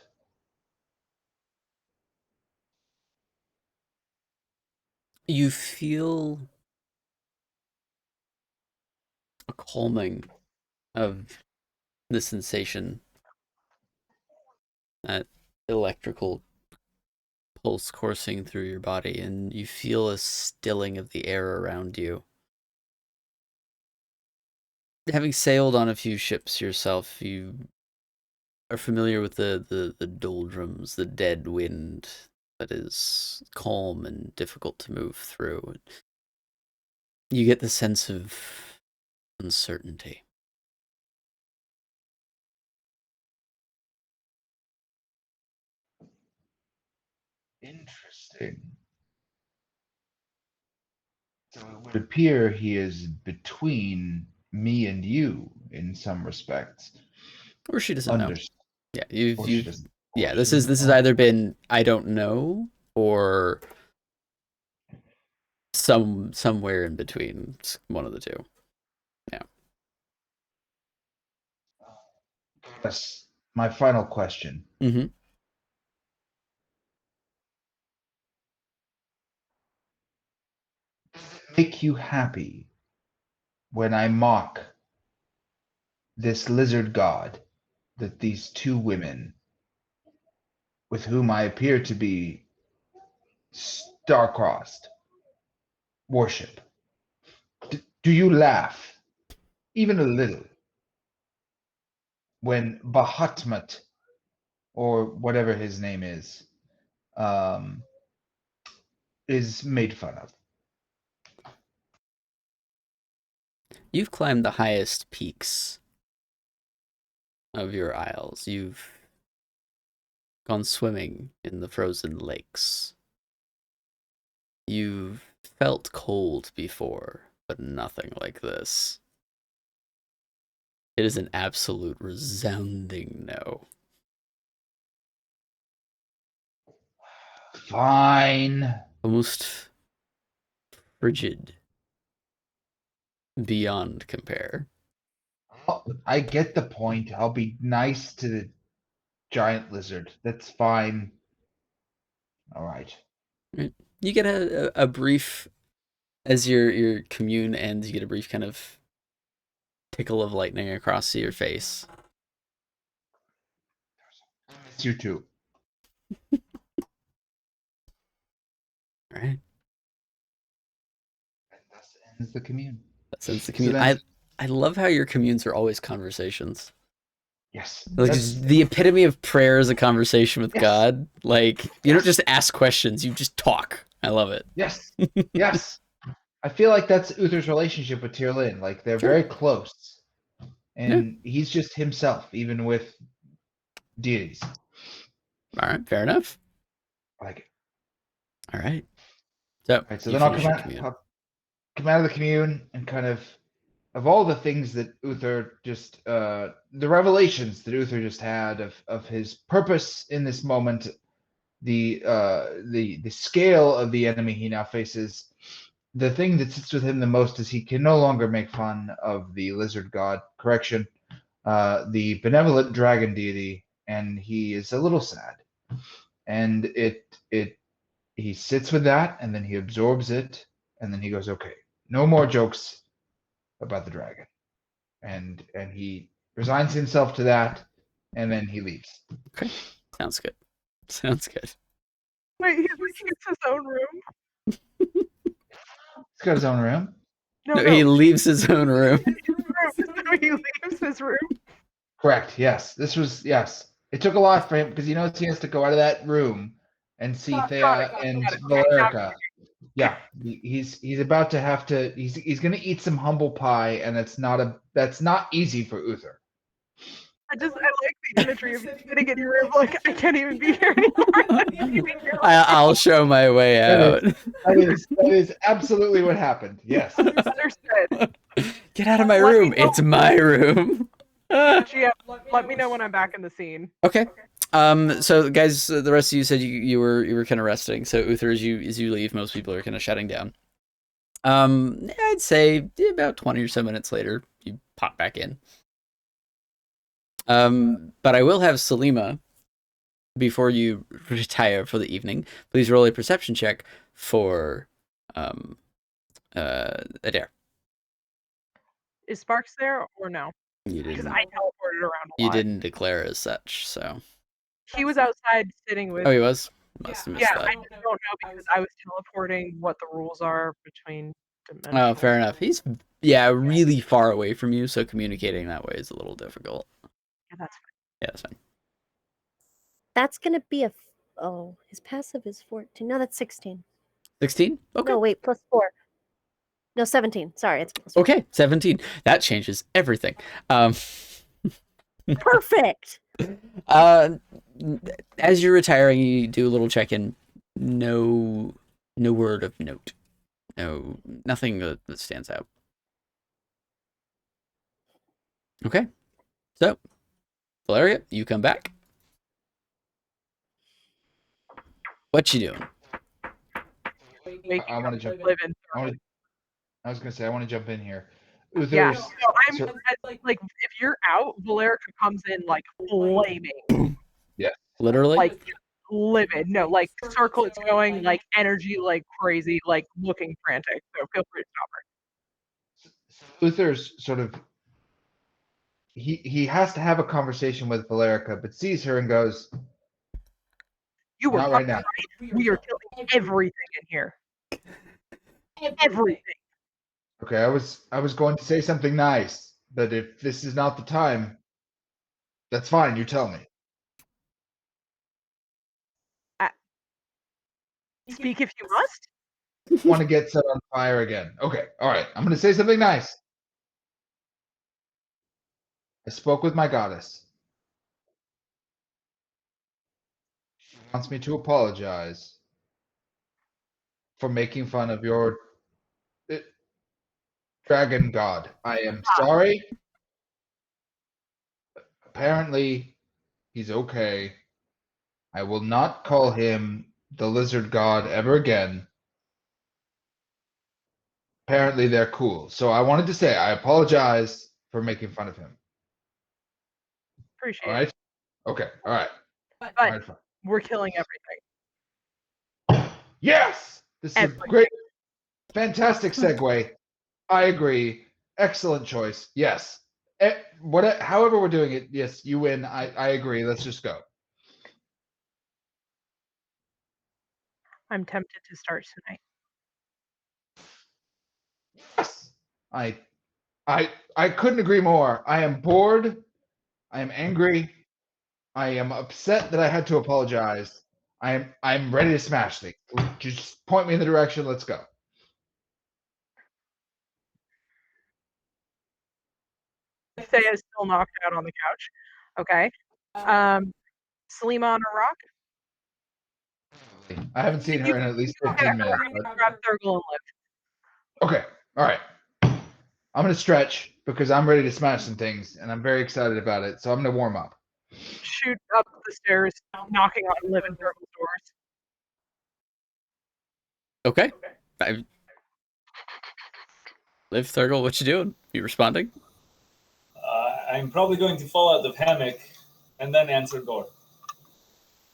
You feel a calming of the sensation, that electrical pulse coursing through your body, and you feel a stilling of the air around you. Having sailed on a few ships yourself, you are familiar with the doldrums, the dead wind that is calm and difficult to move through. You get the sense of uncertainty. Interesting. So it would appear he is between me and you in some respects. Or she doesn't know. Understood. Yeah, Or she doesn't. yeah, Or this she has doesn't. either been I don't know or somewhere in between. It's one of the two. Yeah. Yes. My final question. Mm-hmm. Does it make you happy when I mock this lizard god that these two women, with whom I appear to be star-crossed, worship? Do you laugh, even a little, when Bahatmat, or whatever his name um, is made fun of? You've climbed the highest peaks of your isles. You've gone swimming in the frozen lakes. You've felt cold before, but nothing like this. It is an absolute resounding no. Fine. Almost frigid beyond compare. I get the point. I'll be nice to the giant lizard. That's fine. All right. Right? You get a brief, as your commune ends, you get a brief kind of tickle of lightning across your face. It's you too. All right. And thus ends the commune. That ends the So commune. then, I love how your communes are always conversations. yes, Like that's the epitome of prayer is a conversation with Yes. God. Like you don't Yes. just ask questions, you just talk. I love it. yes, yes. I feel like that's Uther's relationship with Tyrlin. Like they're Sure. very close, and he's just himself, even with deities. All right, fair enough. Like, All right. So, right. So you then I'll finish come your out, commune. come out of the commune, and kind of all the things that Uther just the revelations that Uther just had of his purpose in this moment, the scale of the enemy he now faces. The thing that sits with him the most is he can no longer make fun of the lizard god. Correction, the benevolent dragon deity, and he is a little sad. And it he sits with that, and then he absorbs it, and then he goes, okay, no more jokes about the dragon, and he resigns himself to that, and then he leaves. Okay. Sounds good. Sounds good. Wait, he leaves his own room? He's got his own room. No, he leaves his own room. No, he leaves his room. Correct. Yes. This was yes. It took a lot for him because he knows he has to go out of that room and see Got Thea it. and Okay, now- Valerica. Yeah, he's about to have to. He's gonna eat some humble pie, and that's not easy for Uther. I like the imagery of sitting in your room like I can't even be here anymore. I'll show my way out. That is absolutely what happened. Yes. Understood. Get out of my Let me room. know- It's my room. GM, let me know when I'm back in the scene. Okay. So guys, the rest of you said you were kind of resting. So Uther, as you leave, most people are kind of shutting down. I'd say about 20 or so minutes later, you pop back in. But I will have Salima, before you retire for the evening, please roll a perception check for Adair. Is Sparks there or no? You Because didn't. I teleported around a You lot. didn't declare as such, so. He was outside sitting with. Oh, he was. Must have missed Yeah, that. I just don't know because I was teleporting what the rules are between dimensions. Oh, fair enough. He's really far away from you, so communicating that way is a little difficult. Yeah, that's fine. Yeah, that's fine. That's gonna be oh, his passive is 14. No, that's 16. 16? Okay. No, wait, plus 4. No, 17. Sorry, it's plus 4. Okay, 17. That changes everything. Perfect. As you're retiring, you do a little check-in. No word of note. No, nothing that stands out. Okay, so Valeria, you come back. What you doing? I want to jump. Live in. I was gonna say I want to jump in here. Yeah, Uther's, so I'm like if you're out, Valerica comes in like flaming, Literally? like livid. No, like circlets going, like energy, like crazy, like looking frantic. So feel free to stop her. Uther's sort of he has to have a conversation with Valerica, but sees her and goes, You were "Not right now." right. We are killing everything in here. Everything. Okay, I was going to say something nice, but if this is not the time, that's fine. You tell me. Speak if you must. Want to get set on fire again? Okay, all right. I'm going to say something nice. I spoke with my goddess. She wants me to apologize for making fun of your dragon god. I am sorry. Apparently, he's okay. I will not call him the lizard god ever again. Apparently, they're cool. So I wanted to say I apologize for making fun of him. Appreciate All it. right? Okay, all right. All But right, fine. we're killing everything. Yes! This is a Everything. great, fantastic segue. I agree. Excellent choice. Yes. However we're doing it, yes, you win. I agree. Let's just go. I'm tempted to start tonight. Yes. I couldn't agree more. I am bored. I am angry. I am upset that I had to apologize. I'm ready to smash things. Just point me in the direction. Let's go. Thea is still knocked out on the couch. Okay. Selima on a rock. I haven't seen her in at least 15 minutes. But... Grab Thurgle and live. Okay. All right. I'm gonna stretch because I'm ready to smash some things, and I'm very excited about it. So I'm gonna warm up. Shoot up the stairs, knocking on Liv and Thurgle's doors. Okay. Liv, Thurgle, what you doing? You responding? I'm probably going to fall out of hammock and then answer door.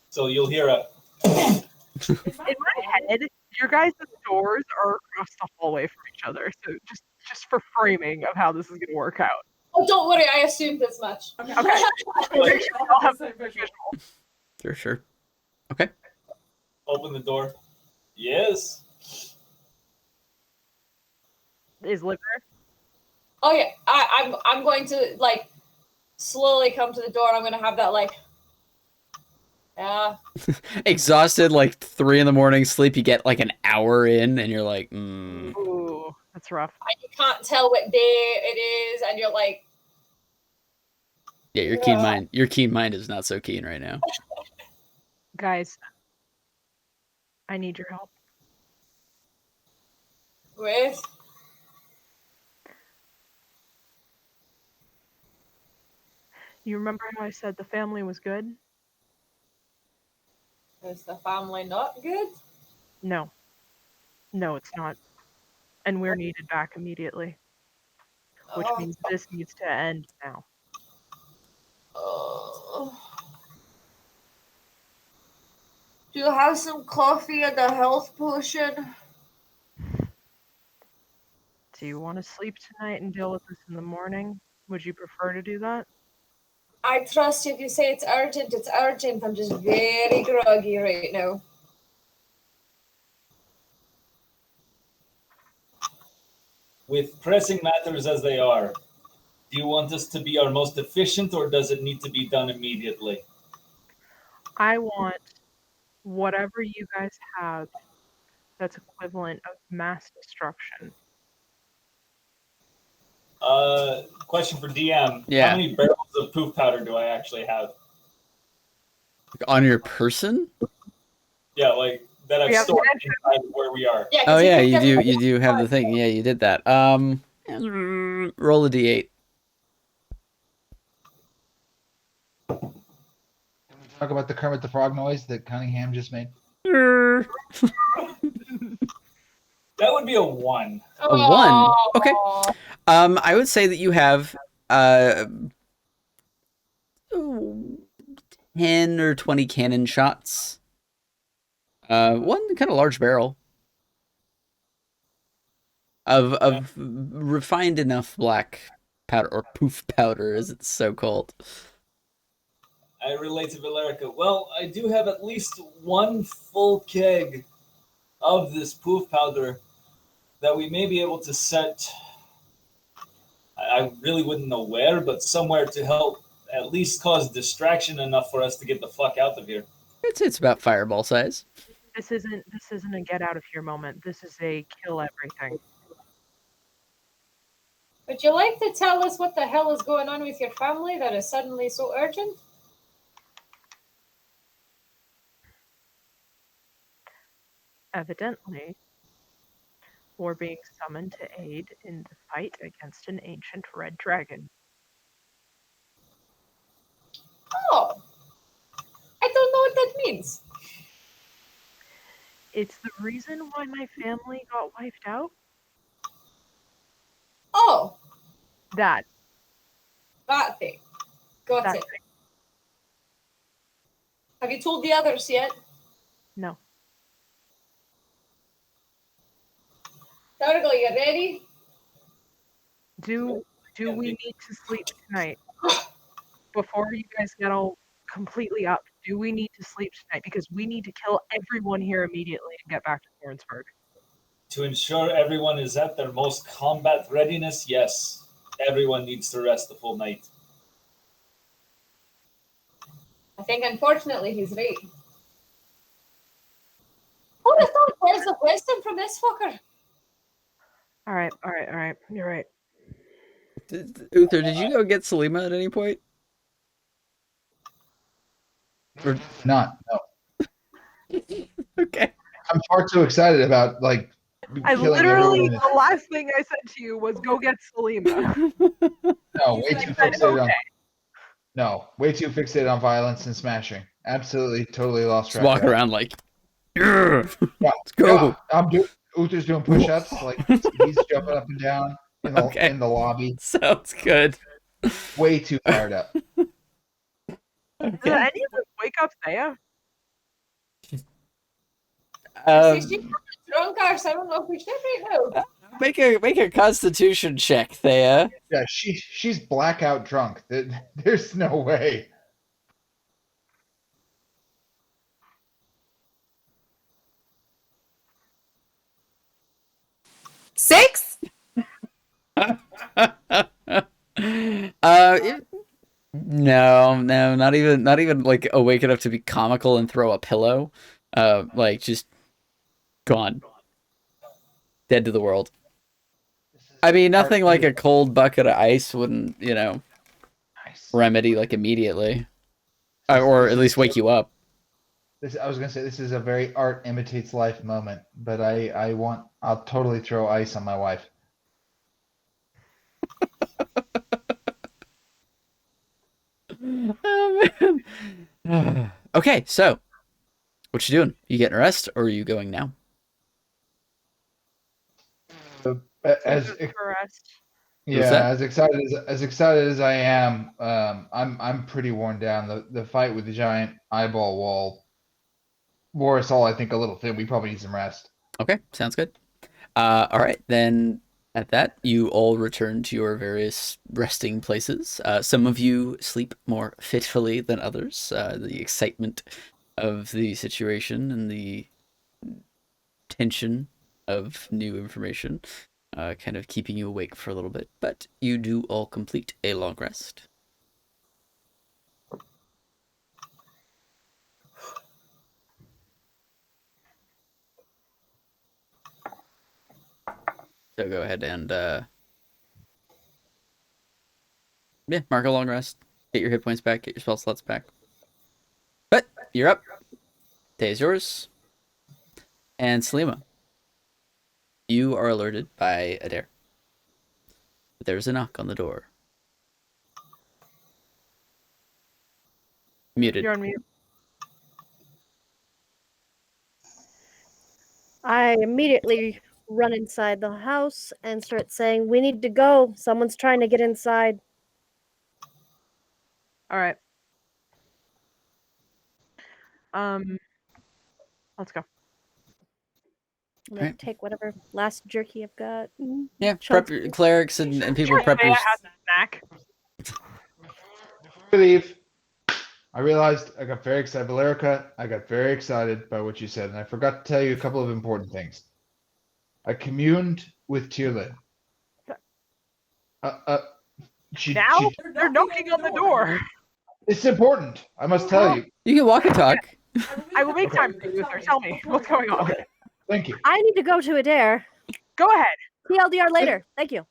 So you'll hear a. In my head, your guys' doors are across the hallway from each other. So just for framing of how this is going to work out. Oh, don't worry. I assumed as much. Okay. Make sure we all have the visual. Sure. Okay. Open the door. Yes. Is Liv there? Oh yeah, I'm going to like slowly come to the door. And I'm going to have that like. Yeah. Exhausted, like 3 a.m, sleep. You get like an hour in, and you're like, Ooh, that's rough. And you can't tell what day it is, and you're like. Yeah, your keen mind is not so keen right now. Guys, I need your help. With. You remember how I said the family was good? Is the family not good? No. No, it's not. And we're needed back immediately. Which means this needs to end now. Do you have some coffee and a health potion? Do you want to sleep tonight and deal with this in the morning? Would you prefer to do that? I trust you. If you say it's urgent, it's urgent. I'm just very groggy right now. with pressing matters as they are, do you want us to be our most efficient, or does it need to be done immediately? I want whatever you guys have that's equivalent of mass destruction. Question for DM. Yeah. How many barrels of poof powder do I actually have? On your person? Yeah, like that I've We have stored mentioned- inside where we are. Yeah, 'cause Oh he yeah, picked you do. everybody You do up. have the thing. Yeah, you did that. Roll a d8. Talk about the Kermit the Frog noise that Cunningham just made. That would be a 1. A 1. Okay. Aw. I would say that you have uh 10 or 20 cannon shots. One kind of large barrel of refined enough black powder, or poof powder as it's so called. I relate to Valerica. Well, I do have at least one full keg of this poof powder that we may be able to set. I really wouldn't know where, but somewhere to help at least cause distraction enough for us to get the fuck out of here. It's about fireball size. This isn't a get out of here moment. This is a kill everything. Would you like to tell us what the hell is going on with your family that is suddenly so urgent? Evidently, we're being summoned to aid in the fight against an ancient red dragon. Oh, I don't know what that means. It's the reason why my family got wiped out. Oh, That that thing. Got that it. Have you told the others yet? no. Dargo, you ready? Do we need to sleep tonight? Before you guys get all completely up, do we need to sleep tonight? Because we need to kill everyone here immediately and get back to Thornsburg. To ensure everyone is at their most combat readiness, yes, everyone needs to rest the full night. I think unfortunately he's right. Who would have thought words of wisdom from this fucker? All right. You're right. Uther, did you go get Selima at any point? Or... Not. No. Okay. I'm far too excited about like I killing literally, everyone. the last thing I said to you was go get Selima. No, He's way like, too "I fixated on. No, way too fixated on violence and smashing. Absolutely, totally lost Just track. walk of it. around like, "Yeah, Yeah, let's go." yeah, I'm doing. Uther's doing push-ups. Like he's jumping up and down Okay. in the lobby. Sounds good. Way too fired up. Did Okay. any of us wake up Thea? See, Um, she's drunk, so I don't know if we should right now. make a Constitution check, Thea. Yeah, she's blackout drunk. There's no way. Six? No, not even like awake enough to be comical and throw a pillow. Like just gone, dead to the world. I mean, nothing like a cold bucket of ice wouldn't, Nice. remedy like immediately, or at least wake you up. I was gonna say this is a very art imitates life moment, but I'll totally throw ice on my wife. Oh man. Okay, so what you doing? You getting a rest, or are you going now? As For us. yeah, that? as excited as I am, I'm pretty worn down. The fight with the giant eyeball wall wore us all, I think, a little thin. We probably need some rest. Okay, sounds good. All right, then at that, you all return to your various resting places. Some of you sleep more fitfully than others. The excitement of the situation and the tension of new information kind of keeping you awake for a little bit, but you do all complete a long rest. So go ahead and mark a long rest. Get your hit points back. Get your spell slots back. But you're up. Day is yours. And Selima, you are alerted by Adair. There's a knock on the door. Muted. You're on mute. I immediately run inside the house and start saying, "We need to go. Someone's trying to get inside." All right. Let's go. I'm gonna Right. take whatever last jerky I've got. Yeah, Chunks. clerics and people Sure, preppers. Thea has a snack. Before we leave, I realized I got very excited. Valerica, I got very excited by what you said, and I forgot to tell you a couple of important things. I communed with Tierlin. Now they're knocking on the door. It's important. I must tell you. You can walk and talk. I will make time for you, Uther. Tell me what's going on. Okay. Thank you. I need to go to Adair. Go ahead. TLDR later. Thank you.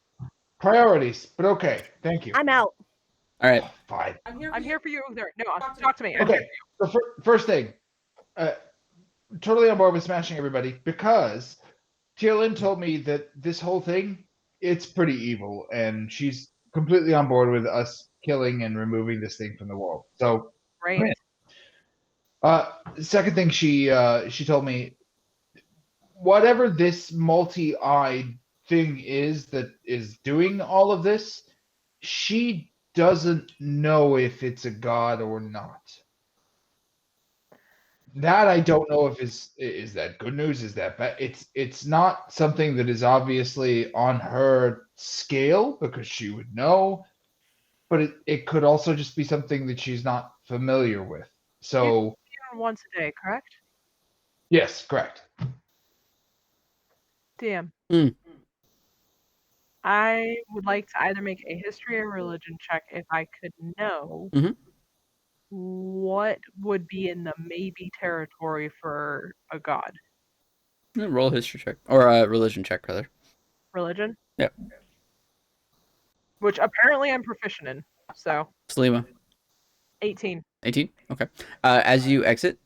Priorities, but okay. Thank you. I'm out. All right. Fine. I'm here for you, Uther. No, talk to me. I'm Okay. here for you. The first thing, totally on board with smashing everybody because Tierlin told me that this whole thing, it's pretty evil, and she's completely on board with us killing and removing this thing from the world. So, Great. second thing she told me, whatever this multi-eyed thing is that is doing all of this, she doesn't know if it's a god or not. That I don't know if is that good news, is that bad? It's not something that is obviously on her scale because she would know, but it could also just be something that she's not familiar with. So Once a day, correct? yes, correct. DM. Mm. I would like to either make a history or religion check if I could know Mhm. what would be in the maybe territory for a god. Roll a history check or a religion check, rather. Religion? Yep. Which apparently I'm proficient in. So Selima, 18. 18. Okay. As you exit,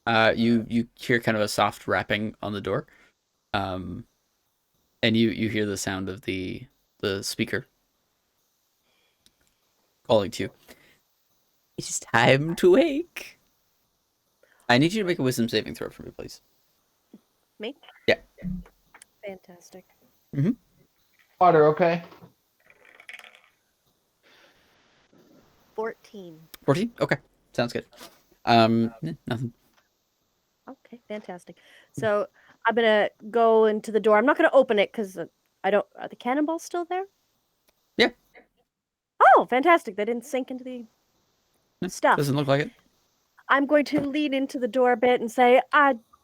you hear kind of a soft rapping on the door, and you hear the sound of the speaker calling to you. It is time to wake. I need you to make a wisdom saving throw for me, please. Me? Yeah. Fantastic. Water, okay? 14. 14? Okay. Sounds good. Nothing. Okay, fantastic. So I'm gonna go into the door. I'm not gonna open it because I don't. Are the cannonballs still there? Yeah. Oh, fantastic! They didn't sink into the stuff. Doesn't look like it. I'm going to lean into the door a bit and say,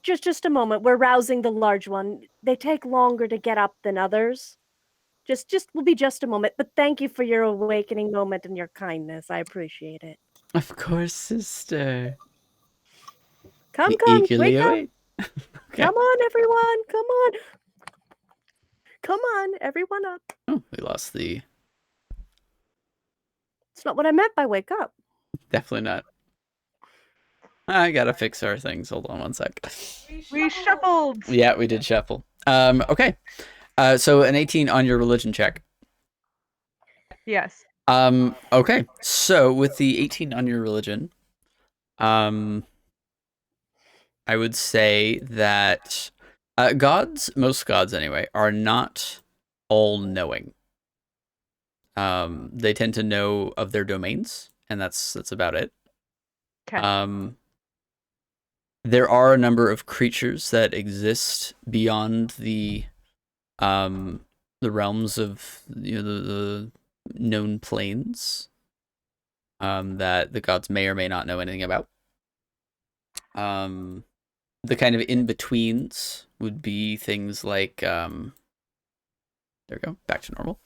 just a moment. We're rousing the large one. They take longer to get up than others. Just will be just a moment. But thank you for your awakening moment and your kindness. I appreciate it. Of course, sister. Come, Eagerly wake up. await. Okay. Come on, everyone. Come on. Come on, everyone up. Oh, we lost the. It's not what I meant by wake up. Definitely not. I gotta fix our things. Hold on one sec. We shuffled. Yeah, we did shuffle. Okay. So an 18 on your religion check. Yes. Okay. So with the 18 on your religion, I would say that gods, most gods anyway, are not all knowing. They tend to know of their domains, and that's about it. Okay. There are a number of creatures that exist beyond the realms of the known planes that the gods may or may not know anything about. The kind of in-betweens would be things like There we go. Back to normal.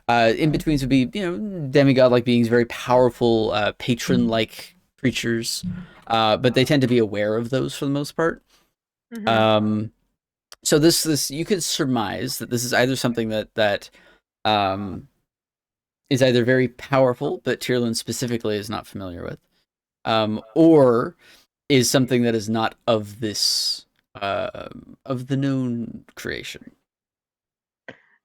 In betweens would be, demigod-like beings, very powerful, patron-like creatures, but they tend to be aware of those for the most part. Mhm. So this you could surmise that this is either something that is either very powerful, but Tyrlin specifically is not familiar with, or is something that is not of this of the known creation.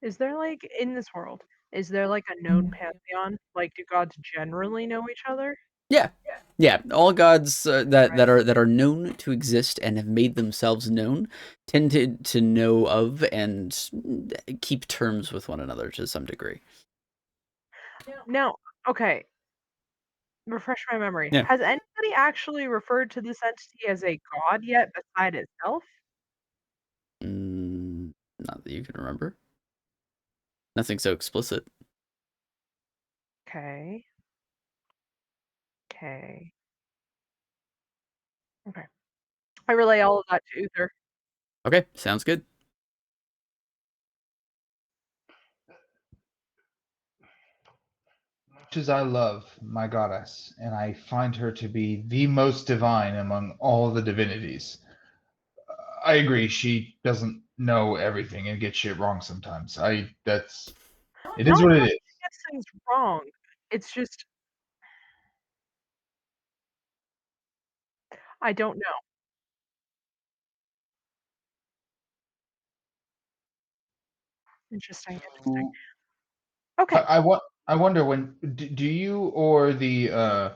Is there like in this world? Is there like a known pantheon? Like, do gods generally know each other? Yeah, yeah. All gods that are known to exist and have made themselves known tend to know of and keep terms with one another to some degree. Now, okay, refresh my memory. Yeah. Has anybody actually referred to this entity as a god yet beside itself? Not that you can remember. Nothing so explicit. Okay. Okay. Okay. I relay all of that to Uther. Okay, sounds good. Much as I love my goddess, and I find her to be the most divine among all the divinities, I agree she doesn't know everything and gets shit wrong sometimes. It is Not what that it is. she gets things wrong. It's just I don't know. Interesting. Interesting. Okay. I wonder when do you or the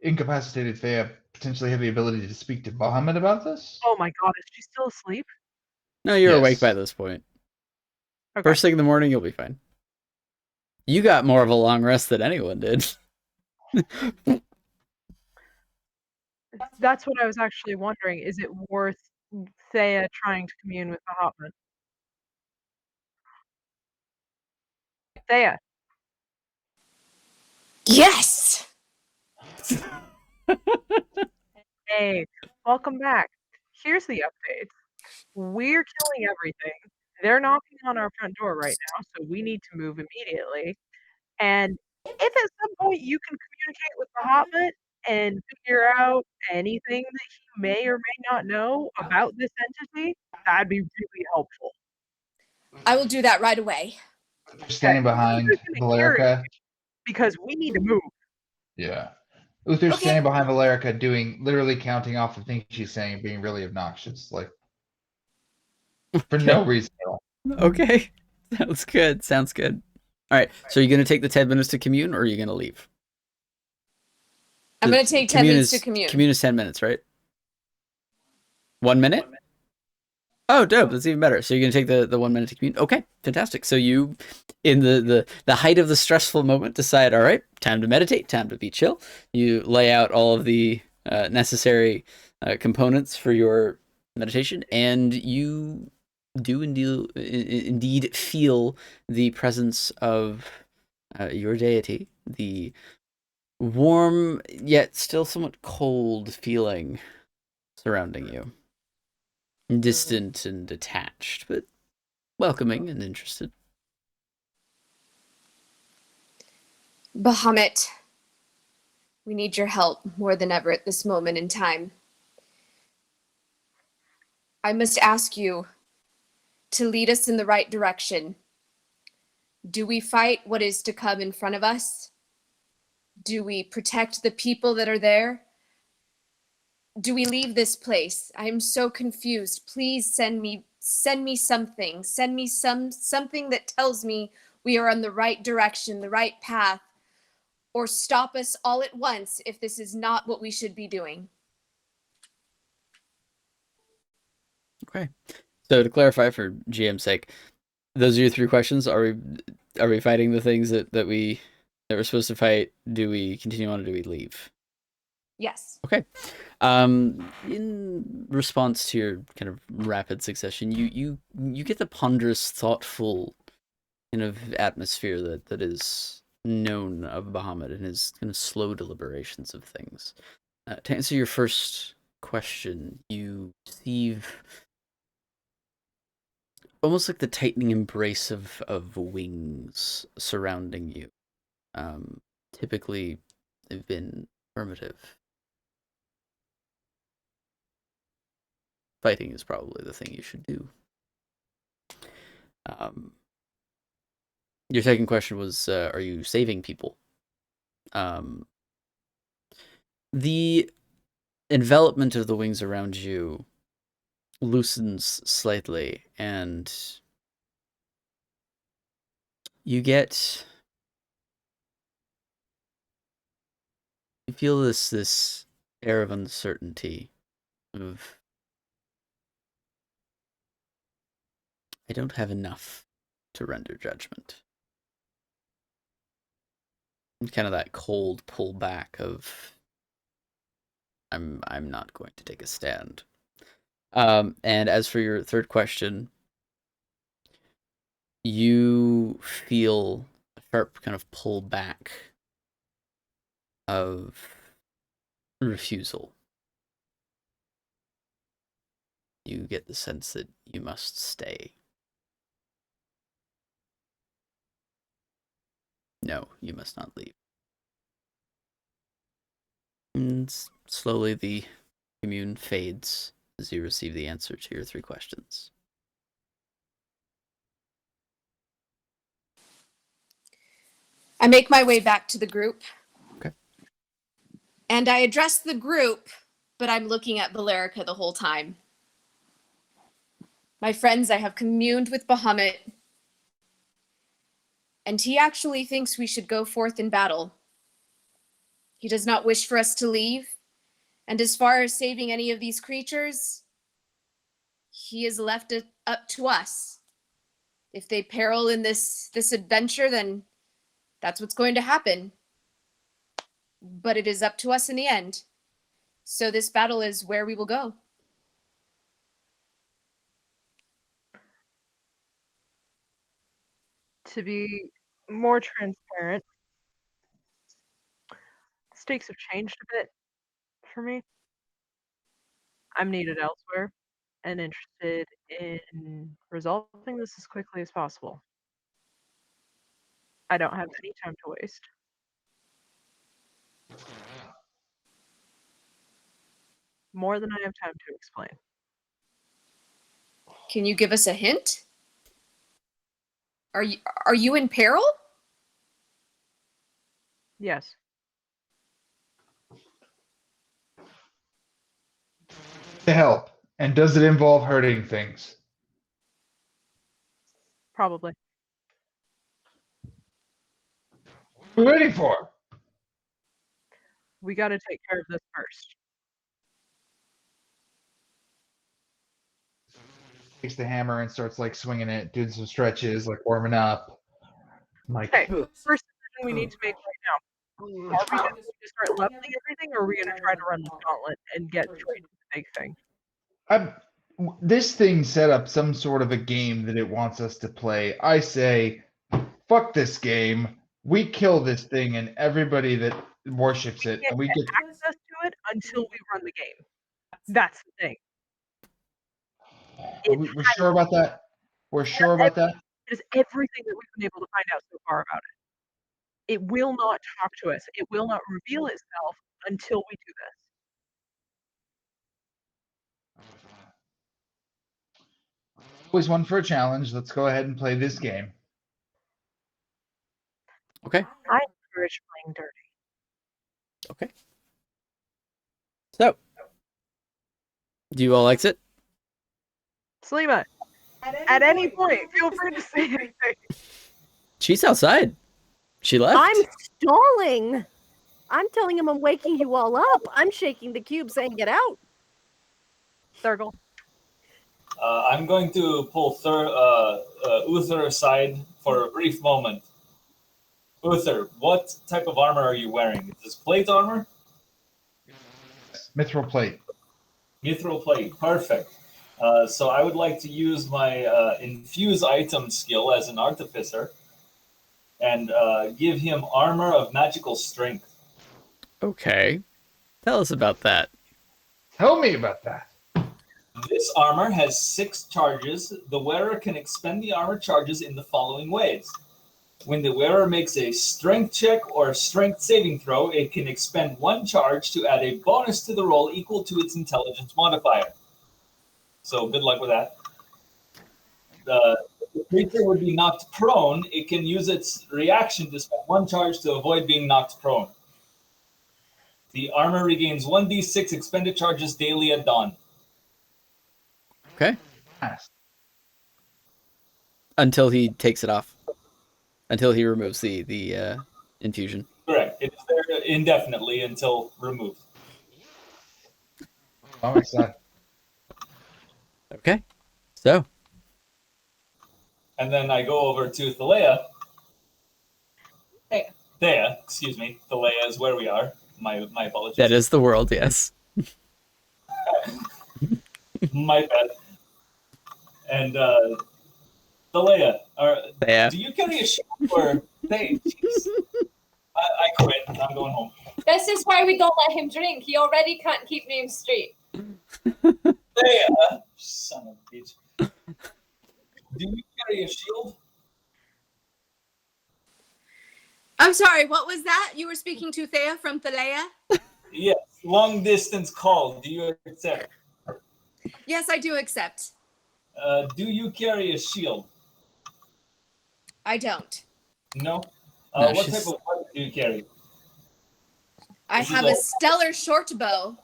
incapacitated Thea potentially have the ability to speak to Bahamut about this? Oh my god, is she still asleep? No, you're awake by Yes. this point. Okay. First thing in the morning, you'll be fine. You got more of a long rest than anyone did. That's what I was actually wondering. Is it worth Thea trying to commune with Bahamut? Thea, Yes. hey, welcome back. Here's the update. We're killing everything. They're knocking on our front door right now, so we need to move immediately. And if at some point you can communicate with Bahamut and figure out anything that he may or may not know about this entity, that'd be really helpful. I will do that right away. Okay, Standing behind Uther's gonna carry Valerica. because we need to move. Yeah. Uther's Okay. standing behind Valerica doing literally counting off the things she's saying, being really obnoxious. Like for no reason at all. Okay. Sounds good. Sounds good. All right. So are you going to take the 10 minutes to commune or are you going to leave? I'm The going to take 10 commune minutes to is- commune. Commune is 10 minutes, right? 1 minute? Oh, dope. That's even better. So you're going to take the 1 minute to commune? Okay. Fantastic. So you, in the height of the stressful moment, decide, all right, time to meditate, time to be chill. You lay out all of the necessary components for your meditation, and you do indeed feel the presence of your deity, the warm yet still somewhat cold feeling surrounding you. Distant and detached, but welcoming and interested. Bahamut, we need your help more than ever at this moment in time. I must ask you to lead us in the right direction. Do we fight what is to come in front of us? Do we protect the people that are there? Do we leave this place? I'm so confused. Please send me something. Send me something that tells me we are on the right direction, the right path, or stop us all at once if this is not what we should be doing. Okay. So to clarify for GM's sake, those are your 3 questions. Are we fighting the things that we're supposed to fight? Do we continue on or do we leave? Yes. Okay. In response to your kind of rapid succession, you get the ponderous, thoughtful kind of atmosphere that is known of Bahamut and his kind of slow deliberations of things. To answer your first question, you receive almost like the tightening embrace of wings surrounding you. Typically, they've been primitive. Fighting is probably the thing you should do. Your second question was, are you saving people? The envelopment of the wings around you loosens slightly, and you feel this air of uncertainty of, I don't have enough to render judgment. And kind of that cold pullback of, I'm not going to take a stand. And as for your third question, you feel a sharp kind of pull back of refusal. You get the sense that you must stay. No, you must not leave. And slowly the commune fades as you receive the answer to your three questions. I make my way back to the group. Okay. And I address the group, but I'm looking at Valerica the whole time. My friends, I have communed with Bahamut, and he actually thinks we should go forth in battle. He does not wish for us to leave, and as far as saving any of these creatures, he has left it up to us. If they peril in this adventure, then that's what's going to happen. But it is up to us in the end. So this battle is where we will go. To be more transparent, stakes have changed a bit for me. I'm needed elsewhere and interested in resolving this as quickly as possible. I don't have any time to waste. More than I have time to explain. Can you give us a hint? Are you in peril? Yes. To help. And does it involve hurting things? Probably. What are we waiting for? We got to take care of this first. Takes the hammer and starts like swinging it, doing some stretches, like warming up. Like, Okay, first decision we need to make right now. Are we going to start leveling everything, or are we going to try to run the gauntlet and get straight to the big thing? this thing set up some sort of a game that it wants us to play. I say, fuck this game. We kill this thing and everybody that worships it, and we get access to it until we run the game. That's the thing. We're sure about that? We're sure about that? It is everything that we've been able to find out so far about it. It will not talk to us. It will not reveal itself until we do this. Always one for a challenge. Let's go ahead and play this game. Okay. I encourage playing dirty. Okay. So, do you all exit? Salima, at any point, feel free to say anything. She's outside. She left. I'm stalling. I'm telling him I'm waking you all up. I'm shaking the cube saying, get out. Thurgle. I'm going to pull Uther aside for a brief moment. Uther, what type of armor are you wearing? Is this plate armor? Mithril plate. Mithril plate, perfect. So I would like to use my infuse item skill as an artificer and give him armor of magical strength. Okay. Tell us about that. Tell me about that. This armor has 6 charges. The wearer can expend the armor charges in the following ways. When the wearer makes a strength check or strength saving throw, it can expend 1 charge to add a bonus to the roll equal to its intelligence modifier. So good luck with that. The creature would be knocked prone. It can use its reaction to spend 1 charge to avoid being knocked prone. The armor regains 1d6 expended charges daily at dawn. Okay. Yes. Until he takes it off. Until he removes the infusion. Correct. It's there indefinitely until removed. I'm excited. Okay. So, And then I go over to Thalea. Thea. Thea, excuse me. Thalea is where we are. My apologies. that is the world, yes. My bad. And Thalea, Yeah. do you carry a shield or Thea? Jeez. I quit. I'm going home. This is why we don't let him drink. He already can't keep names straight. Thea, son of a bitch. Do you carry a shield? I'm sorry, what was that? You were speaking to Thea from Thalea? Yes. Long distance call. Do you accept? Yes, I do accept. Do you carry a shield? I don't. No. No, What she's- type of weapon do you carry? I This is have a- a stellar short bow.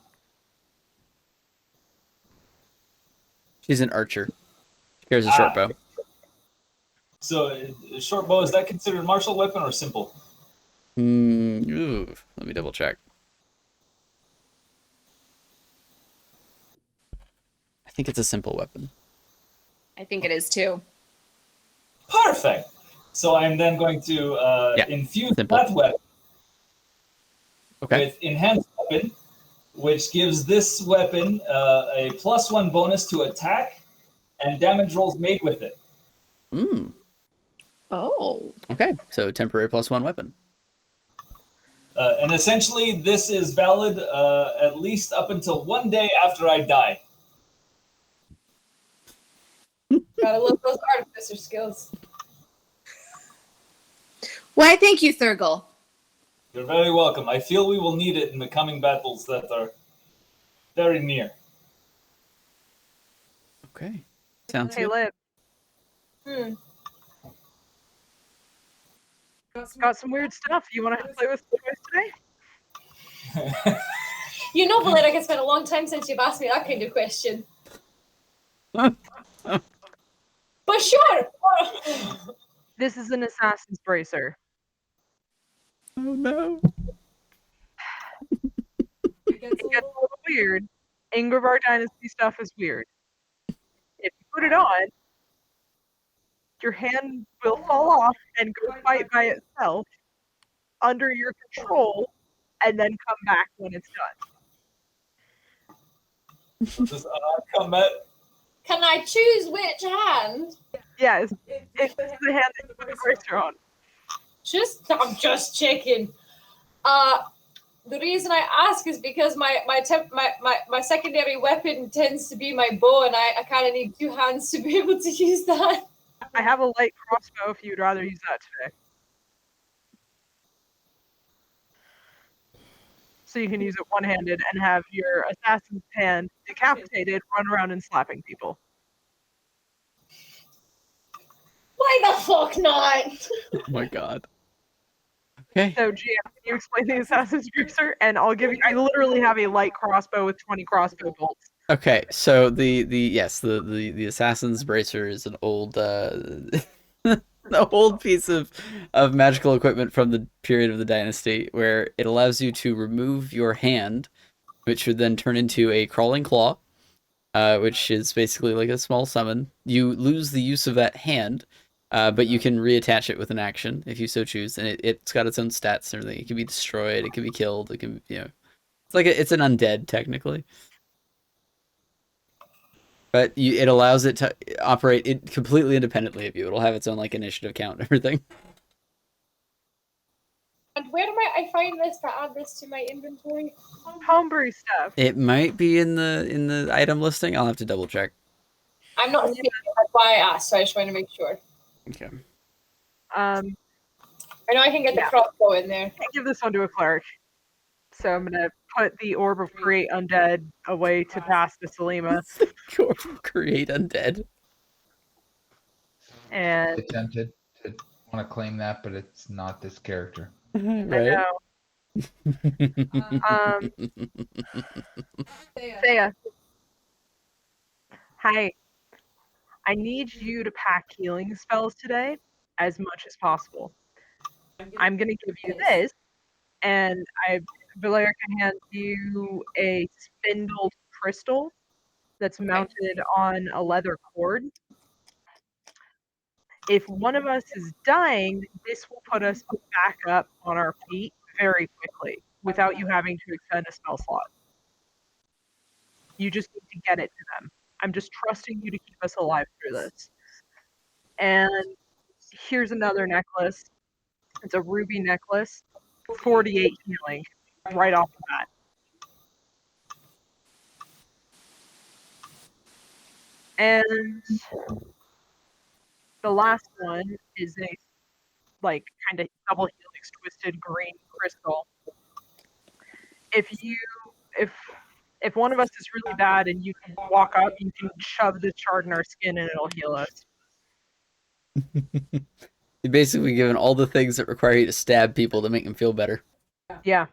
She's an archer. She carries a short bow. So, a short bow, is that considered martial weapon or simple? Let me double check. I think it's a simple weapon. I think it is too. Perfect. So I'm then going to infuse simple. that weapon Okay. with enhanced weapon, which gives this weapon a +1 bonus to attack and damage rolls made with it. Oh. Okay. So temporary +1 weapon. And essentially, this is valid at least up until 1 day after I die. Gotta love those artificer skills. Why, thank you, Thurgle. You're very welcome. I feel we will need it in the coming battles that are very near. Okay. Sounds Hey, good. Liv, Hmm. got some weird stuff. You want to play with toys today? You know, Valeric, it's been a long time since you've asked me that kind of question. But sure. This is an assassin's bracer. Oh no. It gets a little weird. Ingvar Dynasty stuff is weird. If you put it on, your hand will fall off and go fight by itself under your control and then come back when it's done. Does combat? Can I choose which hand? Yes, it's the hand that you put the bracer on. I'm just checking. The reason I ask is because my secondary weapon tends to be my bow, and I kind of need 2 hands to be able to use that. I have a light crossbow if you'd rather use that today. So you can use it one-handed and have your assassin's hand decapitated, run around and slapping people. Why the fuck not? Oh my god. Okay. So GM, can you explain the assassin's bracer? And I'll give you. I literally have a light crossbow with 20 crossbow bolts. Okay, so the assassin's bracer is an old an old piece of magical equipment from the period of the dynasty where it allows you to remove your hand, which would then turn into a crawling claw, which is basically like a small summon. You lose the use of that hand, but you can reattach it with an action if you so choose, and it's got its own stats and everything. It can be destroyed, it can be killed, it can it's like it's an undead technically. But it allows it to operate it completely independently of you. It'll have its own like initiative count and everything. And where might I find this to add this to my inventory? Homebrew stuff. It might be in the item listing. I'll have to double check. I'm not seeing it, that's why I asked, so I just want to make sure. Okay. Um, I know I can get the Yeah. crossbow in there. I give this one to a cleric. So I'm gonna put the orb of create undead away to pass to Selima. Create undead. And Attempted to want to claim that, but it's not this character. Right. Um, Thea. Hi. I need you to pack healing spells today as much as possible. I'm gonna give you this, and Valera can hand you a spindled crystal that's mounted on a leather cord. If one of us is dying, this will put us back up on our feet very quickly without you having to expend a spell slot. You just need to get it to them. I'm just trusting you to keep us alive through this. And here's another necklace. It's a ruby necklace, 48 healing, right off the bat. And the last one is a kind of double helix twisted green crystal. If one of us is really bad and you can walk up, you can shove this shard in our skin and it'll heal us. You're basically given all the things that require you to stab people to make them feel better. Yeah.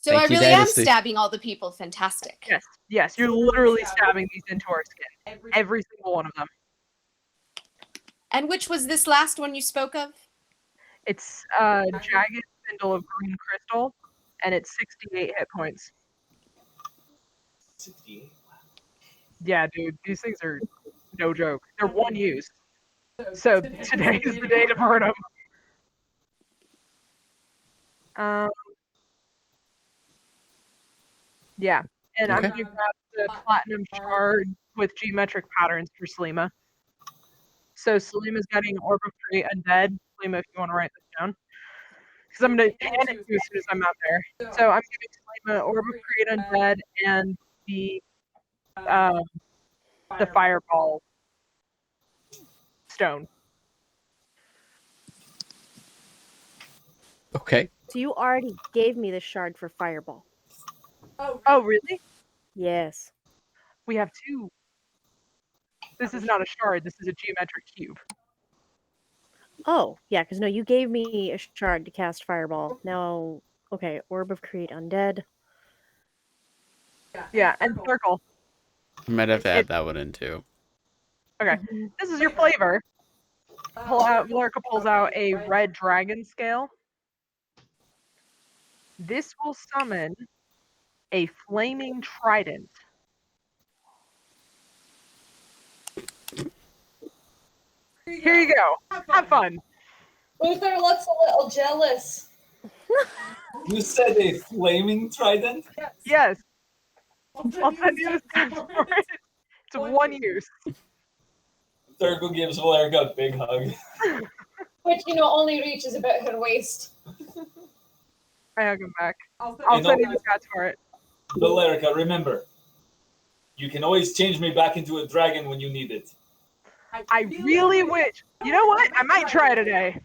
So Thank I you, really am Dynasty. stabbing all the people. Fantastic. Yes, you're literally stabbing these into our skin. Every single one of them. And which was this last one you spoke of? It's a jagged spindle of green crystal, and it's 68 hit points. 68. Yeah, dude, these things are no joke. They're one use. So today is the day to burn them. Yeah, and I'm Okay. gonna grab the platinum shard with geometric patterns for Selima. So Selima's getting Orb of Create Undead. Selima, if you want to write this down. Because I'm going to hand it to you as soon as I'm out there. So I'm giving Selima Orb of Create Undead and the Fireball stone. Okay. So you already gave me the shard for Fireball. Oh, really? Yes. We have two. This is not a shard. This is a geometric cube. Oh, yeah, because no, you gave me a shard to cast Fireball. Now, okay, Orb of Create Undead. Yeah, and circle. I might have to add that one in too. Okay, this is your flavor. Valerica pulls out a red dragon scale. This will summon a flaming trident. Here you go. Have fun. Luther looks a little jealous. You said a flaming trident? Yes. I'll send you the steps for it. It's one use. Thurgo gives Valerica a big hug. Which, only reaches about her waist. I hug him back. I'll You know- send you the stats for it. Valerica, remember, you can always change me back into a dragon when you need it. I really wish. You know what? I might try today.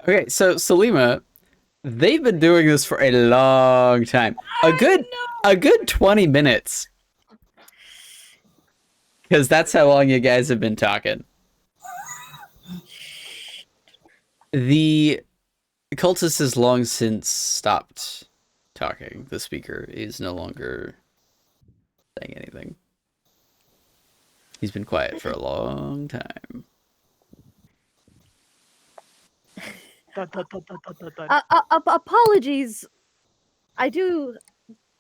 Okay, so Selima, they've been doing this for a long time. A good 20 minutes. Because that's how long you guys have been talking. The cultist has long since stopped talking. The speaker is no longer saying anything. He's been quiet for a long time. Apologies. I do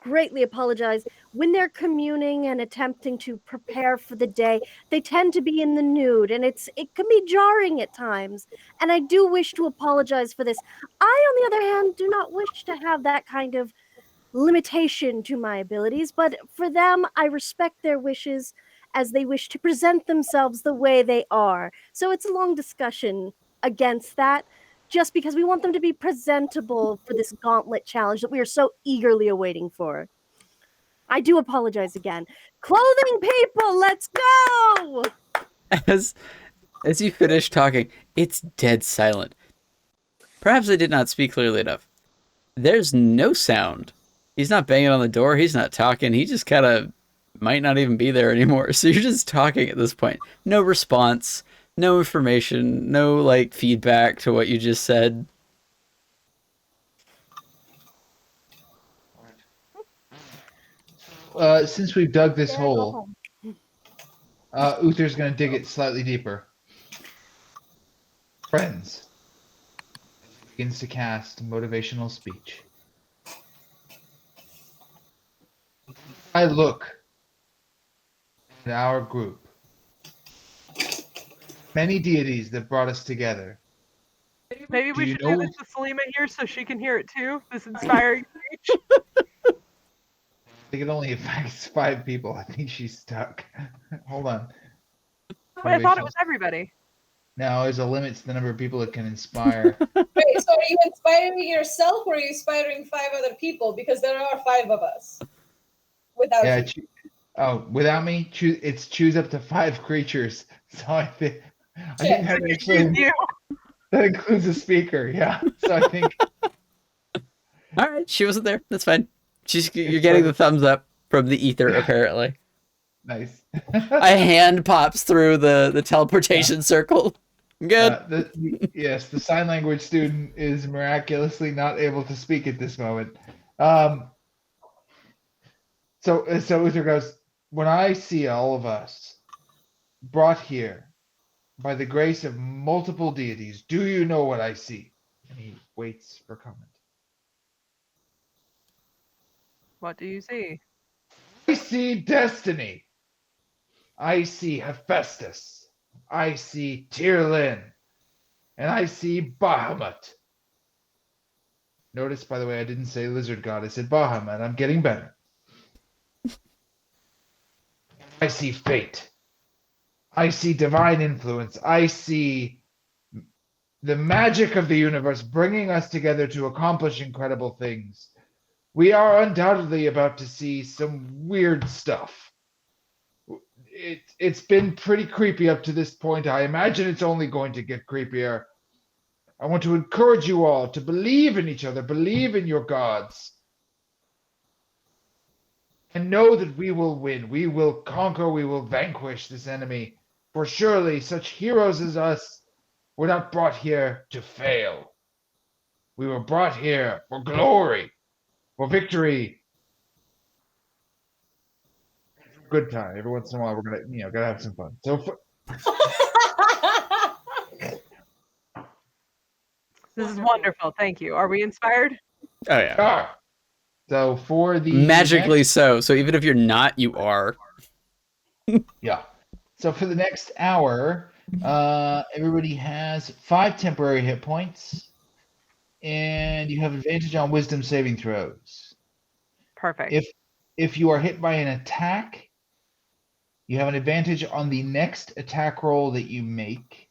greatly apologize. When they're communing and attempting to prepare for the day, they tend to be in the nude, and it can be jarring at times. And I do wish to apologize for this. I, on the other hand, do not wish to have that kind of limitation to my abilities, but for them, I respect their wishes as they wish to present themselves the way they are. So it's a long discussion against that, just because we want them to be presentable for this gauntlet challenge that we are so eagerly awaiting for. I do apologize again. Clothing people, let's go! As you finish talking, it's dead silent. Perhaps I did not speak clearly enough. There's no sound. He's not banging on the door. He's not talking. He just kind of might not even be there anymore. So you're just talking at this point. No response, no information, no like feedback to what you just said. Since we've dug this Sarah, go hole, home. Uther's going to dig it slightly deeper. Friends. Begins to cast motivational speech. I look at our group. Many deities that brought us together. Maybe we Do you should know- do this with Selima here so she can hear it too. This inspiring speech. I think it only affects 5 people. I think she's stuck. Hold on. Wait, I thought it was everybody. No, there's a limit to the number of people it can inspire. Wait, so are you inspiring yourself or are you inspiring 5 other people? Because there are 5 of us. Without Yeah. you. Without me, choose up to 5 creatures. So I think Shit. that actually You. that includes a speaker. Yeah. So I think All right, she wasn't there. That's fine. You're getting the thumbs up from the ether, apparently. nice. A hand pops through the teleportation circle. Good. Yes, the sign language student is miraculously not able to speak at this moment. So Uther goes, when I see all of us brought here by the grace of multiple deities, do you know what I see? And he waits for comment. What do you see? I see destiny. I see Hephaestus. I see Tyrlin. And I see Bahamut. Notice, by the way, I didn't say lizard god. I said Bahamut. I'm getting better. I see fate. I see divine influence. I see the magic of the universe bringing us together to accomplish incredible things. We are undoubtedly about to see some weird stuff. It's been pretty creepy up to this point. I imagine it's only going to get creepier. I want to encourage you all to believe in each other, believe in your gods, and know that we will win. We will conquer. We will vanquish this enemy. For surely such heroes as us were not brought here to fail. We were brought here for glory, for victory. Good time. Every once in a while, we're gotta have some fun. So, This is wonderful. Thank you. Are we inspired? Oh yeah. so for the Magically next, so. So even if you're not, you are. yeah. So for the next hour, everybody has 5 temporary hit points, and you have advantage on Wisdom saving throws. Perfect. If you are hit by an attack, you have an advantage on the next attack roll that you make.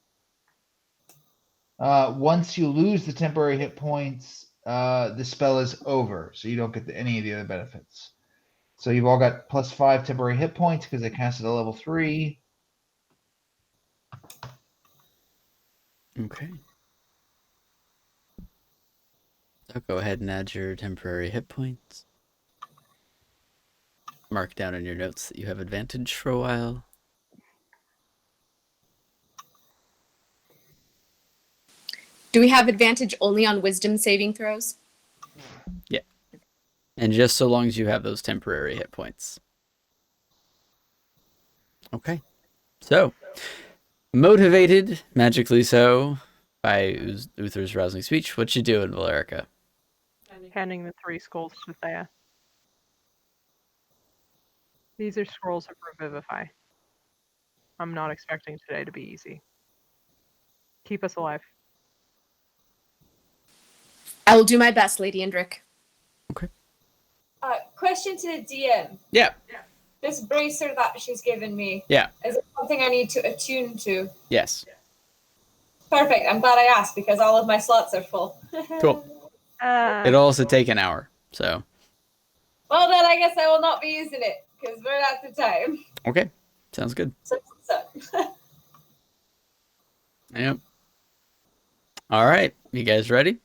Once you lose the temporary hit points, the spell is over, so you don't get any of the other benefits. So you've all got +5 temporary hit points because they cast it at level 3. Okay. So go ahead and add your temporary hit points. Mark down in your notes that you have advantage for a while. Do we have advantage only on wisdom saving throws? Yeah. And just so long as you have those temporary hit points. Okay. So, motivated, magically so, by Uther's rousing speech, what you doing, Valerica? Handing the 3 scrolls to Thea. These are scrolls of Revivify. I'm not expecting today to be easy. Keep us alive. I will do my best, Lady Indric. Question to the DM. Yeah. This bracer that she's given me. Yeah. Is it something I need to attune to? Yes. Perfect. I'm glad I asked because all of my slots are full. Cool. It'll also take an hour, so. Well, then I guess I will not be using it because we're at the time. Okay, sounds good. So. Yep. All right, you guys ready?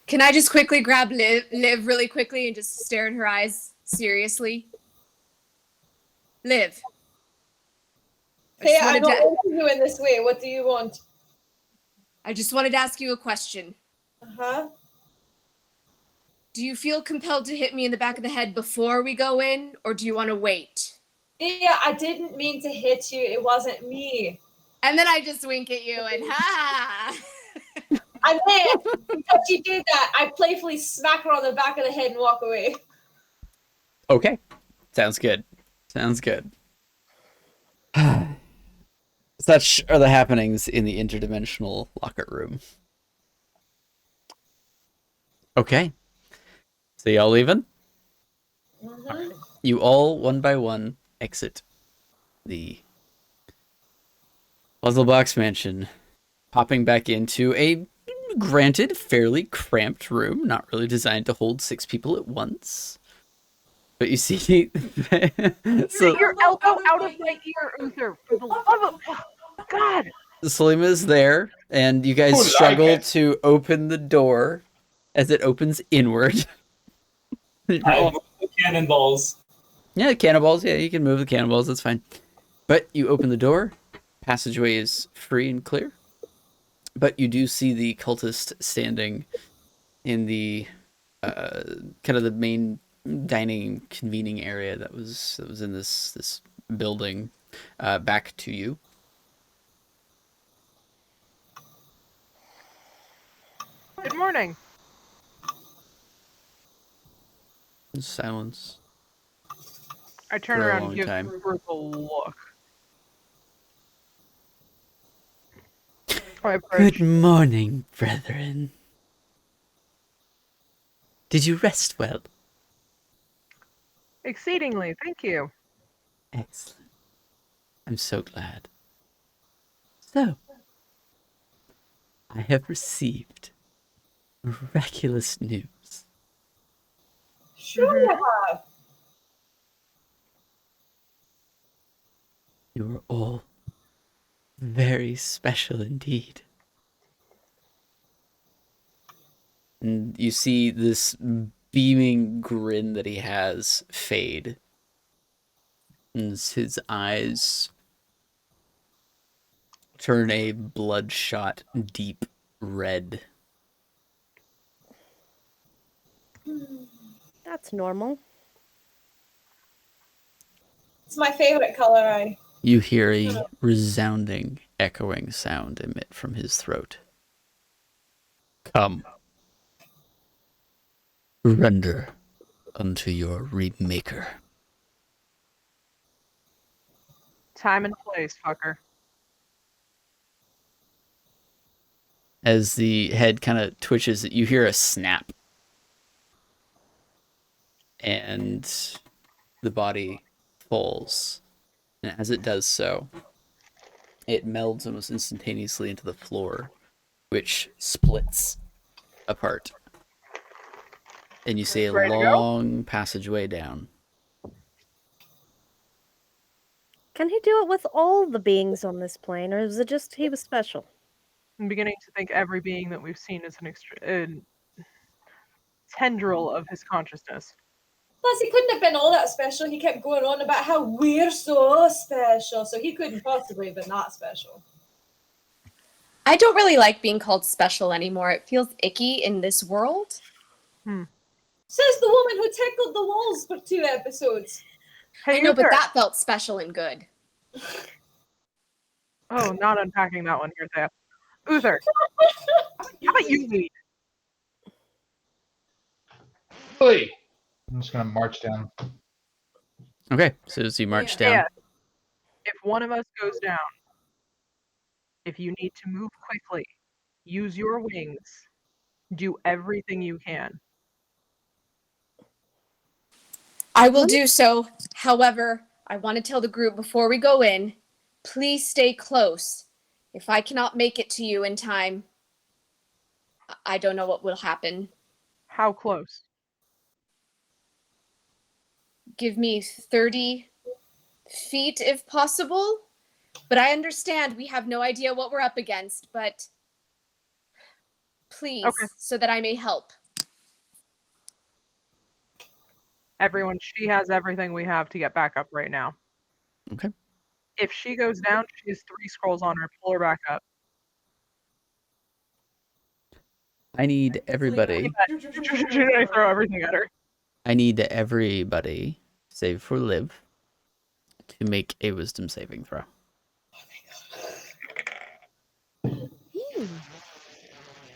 Can I just quickly grab Liv really quickly and just stare in her eyes seriously? Liv. Hey, I'm not wanting you in this way. What do you want? I just wanted to ask you a question. Uh-huh. Do you feel compelled to hit me in the back of the head before we go in, or do you want to wait? Yeah, I didn't mean to hit you. It wasn't me. And then I just wink at you and ha! And then, because you did that, I playfully smack her on the back of the head and walk away. Okay, sounds good. Sounds good. Such are the happenings in the interdimensional locker room. Okay. So y'all leaving? Mm-hmm. You all, one by one, exit the Puzzle Box Mansion, popping back into a, granted, fairly cramped room, not really designed to hold 6 people at once. But you see, so Your elbow out of my ear, Uther. For the love of God. Selima's there, and you guys Who like struggle it? to open the door as it opens inward. I move the cannonballs. Yeah, cannonballs. Yeah, you can move the cannonballs. That's fine. But you open the door. Passageway is free and clear. But you do see the cultist standing in the kind of the main dining convening area that was in this building, back to you. Good morning. Silence. I turn For a around long and give time. the group a look. I approach. Good morning, brethren. Did you rest well? Exceedingly, thank you. Excellent. I'm so glad. So, I have received miraculous news. Sure you have. You are all very special indeed. And you see this beaming grin that he has fade. And his eyes turn a bloodshot, deep red. That's normal. It's my favorite color. You hear a resounding, echoing sound emit from his throat. Come. Render unto your remaker. Time and place, fucker. As the head kind of twitches, you hear a snap. And the body falls. And as it does so, it melds almost instantaneously into the floor, which splits apart. And you see a Ready to go? long passageway down. Can he do it with all the beings on this plane, or is it just he was special? I'm beginning to think every being that we've seen is an tendril of his consciousness. Plus, he couldn't have been all that special. He kept going on about how we're so special, so he couldn't possibly have been that special. I don't really like being called special anymore. It feels icky in this world. Says the woman who tickled the walls for 2 episodes. Hey, I know, but Uther. that felt special and good. Oh, not unpacking that one here, Thea. Uther. How about you lead? Billy! I'm just gonna march down. Okay, so as you march down, Yeah. If one of us goes down, if you need to move quickly, use your wings. Do everything you can. I will do so. However, I want to tell the group before we go in, please stay close. If I cannot make it to you in time, I don't know what will happen. How close? Give me 30 feet if possible. But I understand we have no idea what we're up against, but please, Okay. so that I may help. Everyone, she has everything we have to get back up right now. Okay. If she goes down, she has 3 scrolls on her. Pull her back up. I need everybody. I throw everything at her. I need everybody, save for Liv, to make a wisdom saving throw.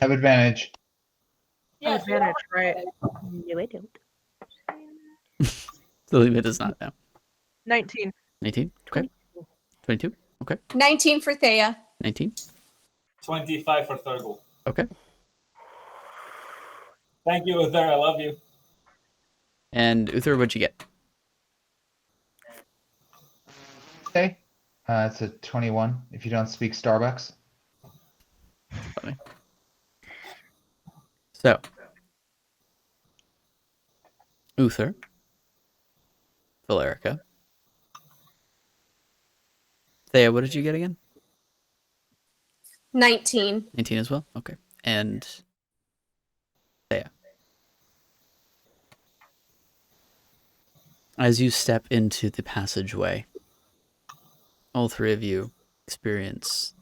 Have advantage. Yes, Advantage, right? No, I don't. The limit is not now. 19. 19? Okay. 22? Okay. 19 for Thea. 19? 25 for Thurgle. Okay. Thank you, Uther. I love you. And Uther, what'd you get? Okay. It's a 21 if you don't speak Starbucks. Funny. So, Uther, Valerica, Thea, what did you get again? 19. 19 as well? Okay. And Thea. As you step into the passageway, all three of you experience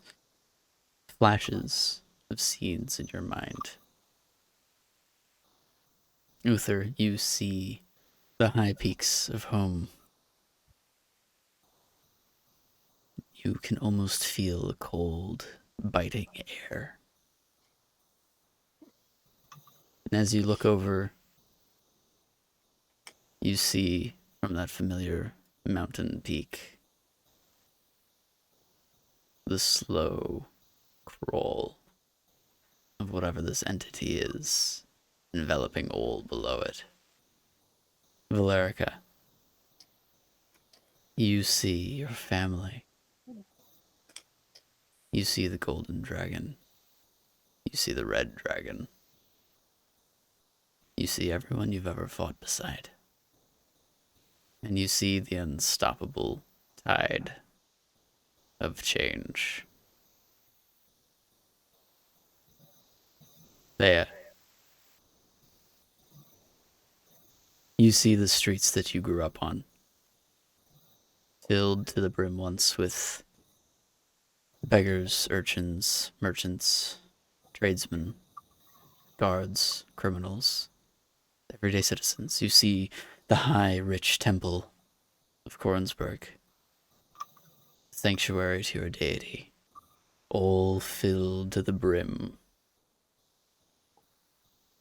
flashes of scenes in your mind. Uther, you see the high peaks of home. You can almost feel the cold, biting air. And as you look over, you see from that familiar mountain peak the slow crawl of whatever this entity is, enveloping all below it. Valerica, you see your family. You see the golden dragon. You see the red dragon. You see everyone you've ever fought beside. And you see the unstoppable tide of change. Thea, you see the streets that you grew up on, filled to the brim once with beggars, urchins, merchants, tradesmen, guards, criminals, everyday citizens. You see the high, rich temple of Kornsberg, sanctuary to your deity, all filled to the brim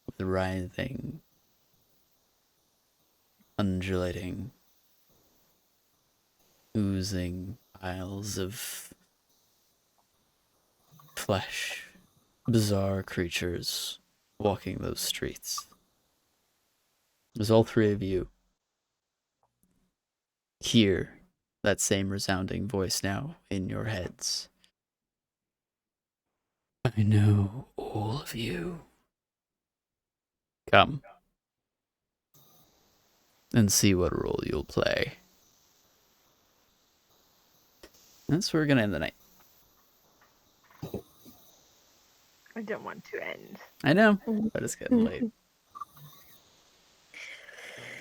with writhing, undulating, oozing piles of flesh, bizarre creatures walking those streets. As all three of you hear that same resounding voice now in your heads. I know all of you. Come and see what role you'll play. That's where we're gonna end the night. I don't want to end. I know, but it's getting late.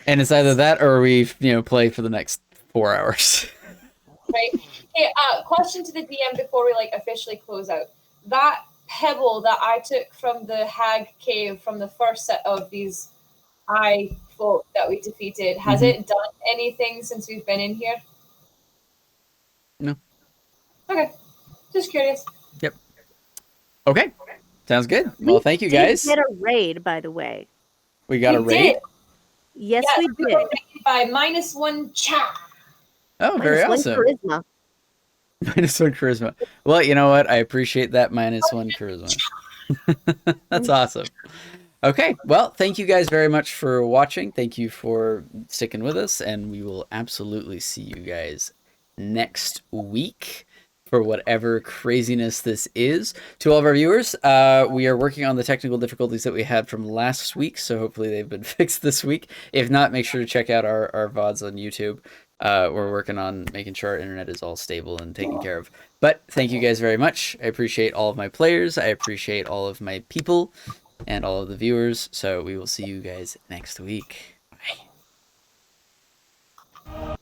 And it's either that or we, play for the next 4 hours. Right. Hey, question to the DM before we officially close out. That pebble that I took from the hag cave from the first set of these eye folk that we defeated, has it done anything since we've been in here? No. Okay. Just curious. Yep. Okay. Sounds good. Well, thank you guys. We did get a raid, by the way. We got a We raid. did. Yes, Yes, we we did. were rated by -1 chat. Oh, very -1 awesome. charisma. -1 charisma. Well, you know what? I appreciate that -1 charisma. That's awesome. Okay, well, thank you guys very much for watching. Thank you for sticking with us, and we will absolutely see you guys next week for whatever craziness this is. To all of our viewers, we are working on the technical difficulties that we had from last week, so hopefully they've been fixed this week. If not, make sure to check out our VODs on YouTube. We're working on making sure our internet is all stable and taken care of. But thank you guys very much. I appreciate all of my players. I appreciate all of my people and all of the viewers. So we will see you guys next week. Bye.